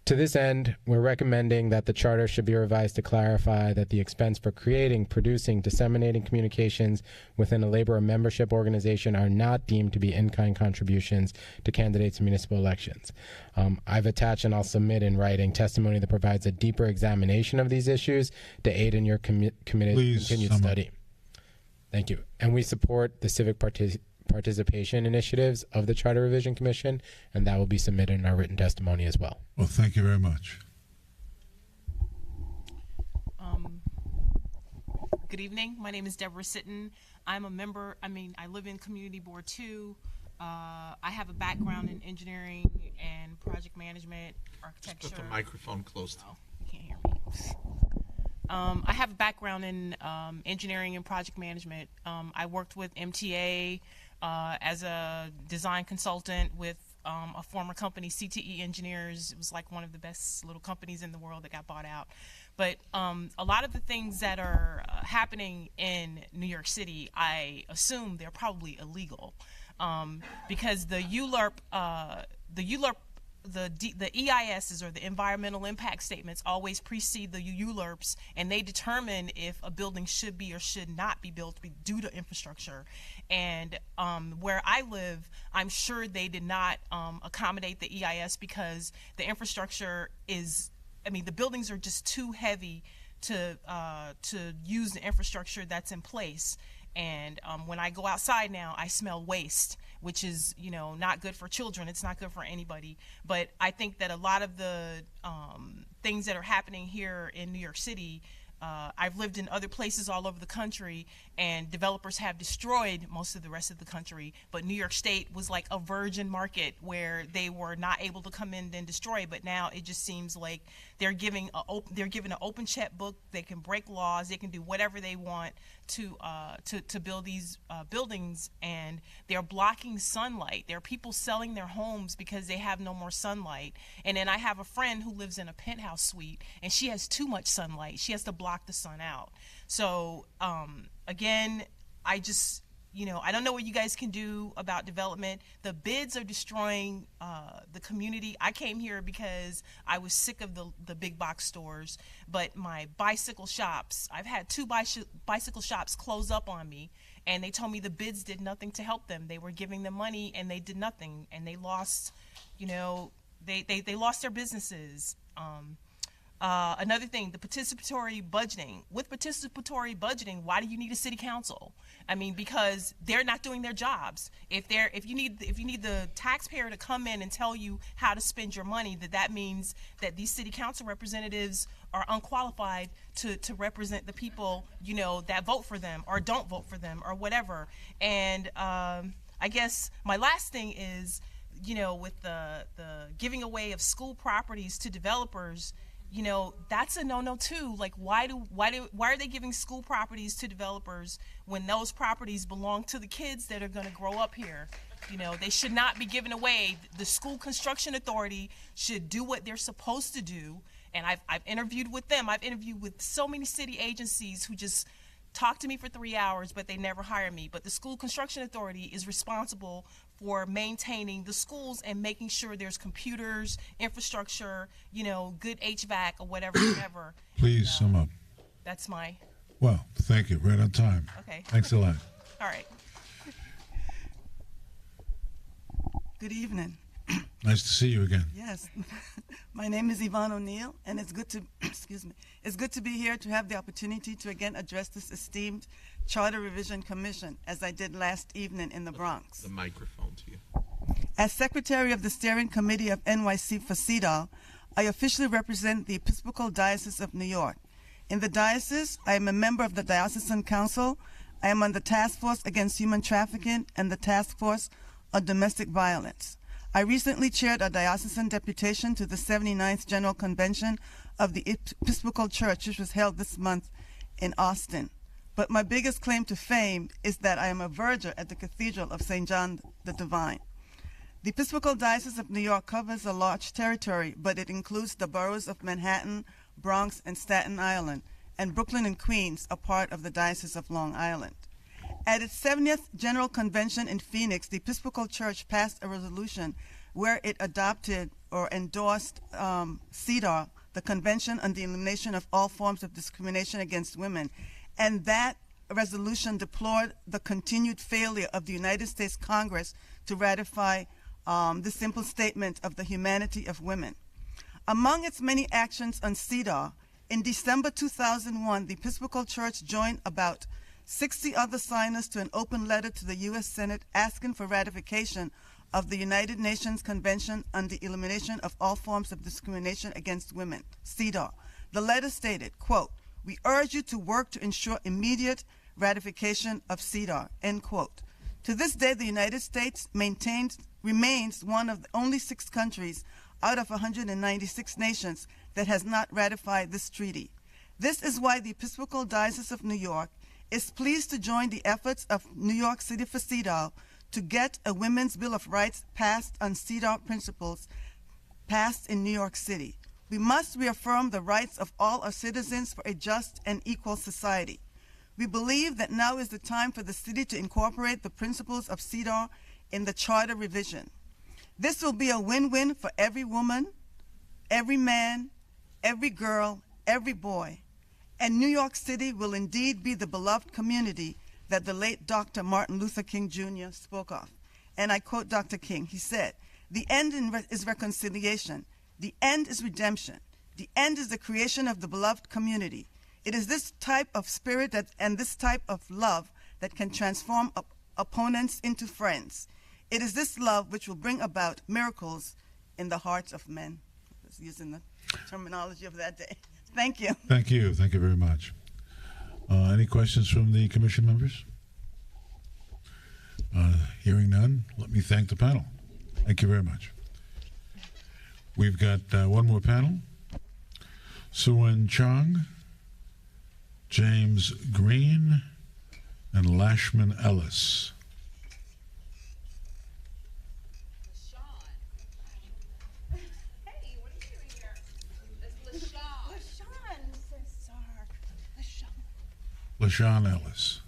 To this end, we're recommending that the Charter should be revised to clarify that the expense for creating, producing, disseminating communications within a labor or membership organization are not deemed to be in-kind contributions to candidates in municipal elections. I've attached and I'll submit in writing testimony that provides a deeper examination of these issues to aid in your committed continued study. Thank you. And we support the civic participation initiatives of the Charter Revision Commission, and that will be submitted in our written testimony as well. Well, thank you very much. Good evening. My name is Deborah Sitton. I'm a member, I live in Community Board 2. I have a background in engineering and project management, architecture. Just put the microphone close to you. You can't hear me. I have a background in engineering and project management. I worked with MTA as a design consultant with a former company, CTE Engineers. It was like one of the best little companies in the world that got bought out. But a lot of the things that are happening in New York City, I assume they're probably illegal because the EISs, or the environmental impact statements, always precede the ULURPs, and they determine if a building should be or should not be built due to infrastructure. And where I live, I'm sure they did not accommodate the EIS because the infrastructure is, the buildings are just too heavy to use the infrastructure that's in place. And when I go outside now, I smell waste, which is, not good for children. It's not good for anybody. But I think that a lot of the things that are happening here in New York City, I've lived in other places all over the country, and developers have destroyed most of the rest of the country. But New York State was like a virgin market where they were not able to come in and destroy. But now it just seems like they're given an open checkbook. They can break laws. They can do whatever they want to build these buildings, and they're blocking sunlight. There are people selling their homes because they have no more sunlight. And then I have a friend who lives in a penthouse suite, and she has too much sunlight. She has to block the sun out. So again, I just, I don't know what you guys can do about development. The bids are destroying the community. I came here because I was sick of the big box stores, but my bicycle shops, I've had 2 bicycle shops close up on me, and they told me the bids did nothing to help them. They were giving them money and they did nothing, and they lost, they lost their businesses. Another thing, the participatory budgeting. With participatory budgeting, why do you need a city council? I mean, because they're not doing their jobs. If you need the taxpayer to come in and tell you how to spend your money, that means that these city council representatives are unqualified to represent the people, that vote for them or don't vote for them or whatever. And I guess my last thing is, with the giving away of school properties to developers, that's a no-no too. Like, why are they giving school properties to developers when those properties belong to the kids that are going to grow up here? They should not be given away. The School Construction Authority should do what they're supposed to do. And I've interviewed with them. I've interviewed with so many city agencies who just talk to me for 3 hours, but they never hire me. But the School Construction Authority is responsible for maintaining the schools and making sure there's computers, infrastructure, good HVAC or whatever. Please sum up. That's my. Well, thank you. Right on time. Okay. Thanks a lot. All right. Good evening. Nice to see you again. Yes. My name is Yvonne O'Neill, and it's good to, it's good to be here to have the opportunity to again address this esteemed Charter Revision Commission, as I did last evening in the Bronx. The microphone to you. As Secretary of the Steering Committee of NYC for CEDAW, I officially represent the Episcopal Diocese of New York. In the diocese, I am a member of the Diocesan Council. I am on the Task Force Against Human Trafficking and the Task Force on Domestic Violence. I recently chaired a diocesan deputation to the 79th General Convention of the Episcopal Church, which was held this month in Austin. But my biggest claim to fame is that I am a verger at the Cathedral of St. John the Divine. The Episcopal Diocese of New York covers a large territory, but it includes the boroughs of Manhattan, Bronx, and Staten Island, and Brooklyn and Queens are part of the Diocese of Long Island. At its 70th General Convention in Phoenix, the Episcopal Church passed a resolution where it adopted or endorsed CEDAW, the Convention on the Elimination of All Forms of Discrimination Against Women, and that resolution deplored the continued failure of the United States Congress to ratify the simple statement of the humanity of women. Among its many actions on CEDAW, in December 2001, the Episcopal Church joined about 60 other signers to an open letter to the U.S. Senate asking for ratification of the United Nations Convention on the Elimination of All Forms of Discrimination Against Women, CEDAW. The letter stated, quote, "We urge you to work to ensure immediate ratification of CEDAW," end quote. To this day, the United States remains one of the only 6 countries out of 196 nations that has not ratified this treaty. This is why the Episcopal Diocese of New York is pleased to join the efforts of New York City for CEDAW to get a Women's Bill of Rights passed on CEDAW principles passed in New York City. We must reaffirm the rights of all our citizens for a just and equal society. We believe that now is the time for the city to incorporate the principles of CEDAW in the charter revision. This will be a win-win for every woman, every man, every girl, every boy. And New York City will indeed be the beloved community that the late Dr. Martin Luther King Jr. spoke of. And I quote Dr. King, he said, "The end is reconciliation. The end is redemption. The end is the creation of the beloved community. It is this type of spirit and this type of love that can transform opponents into friends. It is this love which will bring about miracles in the hearts of men." I was using the terminology of that day. Thank you. Thank you. Thank you very much. Any questions from the commission members? Hearing none, let me thank the panel. Thank you very much. We've got one more panel. Suen Chong, James Green, and Lashman Ellis. LaShawn Ellis.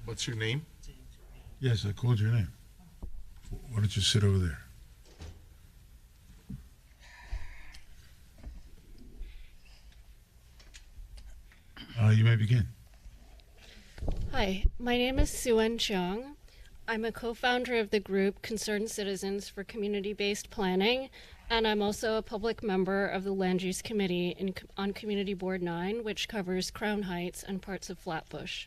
What's your name? Yes, I called your name. Why don't you sit over there? You may begin. Hi, my name is Suen Cheong. I'm a co-founder of the group Concerned Citizens for Community-Based Planning, and I'm also a public member of the Land Use Committee on Community Board 9, which covers Crown Heights and parts of Flatbush.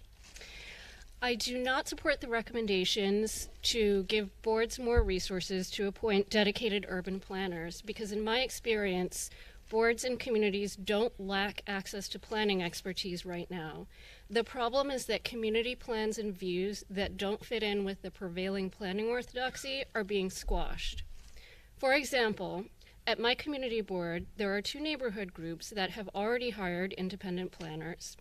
I do not support the recommendations to give boards more resources to appoint dedicated urban planners because in my experience, boards and communities don't lack access to planning expertise right now. The problem is that community plans and views that don't fit in with the prevailing planning orthodoxy are being squashed. For example, at my community board, there are 2 neighborhood groups that have already hired independent planners.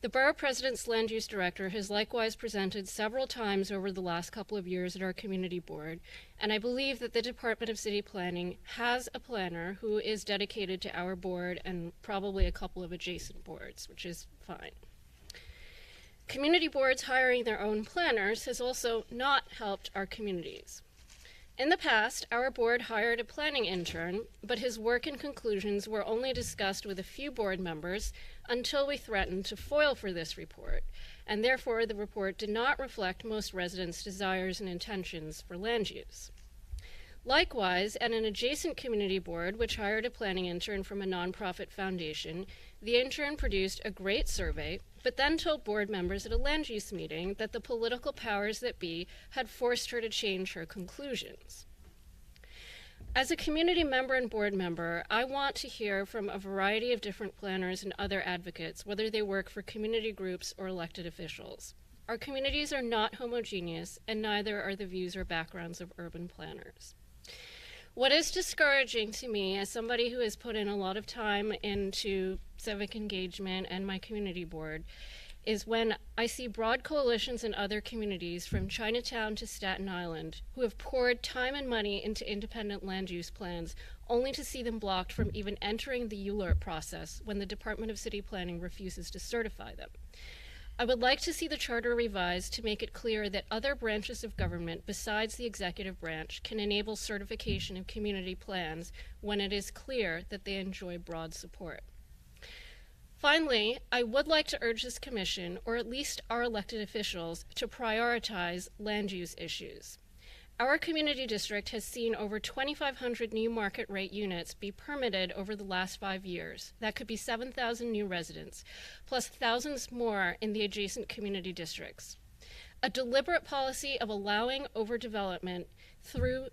The borough president's land use director has likewise presented several times over the last couple of years at our community board, and I believe that the Department of City Planning has a planner who is dedicated to our board and probably a couple of adjacent boards, which is fine. Community boards hiring their own planners has also not helped our communities. In the past, our board hired a planning intern, but his work and conclusions were only discussed with a few board members until we threatened to foil for this report, and therefore the report did not reflect most residents' desires and intentions for land use. Likewise, at an adjacent community board, which hired a planning intern from a nonprofit foundation, the intern produced a great survey, but then told board members at a land use meeting that the political powers that be had forced her to change her conclusions. As a community member and board member, I want to hear from a variety of different planners and other advocates, whether they work for community groups or elected officials. Our communities are not homogeneous, and neither are the views or backgrounds of urban planners. What is discouraging to me as somebody who has put in a lot of time into civic engagement and my community board is when I see broad coalitions in other communities from Chinatown to Staten Island who have poured time and money into independent land use plans only to see them blocked from even entering the ULURP process when the Department of City Planning refuses to certify them. I would like to see the charter revised to make it clear that other branches of government besides the executive branch can enable certification of community plans when it is clear that they enjoy broad support. Finally, I would like to urge this commission, or at least our elected officials, to prioritize land use issues. Our community district has seen over 2,500 new market rate units be permitted over the last 5 years. That could be 7,000 new residents, plus thousands more in the adjacent community districts. A deliberate policy of allowing overdevelopment through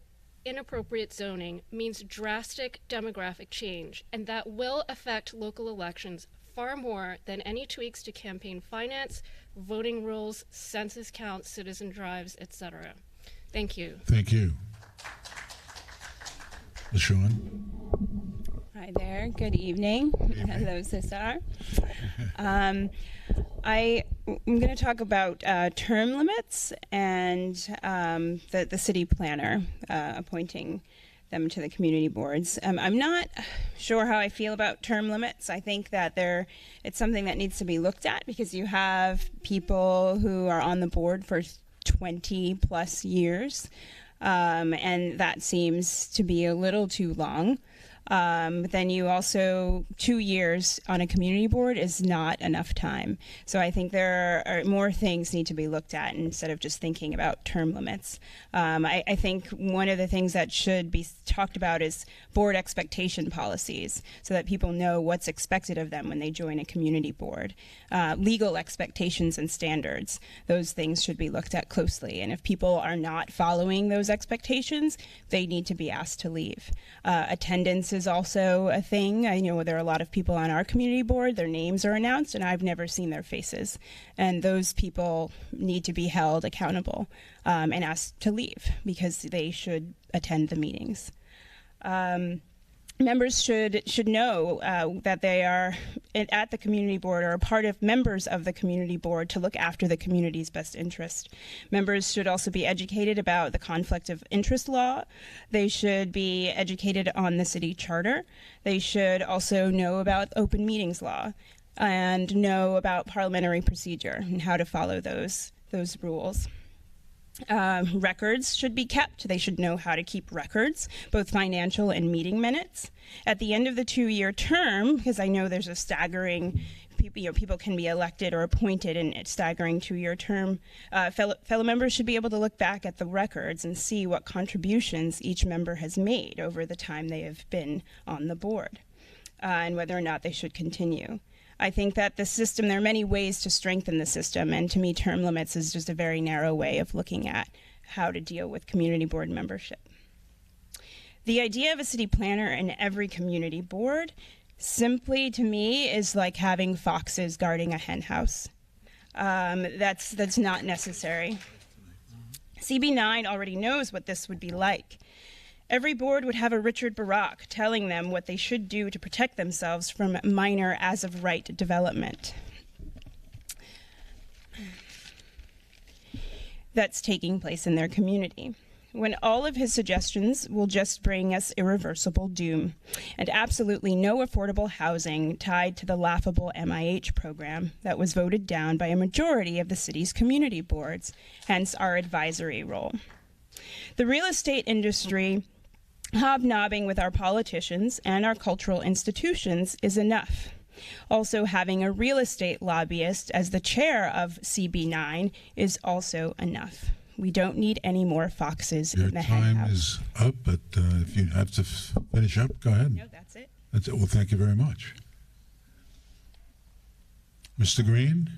inappropriate zoning means drastic demographic change, and that will affect local elections far more than any tweaks to campaign finance, voting rules, census counts, citizen drives, etc. Thank you. Thank you. LaShawn. Hi there. Good evening. Hello, Cesar. I'm going to talk about term limits and the city planner appointing them to the community boards. I'm not sure how I feel about term limits. I think that it's something that needs to be looked at because you have people who are on the board for 20 plus years, and that seems to be a little too long. then you also 2 years on a community board is not enough time. So I think there are more things need to be looked at instead of just thinking about term limits. I think one of the things that should be talked about is board expectation policies, so that people know what's expected of them when they join a community board. Legal expectations and standards, those things should be looked at closely. And if people are not following those expectations, they need to be asked to leave. Attendance is also a thing. I know there are a lot of people on our community board, their names are announced and I've never seen their faces. And those people need to be held accountable and asked to leave because they should attend the meetings. Members should know that they are at the community board or a part of members of the community board to look after the community's best interest. Members should also be educated about the conflict of interest law. They should be educated on the city charter. They should also know about open meetings law and know about parliamentary procedure and how to follow those rules. Records should be kept. They should know how to keep records, both financial and meeting minutes. At the end of the 2-year term, because I know there's a staggering, people can be elected or appointed in a staggering 2-year term, fellow members should be able to look back at the records and see what contributions each member has made over the time they have been on the board, and whether or not they should continue. I think that the system, there are many ways to strengthen the system, and to me term limits is just a very narrow way of looking at how to deal with community board membership. The idea of a city planner in every community board simply to me is like having foxes guarding a hen house. That's not necessary. CB9 already knows what this would be like. Every board would have a Richard Barak telling them what they should do to protect themselves from minor as-of-right development that's taking place in their community, when all of his suggestions will just bring us irreversible doom and absolutely no affordable housing tied to the laughable MIH program that was voted down by a majority of the city's community boards, hence our advisory role. The real estate industry hobnobbing with our politicians and our cultural institutions is enough. Also, having a real estate lobbyist as the chair of CB9 is also enough. We don't need any more foxes in the hen house. Your time is up, but if you have to finish up, go ahead. No, that's it. That's it. Well, thank you very much. Mr. Green?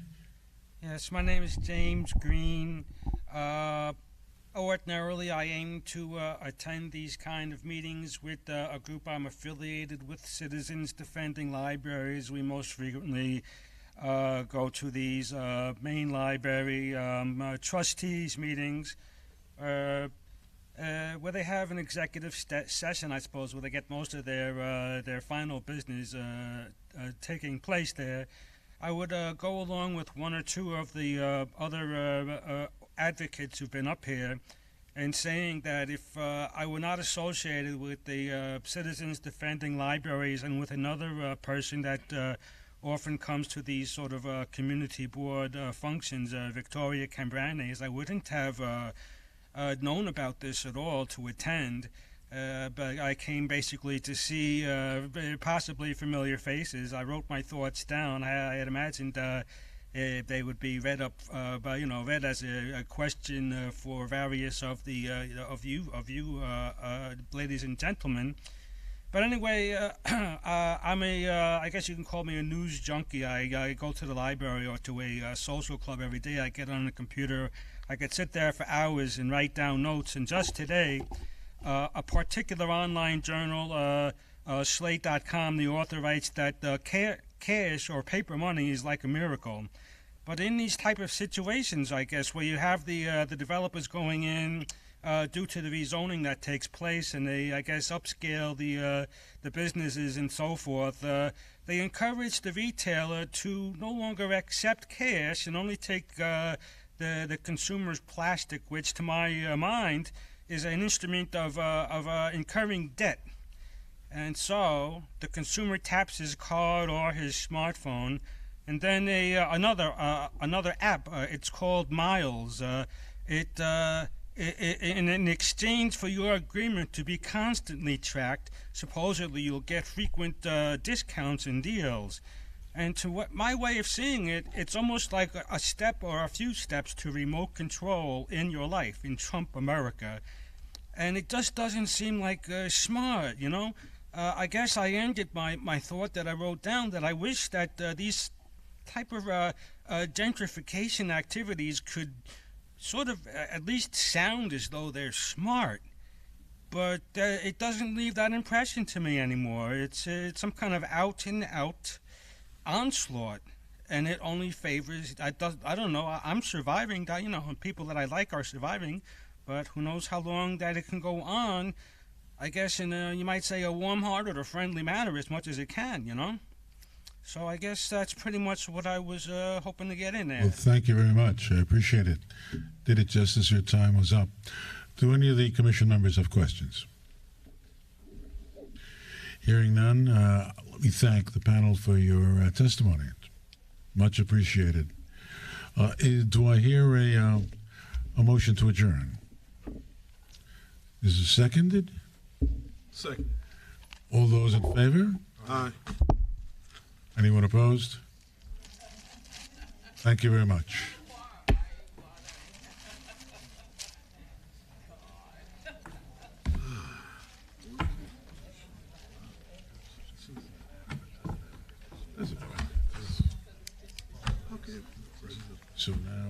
Yes, my name is James Green. Ordinarily, I aim to attend these kind of meetings with a group I'm affiliated with, Citizens Defending Libraries. We most frequently go to these main library trustees meetings where they have an executive session, I suppose, where they get most of their final business taking place there. I would go along with one or two of the other advocates who've been up here and saying that if I were not associated with the Citizens Defending Libraries and with another person that often comes to these sort of community board functions, Victoria Cambranes, I wouldn't have known about this at all to attend. But I came basically to see possibly familiar faces. I wrote my thoughts down. I had imagined they would be read up, read as a question for various of the of you, ladies and gentlemen. But anyway, I'm I guess you can call me a news junkie. I go to the library or to a social club every day. I get on the computer. I could sit there for hours and write down notes. And just today, a particular online journal, Slate.com, the author writes that cash or paper money is like a miracle. But in these type of situations, I guess, where you have the developers going in due to the rezoning that takes place, and they, I guess, upscale the businesses and so forth, they encourage the retailer to no longer accept cash and only take the consumer's plastic, which to my mind is an instrument of incurring debt. And so the consumer taps his card or his smartphone, and then another app. It's called Miles. It in exchange for your agreement to be constantly tracked, supposedly you'll get frequent discounts and deals. And to what my way of seeing it, it's almost like a step or a few steps to remote control in your life in Trump America. And it just doesn't seem like smart, you know? I guess I ended my thought that I wrote down that I wish that these type of gentrification activities could sort of at least sound as though they're smart. But it doesn't leave that impression to me anymore. It's some kind of out-and-out onslaught, and it only favors, I don't know, I'm surviving, you know, people that I like are surviving, but who knows how long that it can go on. I guess in you might say a warm-hearted or friendly manner as much as it can, you know? So I guess that's pretty much what I was hoping to get in there. Well, thank you very much. I appreciate it. Did it just as your time was up. Do any of the commission members have questions? Hearing none, let me thank the panel for your testimony. Much appreciated. Do I hear a motion to adjourn? Is it seconded? Second. All those in favor? Aye. Anyone opposed? Thank you very much. So now